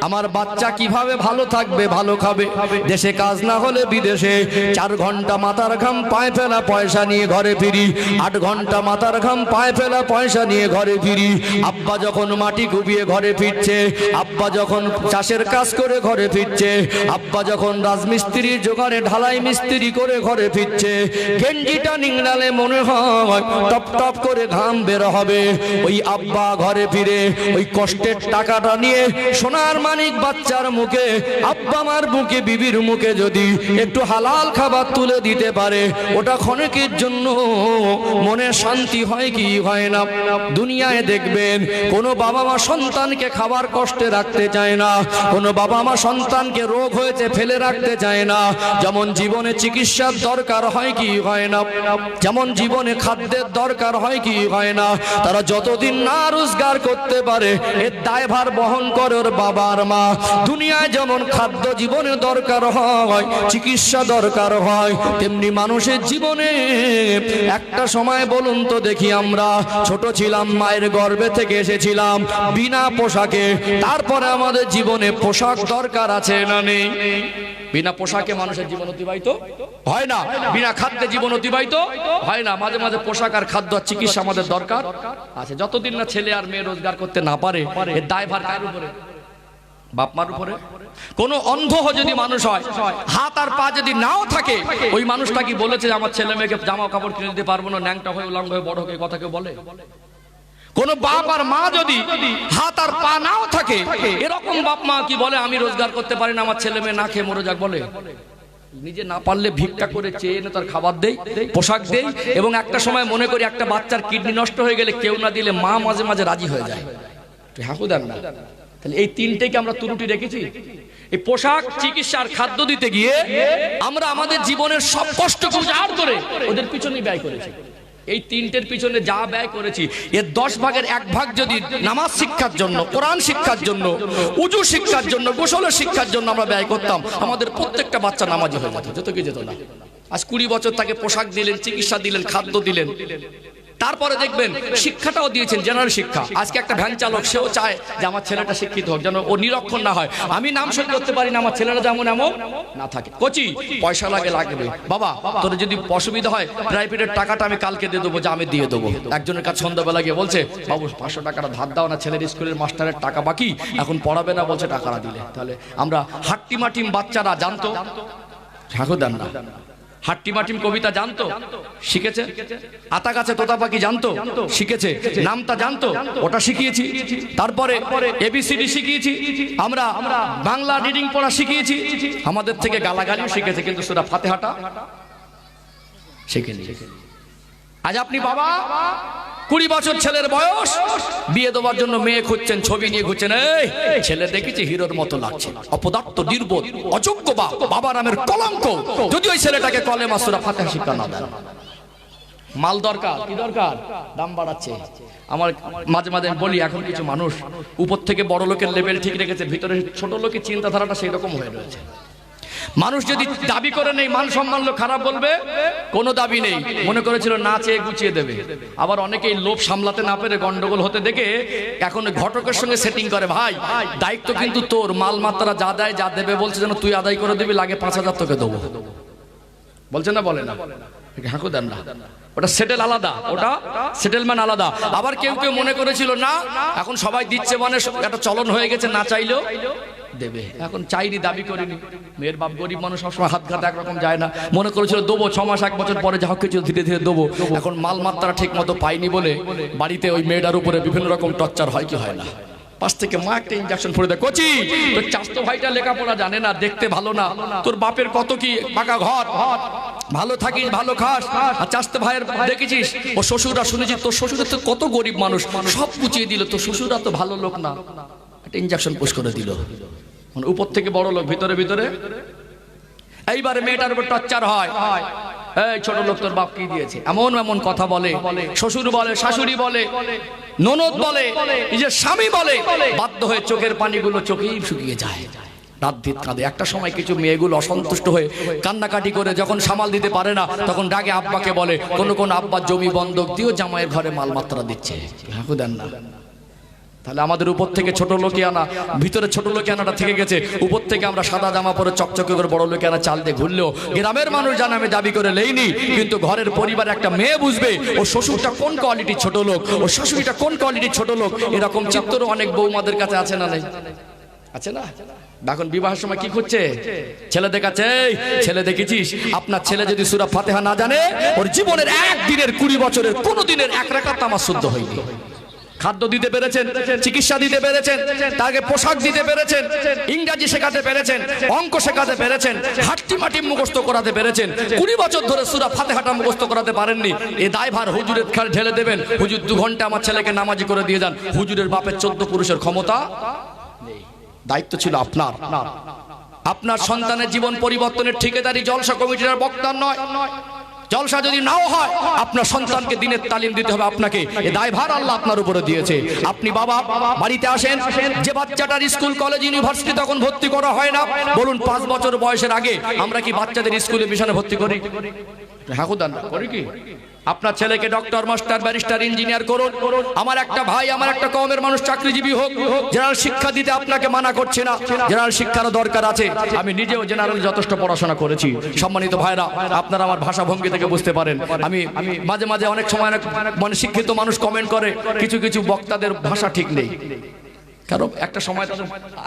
আমার বাচ্চা কিভাবে ভালো থাকবে, ভালো খাবে? দেশে কাজ না হলে বিদেশে 4 ঘন্টা মাথার ঘাম পায়ে ফেলা পয়সা নিয়ে ঘরে ফিরি, 8 ঘন্টা মাথার ঘাম পায়ে ফেলা পয়সা নিয়ে ঘরে ফিরি। আব্বা যখন মাটি কুপিয়ে ঘরে ফিরছে, আব্বা যখন চাষের কাজ করে ঘরে ফিরছে, আব্বা যখন রাজমিস্ত্রির জোগাড়ে ঢালাই মিস্ত্রি করে ঘরে ফিরছে, গেঞ্জিটা নিংড়ালে মনে হয় টপ টপ করে ঘাম বের হবে। ওই আব্বা ঘরে ফিরে ওই কষ্টের টাকাটা নিয়ে সোনার মানিক বাচ্চার মুখে, আব্বা মার মুখে, বিবির মুখে যদি একটু হালাল খাবার তুলে দিতে পারে, ওটা ক্ষণিকের জন্য মনে শান্তি হয় কি হয় না? দুনিয়ায় দেখবেন কোনো বাবা মা সন্তানকে খাবার কষ্টে রাখতে চায় না, কোনো বাবা মা সন্তানকে রোগ হয়েছে ফেলে রাখতে চায় না। যেমন জীবনে চিকিৎসার দরকার হয় কি হয় না, যেমন জীবনে খাদ্যের দরকার হয় কি হয় না, তারা যতদিন না রোজগার করতে পারে এর দায়ভার বহন করে ওর বাবার মা। দুনিয়ায় যেমন খাদ্য জীবনে দরকার হয়, চিকিৎসা দরকার হয়, তেমনি মানুষের জীবনে একটা সময় বলুন তো দেখি, আমরা ছোট ছিলাম, মায়ের গর্ভে থেকে এসেছিলাম বিনা পোশাকে, তারপরে আমাদের জীবনে পোশাক দরকার আছে না নেই? বিনা পোশাকে মানুষের জীবন অতিবাহিত হয় না, বিনা খাদ্যে জীবন অতিবাহিত হয় না। মাঝে মাঝে পোশাক আর খাদ্য আর চিকিৎসা আমাদের দরকার আছে। যতদিন না ছেলে আর মেয়ে রোজগার করতে না পারে, এর দায়ভার কার উপরে? বাপ মার উপরে। কোন অন্ধ যদি মানুষ হয়, হাত আর পা যদি নাও থাকে, ওই মানুষটা কি বলেছে আমার ছেলে মেয়েকে জামা কাপড় কিনে দিতে পারবো না, ন্যাংটা হয়ে উলঙ্গ হয়ে বড় হয়ে, কথা কেউ বলে? কোন বাপ আর মা যদি হাত আর পা নাও থাকে, এরকম বাপ মা কি বলে আমি রোজগার করতে পারি না, আমার ছেলে মেয়ে না খেয়ে মরে যাক? বলে? নিজে না পারলে ভিক্ষা করে চেয়ে এনে তার খাবার দেই, পোশাক দেই, এবং একটা সময় মনে করি একটা বাচ্চার কিডনি নষ্ট হয়ে গেলে কেউ না দিলে মা মাঝে মাঝে রাজি হয়ে যায়। হাঁকুদার না। তাহলে এই তিনটেকে আমরা ত্রুটি রেখেছি। এই পোশাক, চিকিৎসা আর খাদ্য দিতে গিয়ে আমরা আমাদের জীবনের সব কষ্ট উজাড় করে ওদের পিছনে ব্যয় করেছি। এই তিনটের পিছনে যা ব্যয় করেছি, এর 10 ভাগের 1 ভাগ যদি নামাজ শিক্ষার জন্য, কোরআন শিক্ষার জন্য, উজু শিক্ষার জন্য, গোসল শিক্ষার জন্য আমরা ব্যয় করতাম, আমাদের প্রত্যেকটা বাচ্চা নামাজি হয়ে যেত। যেত কি যেত না? আজ 20 বছর তাকে পোশাক দিলেন, চিকিৎসা দিলেন, খাদ্য দিলেন, তারপরে দেখবেন শিক্ষাটাও দিয়েছেন, জেনারেল শিক্ষা। আজকে একটা ভ্যান চালক, সেও চায় যে আমার ছেলেটা শিক্ষিত হোক, যেন ও নিরক্ষর না হয়। আমি নাম সই করতে পারি না, আমার ছেলেরা যেমন এমন না থাকে। কচি পয়সা লাগবে, বাবা তোর যদি অসুবিধা হয় প্রাইভেটের টাকাটা আমি কালকে দিয়ে দেবো, যে আমি দিয়ে দেবো। একজনের কাছে সন্ধ্যাবেলা গিয়ে বলছে, বাবু 500 টাকাটা ধার দাও না, ছেলের স্কুলের মাস্টারের টাকা বাকি, এখন পড়াবে না, বলছে টাকাটা দিলে। তাহলে আমরা হাট্টিমাটিম বাচ্চারা জানতো, ঠাকুর দেন না, হাট্টিমাটিম কবিতা জানতো, শিখেছে। আতা গাছে তোতা পাখি জানতো, শিখেছে। নামটা জানতো, ওটা শিখিয়েছি। তারপরে এবিসিডি শিখিয়েছি আমরা, বাংলা রিডিং পড়া শিখিয়েছি। আমাদের থেকে গালাগালিও শিখেছে, কিন্তু সূরা ফাতিহাটা শিখেনি। আজ আপনি বাবা, 20 বছর ছেলের বয়স, বিয়ে দেওয়ার জন্য মেয়ে খুঁজছেন, ছবি নিয়ে ঘুরছেন। এই ছেলে দেখেছি হিরোর মতো লাগছে, অপদার্থ, নির্বোধ, অযোগ্য, বাবা নামের কলঙ্ক। যদি ওই ছেলেটাকে কলেমা সূরা ফাতিহা শিক্ষা না দেন। মাল দরকার, কি দরকার? দাম বাড়াচ্ছে। আমার মাঝে মাঝে বলি, এখন কিছু মানুষ উপর থেকে বড় লোকের লেভেল ঠিক রেখেছে, ভিতরে ছোট লোকের চিন্তাধারাটা সেই রকম হয়ে রয়েছে। মানুষ যদি দাবি করে নেই মান সম্মান লোক খারাপ বলবে, কোনো দাবি নেই, মনে করেছিল না চেয়ে গুছিয়ে দেবে। আবার অনেকেই লোভ সামলাতে না পেরে গন্ডগোল হতে দেখে এখন ঘটকের সঙ্গে সেটিং করে। ভাই দায়িত্ব কিন্তু তোর, মাল মাত্রা যা দেয় যা দেবে বলছে যেন তুই আদায় করে দিবি, লাগে 5000 তোকে দেবো, বলছে না? বলে না? হাঁকু দেন না, ওটা সেটেল আলাদা, ওটা সেটেলমেন্ট আলাদা। আবার কেউ কেউ মনে করেছিল না, এখন সবাই দিচ্ছে মানে একটা চলন হয়ে গেছে, না চাইলেও দেবে। এখন চাইনি, দাবি করিনি। মেয়ের বাপ গরিব মানুষ, সবসময় হাত ঘাট একরকম যায় না। মনে করেছিল দেবো, 6 মাস 1 বছর পরে যা হোক কিছু ধীরে ধীরে দেবো। এখন মাল মাত্রা ঠিক মতো পাইনি বলে বাড়িতে ওই মেয়েটার উপরে বিভিন্ন রকম টর্চার হয় কি হয় না। পাশ থেকে মা একটা ইনজেকশন পড়ে দেয়, কচি তোর চাচতো ভাইটা লেখাপড়া জানে না, দেখতে ভালো না, তোর বাপের কত কি পাকা ঘর, ভালো থাকিস, ভালো খাস, আর চাচতো ভাইয়ের দেখেছিস ও শ্বশুররা, শুনেছি তোর শ্বশুরের তো কত গরিব মানুষ, সব পুচিয়ে দিল, তোর শ্বশুররা তো ভালো লোক না। একটা ইনজেকশন পুশ করে দিল, মানে উপর থেকে বড় লোক, ভিতরে ভিতরে। এইবারে মেয়েটার উপর টর্চার হয়, এই ছোট লোক তোর বাপ কি দিয়েছে, এমন এমন কথা বলে, শ্বশুর বলে, শাশুড়ি বলে, ননদ বলে, নিজের স্বামী বলে। বাধ্য হয়ে চোখের পানিগুলো চোখেই শুকিয়ে যায়, রাত দিন কাঁদে। একটা সময় কিছু মেয়েগুলো অসন্তুষ্ট হয়ে কান্নাকাটি করে যখন সামাল দিতে পারে না, তখন রাগে আব্বাকে বলে, কোন আব্বা জমি বন্ধক দিয়েও জামাইয়ের ঘরে মালমাত্রা দিচ্ছে, হাঁকু দেন না। তাহলে আমাদের উপর থেকে ছোট লোকে আনা, ভিতরে ছোট লোকে আনাটা থেকে গেছে। উপর থেকে আমরা সাদা জামা পরে চকচকে করে বড় লোকে আনা চাল দিয়ে ঘুরলেও গ্রামের মানুষ জানে আমি দাবি করে লেইনি, কিন্তু ঘরের পরিবারে একটা মেয়ে বুঝবে ও শ্বশুরটা কোন কোয়ালিটির ছোট লোক, ও শাশুড়িটা কোন কোয়ালিটির ছোট লোক। এরকম চিত্রও অনেক বৌমাদের কাছে আছে না? নেই? আছে না? এখন বিবাহের সময় কি খুঁজছে? ছেলে দেখাচ্ছে। ছেলে দেখেছিস? আপনার ছেলে যদি সূরা ফাতিহা না জানে, ওর জীবনের একদিনের 20 বছরের কোনো দিনের 1 রাকাত নামাজ শুদ্ধ হয়নি। খাদ্য দিতে পেরেছেন, চিকিৎসা দিতে পেরেছেন, তাকে পোশাক দিতে পেরেছেন, ইংরাজি শেখাতে পেরেছেন, অঙ্ক শেখাতে পেরেছেন, হাট্টিমাটি মুখস্থ করাতে পেরেছেন। 20 বছর ধরে সূরা ফাতিহাটা মুখস্থ করাতে পারেননি, এ দায়ভার হুজুরের খালে ঢেলে দেবেন। হুজুর 2 ঘন্টা আমার ছেলেকে নামাজি করে দিয়ে যান। হুজুরের বাপের 14 পুরুষের ক্ষমতা নেই। দায়িত্ব ছিল আপনার। আপনার সন্তানের জীবন পরিবর্তনের ঠিকাদারি জলসা কমিটির বক্তার নয়। জলসা যদি নাও হয়, আপনার সন্তানকে দিনের তালিম দিতে হবে আপনাকে, এই দায়ভার আল্লাহ আপনার উপরে দিয়েছে। আপনি বাবা বাড়িতে আসেন, যে বাচ্চাটার স্কুল কলেজ ইউনিভার্সিটি তখন ভর্তি করা হয় না, বলুন 5 বছর বয়সের আগে আমরা কি বাচ্চাদের স্কুলে মিশনে ভর্তি করি? হাকুদান করি কি? আপনার ছেলেকে ডক্টর, মাস্টার, ব্যারিস্টার, ইঞ্জিনিয়ার করুন। আমার একটা ভাই, আমার একটা কওমের মানুষ চাকরিজীবী হোক, জেনারেল শিক্ষা দিতে আপনাকে মানা করছে না, জেনারেল শিক্ষারও দরকার আছে। আমি নিজেও জেনারেল যথেষ্ট পড়াশোনা করেছি। সম্মানিত ভাইরা, আপনারা আমার ভাষা ভঙ্গি থেকে বুঝতে পারেন। আমি মাঝে মাঝে অনেক সময় মানে শিক্ষিত মানুষ কমেন্ট করে, কিছু কিছু বক্তাদের ভাষা ঠিক নেই। কারণ একটা সময়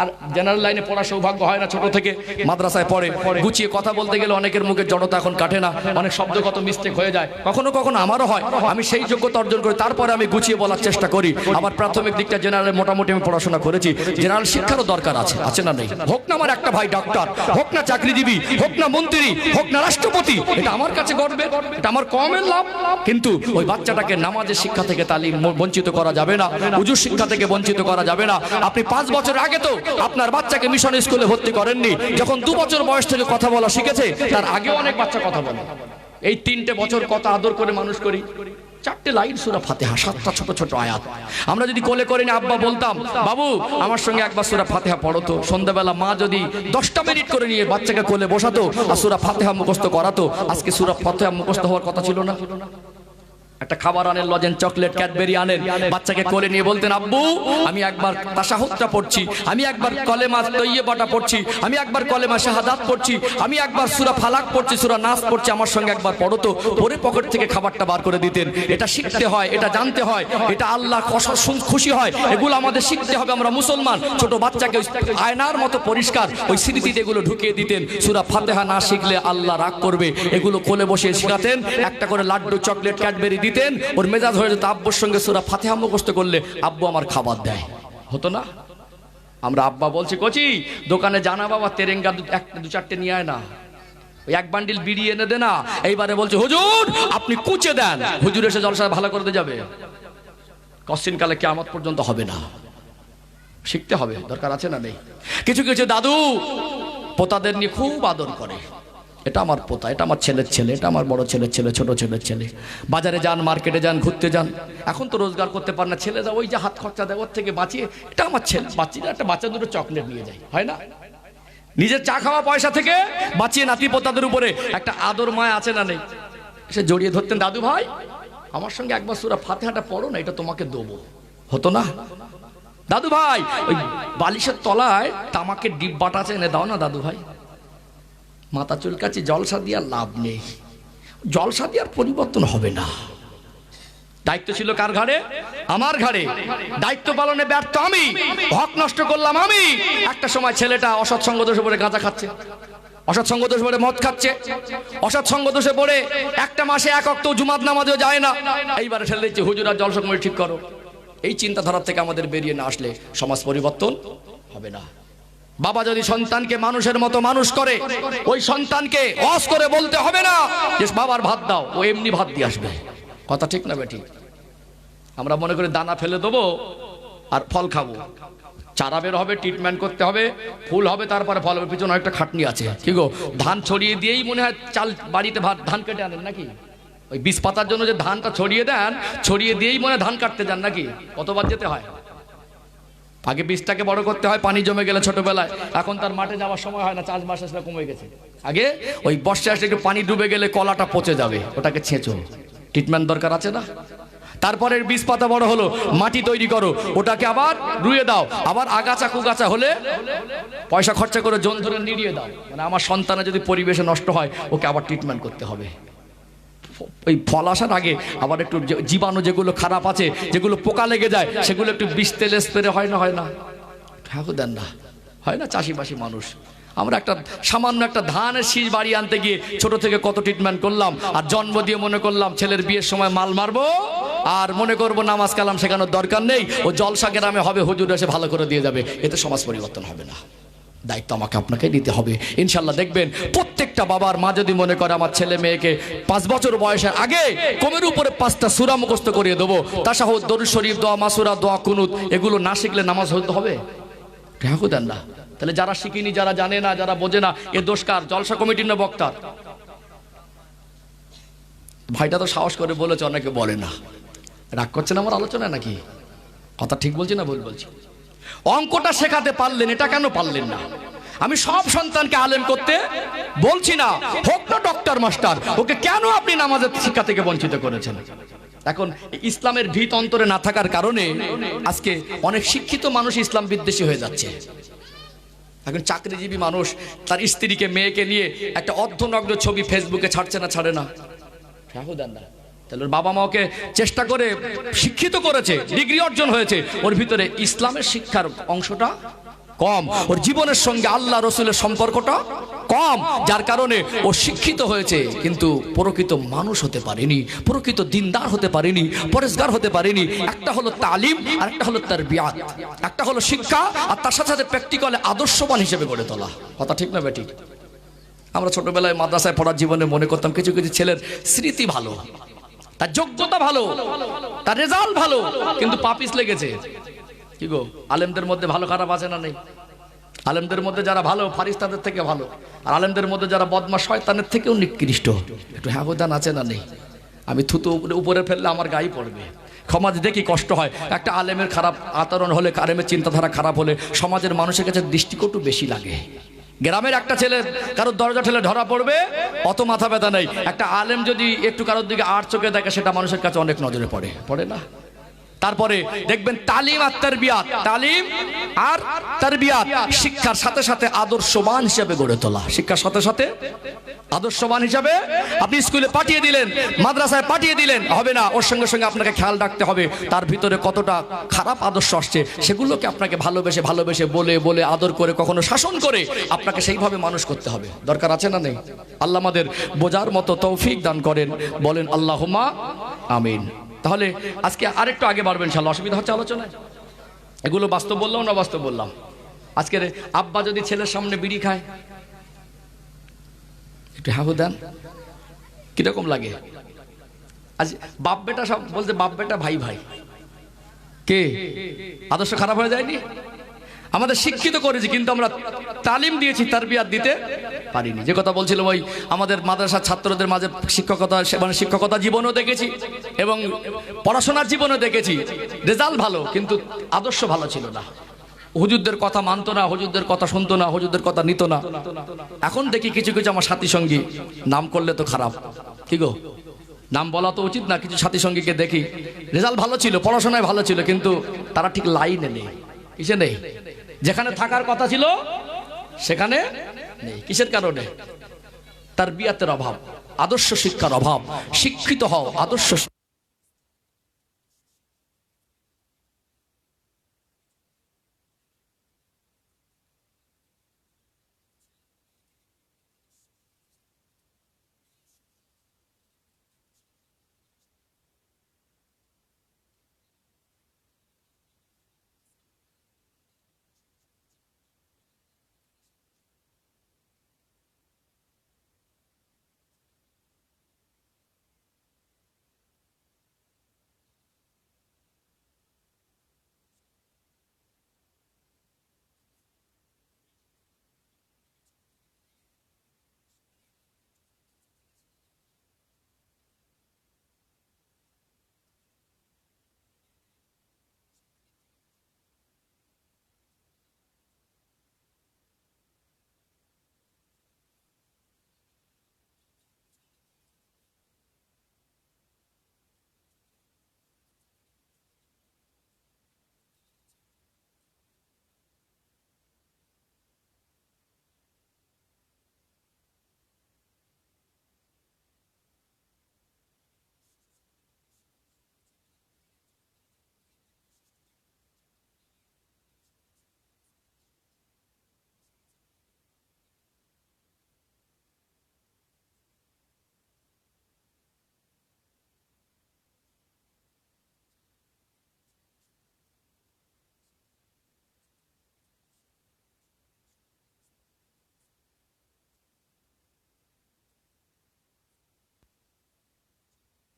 আর জেনারেল লাইনে পড়া সৌভাগ্য হয় না, ছোট থেকে মাদ্রাসায় পড়ে, গুছিয়ে কথা বলতে গেলে অনেকের মুখে জড়তা এখন কাটে না, অনেক শব্দগত মিস্টেক হয়ে যায়, কখনো কখনো আমারও হয়। আমি সেই যোগ্যতা অর্জন করি, তারপরে আমি গুছিয়ে বলার চেষ্টা করি। আমার প্রাথমিক দিকটা জেনারেল মোটামুটি আমি পড়াশোনা করেছি। জেনারেল শিক্ষারও দরকার আছে, আছে না নেই? হোক না আমার একটা ভাই ডাক্তার, হোক না চাকরিজীবী, হোক না মন্ত্রী, হোক না রাষ্ট্রপতি, এটা আমার কাছে গর্বের, এটা আমার কমের লাভ। কিন্তু ওই বাচ্চাটাকে নামাজের শিক্ষা থেকে তালিম বঞ্চিত করা যাবে না, উজুর শিক্ষা থেকে বঞ্চিত করা যাবে না। আপনি 5 বছর আগে তো আপনার বাচ্চাকে মিশন স্কুলে ভর্তি করেননি। যখন 2 বছর বয়স থেকে কথা বলা শিখেছে, তার আগেও অনেক বাচ্চা কথা বলে। এই 3টে বছর কত আদর করে মানুষ করি। 4টে লাইন সূরা ফাতিহা, 7টা ছোট ছোট আয়াত। আমরা যদি কোলে করে নিয়ে আব্বা বলতাম, বাবু আমার সঙ্গে একবার সূরা ফাতিহা পড়ো তো, সন্ধ্যাবেলা মা যদি 10টা মিনিট করে নিয়ে বাচ্চাকে কোলে বসাতো আর সূরা ফাতিহা মুখস্থ করাতো, আজকে সূরা ফাতিহা মুখস্থ হওয়ার কথা ছিল না? একটা খাবার আনেন, লজেন, চকলেট, ক্যাডবেরি আনেন, বাচ্চাকে কোলে নিয়ে বলতেন, আব্বু আমি একবার তাশাহুদটা পড়ছি, আমি একবার কলেমা তৈয়বাটা পড়ছি, আমি একবার কলেমা শাহাদাত পড়ছি, আমি একবার সূরা ফালাক পড়ছি, সূরা নাস পড়ছি, আমার সঙ্গে একবার পড়ো তো। পরে পকেট থেকে খাবারটা বার করে দিতেন। এটা শিখতে হয়, এটা জানতে হয়, এটা আল্লাহ খুশি হয়, এগুলো আমাদের শিখতে হবে। আমরা মুসলমান। ছোট বাচ্চাকে আয়নার মতো পরিষ্কার ওই স্মৃতিতে এগুলো ঢুকিয়ে দিতেন। সূরা ফাতিহা না শিখলে আল্লাহ রাগ করবে, এগুলো কোলে বসে শেখাতেন। একটা করে লাড্ডু, চকলেট, ক্যাডবেরি দিতেন। ওর মেজাজ হয়ে যেত, আব্বুর সঙ্গে সূরা ফাতিহা মুখস্থ করলে আব্বু আমার খাবার দেয়। হতো না? আমরা আব্বা বলছি, কচি দোকানে জানা বাবা তেরেঙ্গা দু চারটে নিয়ে আয় না, ওই এক বান্ডিল বিড়ি এনে দে না। এইবারে বলছে, হুজুর আপনি কুচে দেন। হুজুর এসে জলসা ভালো করে দিয়ে যাবে। কশ্চিন কালে কিয়ামত পর্যন্ত হবে না। শিখতে হবে, দরকার আছে না নেই? কিছু কিছু দাদু পোতাদের নিয়ে খুব আদর করে। এটা আমার পোতা, এটা আমার ছেলের ছেলে, এটা আমার বড় ছেলের ছেলে, ছোট ছেলের ছেলে। বাজারে যান, মার্কেটে যান, ঘুরতে যান, এখন তো রোজগার করতে পারে না, ছেলেরা ওই যে হাত খরচা দেয় ওর থেকে বাঁচিয়ে, এটা আমার ছেলে, বাচ্চারা একটা বাচ্চা দুটো চকলেট নিয়ে যায়, হয় না? নিজের চা খাওয়া পয়সা থেকে বাঁচিয়ে নাতি পোতাদের উপরে একটা আদর মায়া আছে না নেই? সে জড়িয়ে ধরতেন, দাদু ভাই আমার সঙ্গে একবার সূরা ফাতিহাটা পড়ো না, এটা তোমাকে দেবো। হতো না? দাদু ভাই ওই বালিশের তলায় তামাকের ডিব্বাটা আছে, এনে দাও না দাদু ভাই। মাথা চুলকাচ্ছে, জলসা দিয়ে আর লাভ নেই, জলসা দিয়ে আর পরিবর্তন হবে না। দায়িত্ব ছিল কার ঘাড়ে? আমার ঘাড়ে। দায়িত্ব পালনে ব্যর্থ আমি, হক নষ্ট করলাম আমি। একটা সময় ছেলেটা অসৎ সঙ্গ দোষে পড়ে গাঁজা খাচ্ছে, অসৎ সঙ্গ দোষে পড়ে মদ খাচ্ছে, অসৎ সঙ্গ দোষে পড়ে একটা মাসে এক ওয়াক্ত জুমাত নামাজেও যায় না। এইবারে ঠেলে দিচ্ছে, হুজুর আর জলসা কমিটি ঠিক করো। এই চিন্তাধারা থেকে আমাদের বেরিয়ে না আসলে সমাজ পরিবর্তন হবে না। বাবা যদি সন্তানকে মানুষের মতো মানুষ করে, ওই সন্তানকে ওয়াজ করে বলতে হবে না যে বাবার ভাত দাও, ও এমনি ভাত দিয়ে আসবে। কথা ঠিক না বেটি? আমরা মনে করি দানা ফেলে দেবো আর ফল খাবো। চারা বের হবে, ট্রিটমেন্ট করতে হবে, ফুল হবে, তারপরে ফল হবে। পিছনে একটা খাটনি আছে, কি গো? ধান ছড়িয়ে দিয়েই মনে হয় চাল বাড়িতে ভাত ধান কেটে আনেন নাকি? ওই বীজ পাতার জন্য যে ধানটা ছড়িয়ে দেন, ছড়িয়ে দিয়েই মনে হয় ধান কাটতে যান নাকি? কতবার যেতে হয়? আগে বীজটাকে বড় করতে হয়, পানি জমে গেলে ছোটবেলায়, এখন তার মাঠে যাওয়ার সময় হয় না, চাষবাস আসলে কমে গেছে। আগে ওই বর্ষা আসলে একটু পানি ডুবে গেলে কলাটা পচে যাবে, ওটাকে ছেঁচো, ট্রিটমেন্ট দরকার আছে না? তারপরে বীজ পাতা বড় হলো, মাটি তৈরি করো, ওটাকে আবার রুয়ে দাও, আবার আগাছা কুগাছা হলে পয়সা খরচা করে জন ধরে নিড়িয়ে দাও। মানে আমার সন্তানের যদি পরিবেশে নষ্ট হয়, ওকে আবার ট্রিটমেন্ট করতে হবে। ওই ফল আসার আগে আবার একটু জীবাণু যেগুলো খারাপ আছে, যেগুলো পোকা লেগে যায়, সেগুলো একটু বিষ তেলে স্প্রে হয় না? হয় না? ঠাকুর দেন না, হয় না? চাষিবাসী মানুষ আমরা, একটা সামান্য একটা ধানের শীষ বাড়ি আনতে গিয়ে ছোট থেকে কত ট্রিটমেন্ট করলাম, আর জন্ম দিয়ে মনে করলাম ছেলের বিয়ের সময় মাল মারবো, আর মনে করবো নামাজ কালাম শেখানোর দরকার নেই, ও জলসা গ্রামে হবে, হুজুর এসে ভালো করে দিয়ে যাবে। এতে সমাজ পরিবর্তন হবে না। দায়িত্ব আমাকে আপনাকে নিতে হবে। ইনশাল্লাহ দেখবেন প্রত্যেকটা বাবার মা যদি মনে করে আমার ছেলে মেয়েকে 5 বছর বয়সের আগে কোমের উপরে 5টা সূরা মুখস্থ করিয়ে দেবো, তাশাহুদ, দরুদ শরীফ, দোয়া মাসুরা, দোয়া কুনুত, এগুলো না শিখলে নামাজ হতে হবে? ঠাকুর দেন না। তাহলে যারা শিখিনি, যারা জানে না, যারা বোঝে না, এ দোষ কার? জলসা কমিটির না বক্তার? ভাইটা তো সাহস করে বলেছে, অনেকে বলে না। রাগ করছেন আমার আলোচনা নাকি? কথা ঠিক বলছি না ভুল বলছি? অঙ্কটা শেখাতে পারলেন, এটা কেন পারলেন না? আমি সব সন্তানকে আলেম করতে বলছি না, হোক না ডক্টর মাস্টার, ওকে কেন আপনি নামাজের শিক্ষা থেকে বঞ্চিত করেছেন? এখন ইসলামের ভিত অন্তরে না থাকার কারণে আজকে অনেক শিক্ষিত মানুষ ইসলাম বিদ্বেষী হয়ে যাচ্ছে। এখন চাকরিজীবী মানুষ তার স্ত্রীকে, মেয়েকে নিয়ে একটা অর্ধনগ্ন ছবি ফেসবুকে ছাড়ছে না? ছাড়ে না? দেন না। তাহলে বাবা মাকে চেষ্টা করে শিক্ষিত করেছে, ডিগ্রি অর্জন হয়েছে, ওর ভিতরে ইসলামের শিক্ষার অংশটা কম, ওর জীবনের সঙ্গে আল্লাহ রসুলের সম্পর্কটা কম, যার কারণে ও শিক্ষিত হয়েছে কিন্তু প্রকৃত মানুষ হতে পারেনি, প্রকৃত দিনদার হতে পারেনি, পরেশগার হতে পারেনি। একটা হলো তালিম আর একটা হলো তারবিয়াত, একটা হলো শিক্ষা আর তার সাথে সাথে প্র্যাকটিক্যালে আদর্শবান হিসেবে গড়ে তোলা। কথা ঠিক না বেটি? আমরা ছোটবেলায় মাদ্রাসায় পড়ার জীবনে মনে করতাম কিছু কিছু ছেলের স্মৃতি ভালো, তার যোগ্যতা ভালো, তার রেজাল্ট ভালো, কিন্তু পাপিস লেগেছে। কি গো, আলেমদের মধ্যে ভালো খারাপ আছে না নেই? আলেমদের মধ্যে যারা ভালো ফারিস্তাদের থেকে ভালো, আর আলেমদের মধ্যে যারা বদমাশ শয়তানের থেকেও নিকৃষ্ট। একটু হ্যাবদান আছে না নেই? আমি থুতু উপরে ফেললে আমার গায়ে পড়বে। সমাজ দেখি কষ্ট হয়, একটা আলেমের খারাপ আচরণ হলে, আলেমের চিন্তাধারা খারাপ হলে সমাজের মানুষের কাছে দৃষ্টিকটু বেশি লাগে। গ্রামের একটা ছেলে কারোর দরজা ঠেলে ধরা পড়বে, অত মাথা ব্যথা নেই। একটা আলেম যদি একটু কারোর দিকে আর চোখে দেখে, সেটা মানুষের কাছে অনেক নজরে পড়ে না? তারপরে দেখবেন তালিম আর তারবিয়াত, তালিম আর তারবিয়াত, শিক্ষার সাথে সাথে আদর্শবান হিসেবে গড়ে তোলা। শিক্ষার সাথে সাথে আদর্শবান হিসাবে আপনি স্কুলে পাঠিয়ে দিলেন, মাদ্রাসায় পাঠিয়ে দিলেন, হবে না। ওর সঙ্গে সঙ্গে আপনাকে খেয়াল রাখতে হবে তার ভিতরে কতটা খারাপ আদর্শ আসছে, সেগুলোকে আপনাকে ভালোবেসে ভালোবেসে বলে বলে আদর করে, কখনো শাসন করে আপনাকে সেইভাবে মানুষ করতে হবে। দরকার আছে না নেই? আল্লাহ আমাদের বোঝার মতো তৌফিক দান করেন, বলেন আল্লাহুম্মা আমিন। তাহলে আজকে আরেকটু আগে বাড়বেন ইনশাআল্লাহ। অসুবিধা হচ্ছে আলোচনায়? এগুলো বাস্তব বললাম না বাস্তব বললাম? আজকের আব্বা যদি ছেলের সামনে বিড়ি খায়, একটু হাহু দেন, কিরকম লাগে? আজ বাপ বেটা সব বলতে, বাপ বেটা ভাই ভাই, কে আদর্শ খারাপ হয়ে যায়নি? আমাদের শিক্ষিত করেছি, কিন্তু আমরা তালিম দিয়েছি, তারবিয়াত দিতে পারিনি। যে কথা বলছিলাম, ওই আমাদের মাদ্রাসার ছাত্রদের মাঝে শিক্ষকতা, মানে শিক্ষকতা জীবনও দেখেছি এবং পড়াশোনার জীবনও দেখেছি। রেজাল্ট ভালো, কিন্তু আদর্শ ভালো ছিল না। হুজুরদের কথা মানতো না, হুজুরদের কথা শুনতো না, হুজুরদের কথা নিত না। এখন দেখি কিছু কিছু আমার সাথী সঙ্গী, নাম করলে তো খারাপ, কি গো, নাম বলা তো উচিত না, কিছু সাথী সঙ্গীকে দেখি রেজাল্ট ভালো ছিল, পড়াশোনায় ভালো ছিল, কিন্তু তারা ঠিক লাইনে নেই। কিসে নেই? যেখানে থাকার কথা ছিল সেখানে নেই। কিসের কারণে? তারবিয়াতের অভাব, আদর্শ শিক্ষার অভাব। শিক্ষিত হও, আদর্শ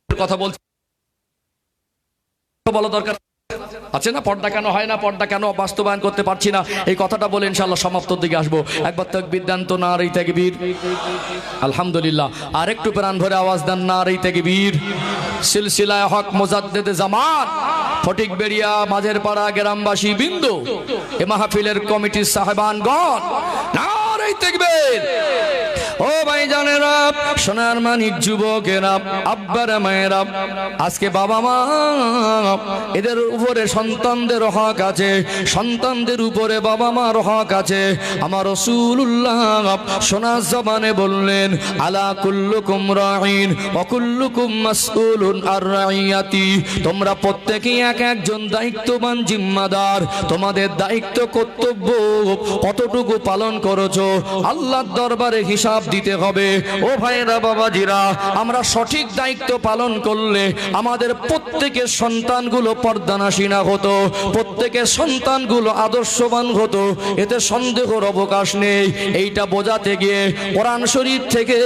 কথা বলছি, বলা দরকার আছে না? পর্দা কেন হয় না, পর্দা কেন বাস্তবায়ন করতে পারছি না, এই কথাটা বলে ইনশাআল্লাহ সমাপ্তর দিকে আসবো। একবার তাকবীর দেন তো, নারে তাকবীর। আলহামদুলিল্লাহ। আর একটু প্রাণ ভরে আওয়াজ দেন, নারে তাকবীর। সিলসিলায়ে হক মুজাদ্দিদে জামান, ফটিক বেড়িয়া, মাঝের পাড়া গ্রামবাসী বিন্দু, এ মাহফিলের কমিটির সাহেবানগণ, নারে তাকবীর। ও ভাইজানেরা, সোনার মানিক যুবকেরা, আব্বারা মায়েরা, আজকে বাবা মা এদের উপরে সন্তানদের হক আছে, সন্তানদের উপরে বাবা মার হক আছে। আমার রাসূলুল্লাহ সোনার জবানে বললেন, আলা কুল্লুকুম রাঈন ওয়া কুল্লুকুম মাসউলুন আর রাইয়াতি। তোমরা প্রত্যেকেই এক একজন দায়িত্ববান জিম্মাদার। তোমাদের দায়িত্ব কর্তব্য কতটুকু পালন করেছো আল্লাহর দরবারে হিসাব দিতে হবে। ও ভাইরা বাবাজিরা, আমরা সঠিক দায়িত্ব পালন করলে আমাদের প্রত্যেকের সন্তানগুলো পর্দানাসীনা হতো, প্রত্যেকের সন্তানগুলো আদর্শবান হতো, এতে সন্দেহের অবকাশ নেই। এইটা বোঝাতে গিয়ে কোরআন শরীফ থেকে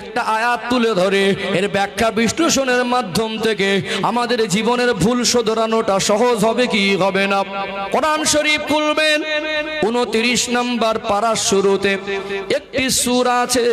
একটা আয়াত তুলে ধরে এর ব্যাখ্যা বিশ্লেষণের মাধ্যম থেকে আমাদের জীবনের ভুল শোধরানোটা সহজ হবে কি হবে না? কোরআন শরীফ খুলবেন, 29 নম্বর পারার শুরুতে একটি সূরা আছে,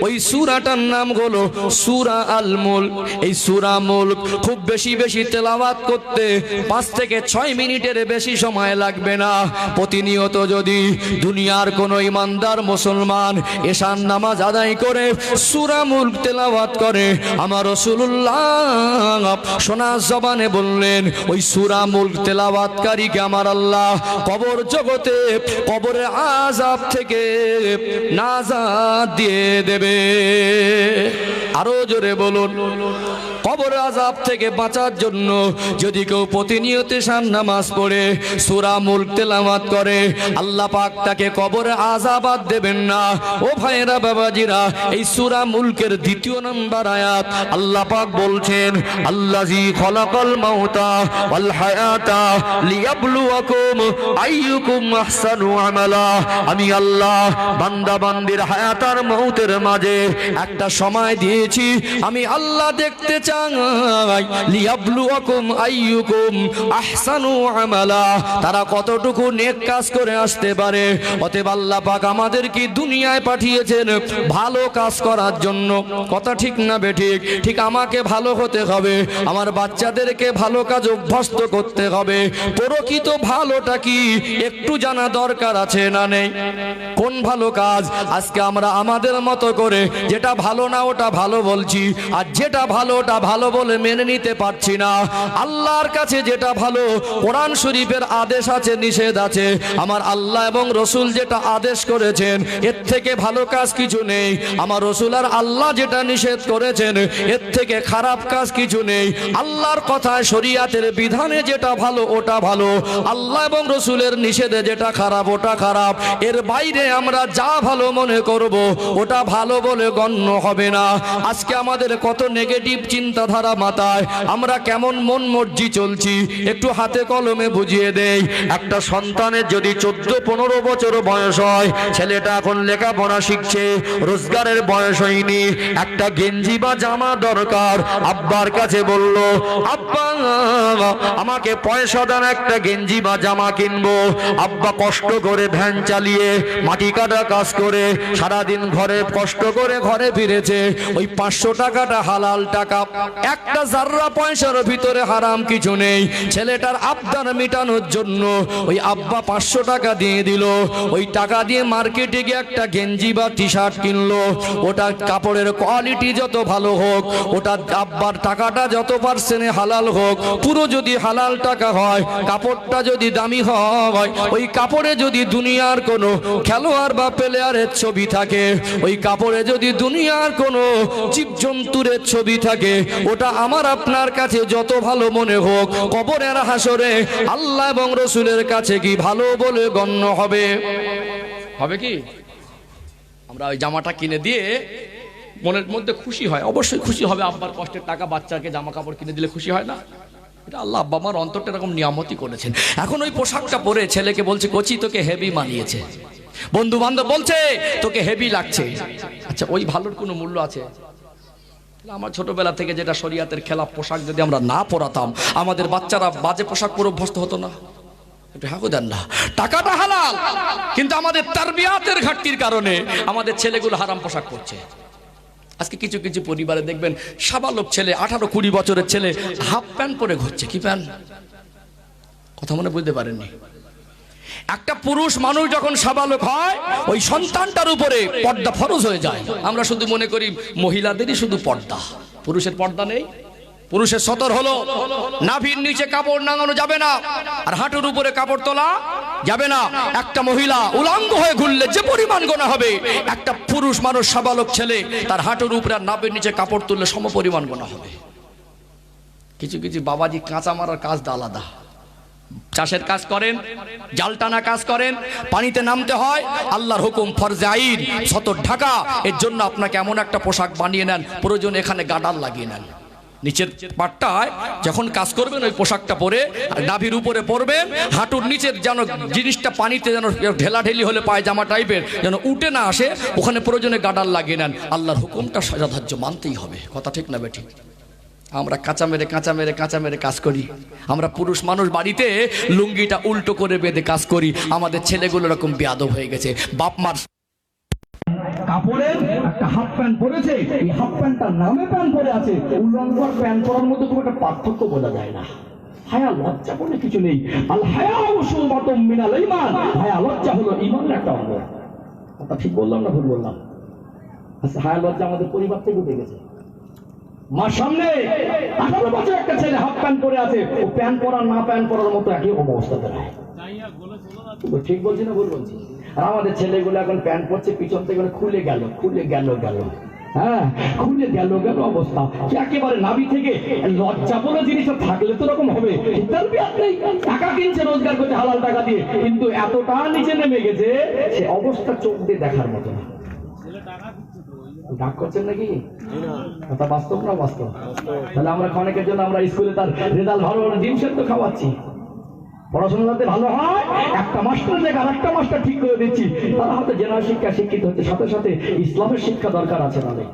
ওই সূরাটার নাম হলো সূরা আল মুলক। এই সূরা মুলক খুব বেশি বেশি তেলাওয়াত করতে 5 থেকে 6 মিনিটের বেশি সময় লাগবে না। প্রতিনিয়ত যদি দুনিয়ার কোনো ইমানদার মুসলমান এশার নামাজ আদায় করে সূরা মুলক তেলাওয়াত করে, আমার রাসূলুল্লাহ শোনা জবানে বললেন ওই সূরা মুলক তেলাওয়াতকারীকে আমার আল্লাহ কবর জগতে কবরের আযাব থেকে নাজাত দিয়ে দেবে। আরো জোরে বলুন। কবর আযাব থেকে বাঁচার জন্য যদি কেউ প্রতিনিয়ত এশার নামাজ পড়ে সূরা মুলক তেলাওয়াত করে, আল্লাহ পাক তাকে কবরে আযাব আর দেবেন না। ও ভাইরা বাবাজিরা, এই সূরা মুলকের 2 নম্বর আয়াত আল্লাহ পাক বলছেন, আল্লাযী খলাকাল মাউতা ওয়াল হায়াতা লিয়াবলুয়াকুম আইয়ুকুম আহসানু আমালা। আমি আল্লাহ বান্দা বান্দির হায়াত আর মউতের মাঝে একটা সময় দিয়েছি, আমি আল্লাহ দেখতে চাই লিয়াবলুয়াকুম আইয়ুকুম আহসানু আমালা, তারা কতটুকু নেক কাজ করে আসতে পারে। অতএব আল্লাহ পাক আমাদের কি দুনিয়ায় পাঠিয়েছেন ভালো কাজ করার জন্য, কথা ঠিক না বেঠিক? ঠিক আমাকে ভালো হতে হবে, আমার বাচ্চাদেরকে ভালো কাজ অভ্যস্ত করতে হবে। প্রকৃত ভালোটা কি একটু জানা দরকার আছে না নেই? কোন ভালো কাজ? আজকে আমরা আমাদের মতো করে যেটা ভালো না ওটা ভালো বলছি, আর যেটা ভালো ওটা ভালো বলে মেনে নিতে পারছি না। আল্লাহর কাছে যেটা ভালো, কোরআন শরীফের আদেশ আছে, নিষেধ আছে, আমার আল্লাহ এবং রসুল যেটা আদেশ করেছেন এর থেকে ভালো কাজ কিছু নেই। আমার রসুল আর আল্লাহ যেটা নিষেধ করেছেন এর থেকে খারাপ কাজ কিছু নেই। আল্লাহর কথায় শরীয়তের বিধানে যেটা ভালো ওটা ভালো, আল্লাহ এবং রসুলের নিষেধে যেটা খারাপ ওটা খারাপ। এর বাইরে আমরা যা ভালো মনে করব ওটা ভালো বলে গণ্য হবে না। আজকে আমাদের কত নেগেটিভ চিন্তাধারা মাথায়, আমরা কেমন মন মর্জি চলছি, একটু হাতে কলমে বুঝিয়ে দেই। একটা সন্তানের যদি 14-15 বছর বয়স হয়, ছেলেটা এখন লেখাপড়া শিখছে, রোজগারের বয়স হয়নি, একটা গেঞ্জি বা জামা দরকার। আব্বার কাছে বলল, আব্বা আমাকে পয়সা দেন, একটা গেঞ্জি বা জামা কিনবো। আব্বা কষ্ট করে ভ্যান চালিয়ে মাটি কাটা কাজ করে সারাদিন ঘরে কষ্ট করে ঘরে ফিরেছে। ওই 500 টাকাটা হালাল টাকা, একটা জাররা পয়সার ভিতরে হারাম কিছু নেই। ছেলেটার আবদার মেটানোর জন্য ওই আব্বা 500 টাকা দিয়ে দিল। ওই টাকা দিয়ে মার্কেটে গিয়ে একটা গেঞ্জি বা টি শার্ট কিনলো। ওটা কাপড়ের কোয়ালিটি যত ভালো হোক, ওটা আব্বার টাকাটা যত পার্সেন্টে হালাল হোক, পুরো যদি হালাল টাকা হয়, কাপড়টা যদি দামি হয়, ওই কাপড়ে যদি দুনিয়ার কোনো খেলোয়াড় বা প্লেয়ারের ছবি থাকে, ওই কাপড়ে যদি দুনিয়ার কোনো জীবজন্তুরের ছবি থাকে, ওটা আমার আপনার কাছে যত ভালো মনে হোক, কবরের হাসরে আল্লাহ এবং রসুলের কাছে কি ভালো বলে গণ্য হবে? হবে কি? আমরা ওই জামাটা কিনে দিয়ে মনের মধ্যে খুশি হয়, অবশ্যই খুশি হবে। আব্বার কষ্টের টাকা, বাচ্চাকে জামা কাপড় কিনে দিলে খুশি হয় না? এটা আল্লাহ আব্বা আমার অন্তরটা এরকম নিয়ামতই করেছেন। এখন ওই পোশাকটা পরে ছেলেকে বলছে, কচি তোকে হেভি মানিয়েছে, বন্ধু বান্ধব বলছে তোকে হেভি লাগছে। আচ্ছা, ওই ভালোর কোনো মূল্য আছে? আমার ছোটবেলা থেকে যেটা শরিয়াতের খেলাফ পোশাক যদি আমরা না পরাতাম, আমাদের বাচ্চারা বাজে পোশাক পরে অভ্যস্ত হতো না। টাকাটা হালাল, কিন্তু আমাদের তারবিয়াতের ঘাটতির কারণে আমাদের ছেলেগুলো হারাম পোশাক পরছে। আজকে কিছু কিছু পরিবারে দেখবেন সাবালক ছেলে, 18-20 বছরের ছেলে হাফ প্যান্ট পরে ঘুরছে। কি প্যান্ট? কথা মনে বুঝতে পারেননি? একটা পুরুষ মানুষ যখন সাবালক হয়, ওই সন্তানটার উপরে পর্দা ফরজ হয়ে যায়। আমরা শুধু মনে করি মহিলাদেরই শুধু পর্দা, পুরুষের পর্দা নেই। পুরুষের সতর হলো নাভির নিচে কাপড় নাঙানো যাবে না, আর হাঁটুর উপরে কাপড় তোলা যাবে না। একটা মহিলা উলঙ্গ হয়ে ঘুরলে যে পরিমাণ গোনা হবে, একটা পুরুষ মানুষ সাবালক ছেলে তার হাঁটুর উপরে আর নাভির নিচে কাপড় তুললে সম পরিমাণ গোনা হবে। কিছু কিছু বাবাজি কাঁচা মারার কাজটা আলাদা, চাষের কাজ করেন, জাল টানা কাজ করেন, পানিতে নামতে হয়, আল্লাহর হুকুম ফরজে আইন, সতর ঢাকা। এর জন্য আপনাকে এমন একটা পোশাক বানিয়ে নেন, প্রয়োজন এখানে গাডাল লাগিয়ে নেন। নিচের পাটটায় যখন কাজ করবেন ওই পোশাকটা পরে, নাভির উপরে পরবেন, হাঁটুর নিচের যেন জিনিসটা পানিতে যেন ঢেলাঢেলি হলে পায়জামা টাইপের যেন উঠে না আসে, ওখানে প্রয়োজনে গাডাল লাগিয়ে নেন। আল্লাহর হুকুমটা সাজাধার্য মানতেই হবে। কথা ঠিক না বেঠিক? আমরা কাঁচা মেরে কাজ করি। আমরা পুরুষ মানুষ বাড়িতে লুঙ্গিটা উল্টো করে বেঁধে কাজ করি। আমাদের ছেলেগুলো এরকম বেয়াদব হয়ে গেছে। বাপ মার কাপড়ের একটা হাফ প্যান্ট পরেছে, এই হাফ প্যান্টটার নামে প্যান্ট পরে আছে, উল্লঙ্গ আর প্যান্ট পরার মধ্যে খুব একটা পার্থক্য বোঝা যায় না। হায়া লজ্জা বলে কিছু নেই। আল হায়াউ শুবাতুম মিনাল ঈমান, হায়া লজ্জা হলো ঈমানের একটা অঙ্গ। কথা ঠিক বললাম না ভুল বললাম? আচ্ছা, হায়া লজ্জা আমাদের পরিবার থেকে উঠে গেছে। মার সামনে 18 বছর একটা ছেলে হাফ প্যান্ট পরে আছে, ও প্যান্ট পরা না প্যান্ট পরার মতো একই অবস্থাতে নাই। ঠিক বলছি না ভুল বলছি? আর আমাদের ছেলেগুলো এখন প্যান্ট পরছে, পিছন থেকে খুলে গেল হ্যাঁ, খুলে গেল অবস্থা একেবারে নাভি থেকে। লজ্জা বলে জিনিসটা থাকলে তো রকম হবে। টাকা কিনছে রোজগার করছে হালাল টাকা দিয়ে, কিন্তু এতটা নিচে নেমে গেছে সে অবস্থা চোখ দিয়ে দেখার মতো না। ডাক করছেন নাকি? কথা বাস্তব না বাস্তব? তাহলে আমরা অনেকের জন্য আমরা স্কুলে তার রেজাল্ট ভালো হলে ডিম সেদ্ধ খাওয়াচ্ছি, পড়াশোনা যাতে ভালো হয় একটা মাস্টার জায়গা আর একটা মাস্টার ঠিক করে দিচ্ছি। তারা হয়তো জেনারেল শিক্ষা শিক্ষিত হচ্ছে, সাথে সাথে ইসলামের শিক্ষা দরকার আছে তাদের।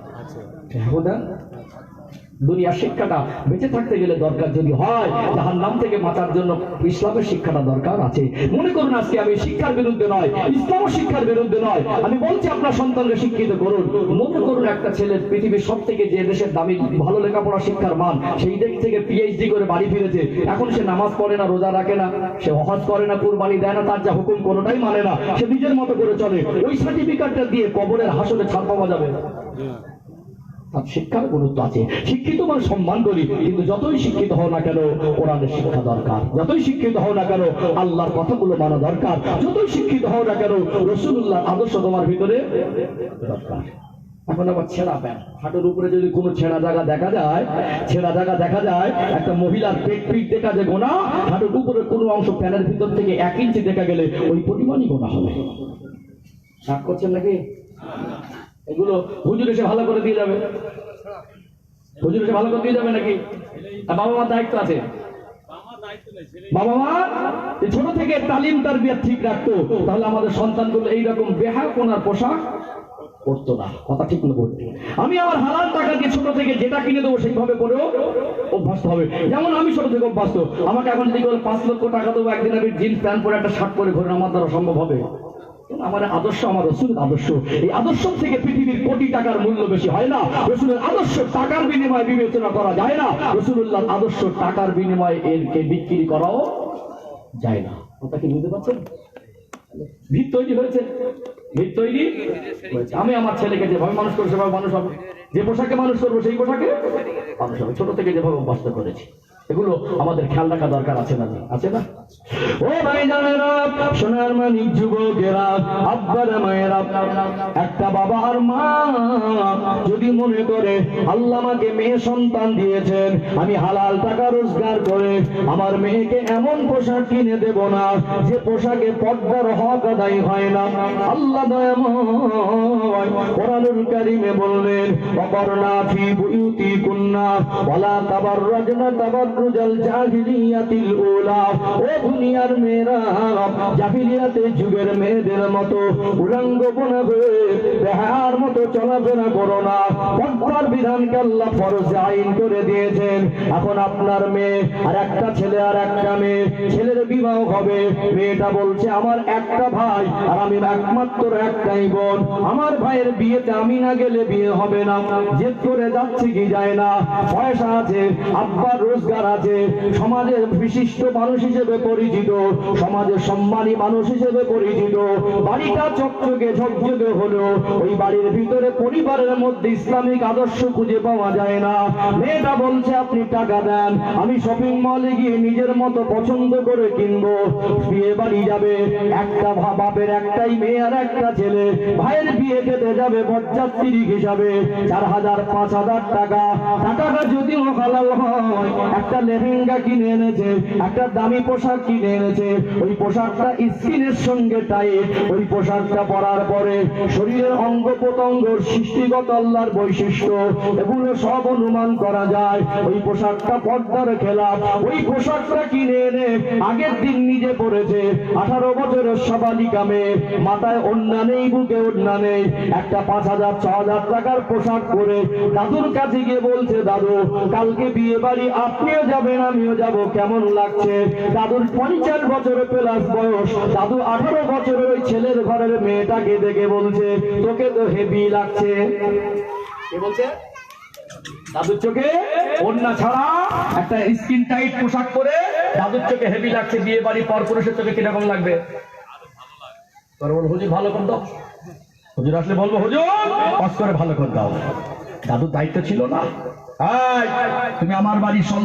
দুনিয়ার শিক্ষাটা বেঁচে থাকতে গেলে দরকার যদি হয়, জাহান্নাম থেকে বাঁচার জন্য ইসলামের শিক্ষাটা দরকার আছে। মনে করুন আজকে আমি শিক্ষার বিরুদ্ধে নয়, ইসলাম শিক্ষার বিরুদ্ধে নয়, আমি বলছি আপনার সন্তানকে শিক্ষিত করুন। মনে করুন একটা ছেলে পৃথিবীর সব থেকে যে দেশের দামি ভালো লেখাপড়া শিক্ষার মান, সেই দেশ থেকে পিএইচডি করে বাড়ি ফিরেছে, এখন সে নামাজ পড়ে না, রোজা রাখে না, সে হজ করে না, কুরবানি দেয় না, তার যা হুকুম কোনোটাই মানে না, সে নিজের মতো করে চলে। ওই সার্টিফিকেটটা দিয়ে কবরের হাসরে ছাড় পাওয়া যাবে? শিক্ষার গুরুত্ব আছে, শিক্ষিত মানে সম্মান করি, কিন্তু যতই শিক্ষিত হও না কেন কোরআনের শিক্ষা দরকার, যতই শিক্ষিত হও না কেন আল্লাহর কথাগুলো মানা দরকার, যতই শিক্ষিত হও না কেন রাসূলুল্লাহর আদর্শ তোমার ভিতরে দরকার। এখন আবার ছেঁড়া প্যান্ট, হাঁটুর উপরে যদি কোনো ছেঁড়া জায়গা দেখা যায়, একটা মহিলার পেট পিঠ দেখা যায় গোনা, হাঁটুর উপরে কোনো অংশ প্যান্টের ভিতর থেকে 1 ইঞ্চি দেখা গেলে ওই পরিমাণই গোনা হবে। রাগ করছেন নাকি? এগুলো হুজুর এসে ভালো করে দিয়ে যাবে, হুজুর এসে ভালো করে দিয়ে যাবে নাকি? বাবা মার দায়িত্ব আছে। বাবা মা ছোট থেকে তালিম তারবিয়ত ঠিক রাখতো, তাহলে আমাদের সন্তানগুলো এইরকম বেহায়াপনার পোশাক পরতো না। কথা ঠিক না বলতে? আমি আমার হালাল টাকা দিয়ে ছোট থেকে যেটা কিনে দেবো সেইভাবে করেও অভ্যস্ত হবে। যেমন আমি ছোট থেকে অভ্যস্ত, আমাকে এখন যদি 5 লক্ষ টাকা দেবো, একদিন আমি জিন্স প্যান্ট পরে একটা শার্ট পরে ঘোরেন, আমার দ্বারা সম্ভব হবে? আমার আদর্শ আমার রাসূলের আদর্শ, এই আদর্শ থেকে পৃথিবীর কোটি টাকার মূল্য বেশি হয় না। রাসূলের আদর্শ টাকার বিনিময়ে বিবেচনা করা যায় না, রাসূলুল্লাহর আদর্শ টাকার বিনিময়ে এরকে বিক্রি করাও যায় না। কথা কি বুঝতে পারছেন? ভিত তৈরি হয়েছে, ভিত তৈরি হয়েছে। আমি আমার ছেলেকে যেভাবে মানুষ করবো সেভাবে মানুষ হবে, যে পোশাকে মানুষ করবো সেই পোশাকে মানুষ হবে, ছোট থেকে যেভাবে অভ্যস্ত করেছি। এগুলো আমাদের খেয়াল রাখা দরকার আছে না? আছে না? ও ভাই জানেরা, সোনার মানিক যুবকেরা, আব্বারা মায়েরা, একটা বাবা আর মা যদি মনে করে আল্লাহ আমাকে মেয়ে সন্তান দিয়েছেন, আমি হালাল টাকা রোজগার করে আমার মেয়েকে এমন পোশাক কিনে দেব না যে পোশাকে পর্দার হক আদায় হয় না। আল্লাহ দয়াময় কোরআনুল কারীমে বললেন, ওয়াকরনা ফি বুয়ুতিকুন্না ওয়ালা তাবাররাজনা তাবাররুজাল জাহিলিয়াতিল উলা। ও দুনিয়ার মেয়েরা, জাহিলিয়াতের যুগের মেয়েদের মতো উলঙ্গপনা হয়ে বেহায়ার মতো চলাফেরা করো না। পর্দার বিধানকে আল্লাহ ফরজ আইন করে দিয়েছেন। এখন আপনার মেয়ে আর একটা ছেলে আর একটা মেয়ে, ছেলের বিবাহ হবে, মেয়েটা বলছে আমার একটা ভাই আর আমি একমাত্র একটাই বোন, আমার ভাইয়ের বিয়েতে আমি না গেলে বিয়ে হবে না। জেদ করে যাচ্ছে কি যায় না, পয়সা আছে, আব্বার রোজগার আছে, সমাজের বিশিষ্ট মানুষ হিসেবে পরিচিত, সমাজের সম্মানী মানুষ হিসেবে পরিচিত, বাড়িটা চকচকে ঝকঝকে হলো, ওই বাড়ির ভিতরে পরিবারের মধ্যে ইসলামিক আদর্শ খুঁজে পাওয়া যায় না। মেয়েটা বলছে আপনি টাকা দেন, আমি শপিং মলে গিয়ে নিজের মতো পছন্দ করে কিনবো। বিয়ে বাড়ি যাবে, একটা বাপের একটাই মেয়ে আর একটা ছেলে, ভাইয়ের বিয়ে খেতে যাবে বরযাত্রী হিসাবে 4000 5000 টাকা। টাকাটা যদিও হালাল হয়, একটা লেহেঙ্গা কিনে এনেছে, একটা দামি পোশাক কিনে এনেছে, ওই পোশাকটা স্কিনের সঙ্গে টাইট, ওই পোশাকটা পরার পরে শরীরের অঙ্গ প্রত্যঙ্গের সৃষ্টিগত আল্লাহর বৈশিষ্ট্য এগুলো সব অনুমান করা যায়। ওই পোশাকটা পর্দার খেলাফ। ওই পোশাকটা কিনে এনে আগের দিন নিজে পরেছে, 18 বছরের সাবালিকা মেয়ে, মাথায় ওড়না নেই, বুকে ওড়না নেই, একটা 5000 6000 টাকার পোশাক পরে দাদুর কাছে গিয়ে বলছে, দাদু কালকে বিয়ে বাড়ি, আপনিও যাবেন আমিও যাব, কেমন লাগছে? দাদুর 50 বছর প্লাস বয়স, দাদু 18 বছরের ওই ছেলের ঘরের মেয়েটাকে দেখে বলছে, তোকে তো হেভি লাগছে। কে বলছে? দাদুর চোখে ওড়না ছাড়া একটা স্কিন টাইট পোশাক পরে দাদুর চোখে হেভি লাগছে। বিয়ে বাড়ি পর পুরুষের চোখে কিরকম লাগবে? হুজুর ভালো করে দাও, হুজুর আসলে বলবো হুজুর পাস করে ভালো করে দাও। দাদুর দায়িত্ব ছিল না, তুমি আমার বাড়ির সন্তান।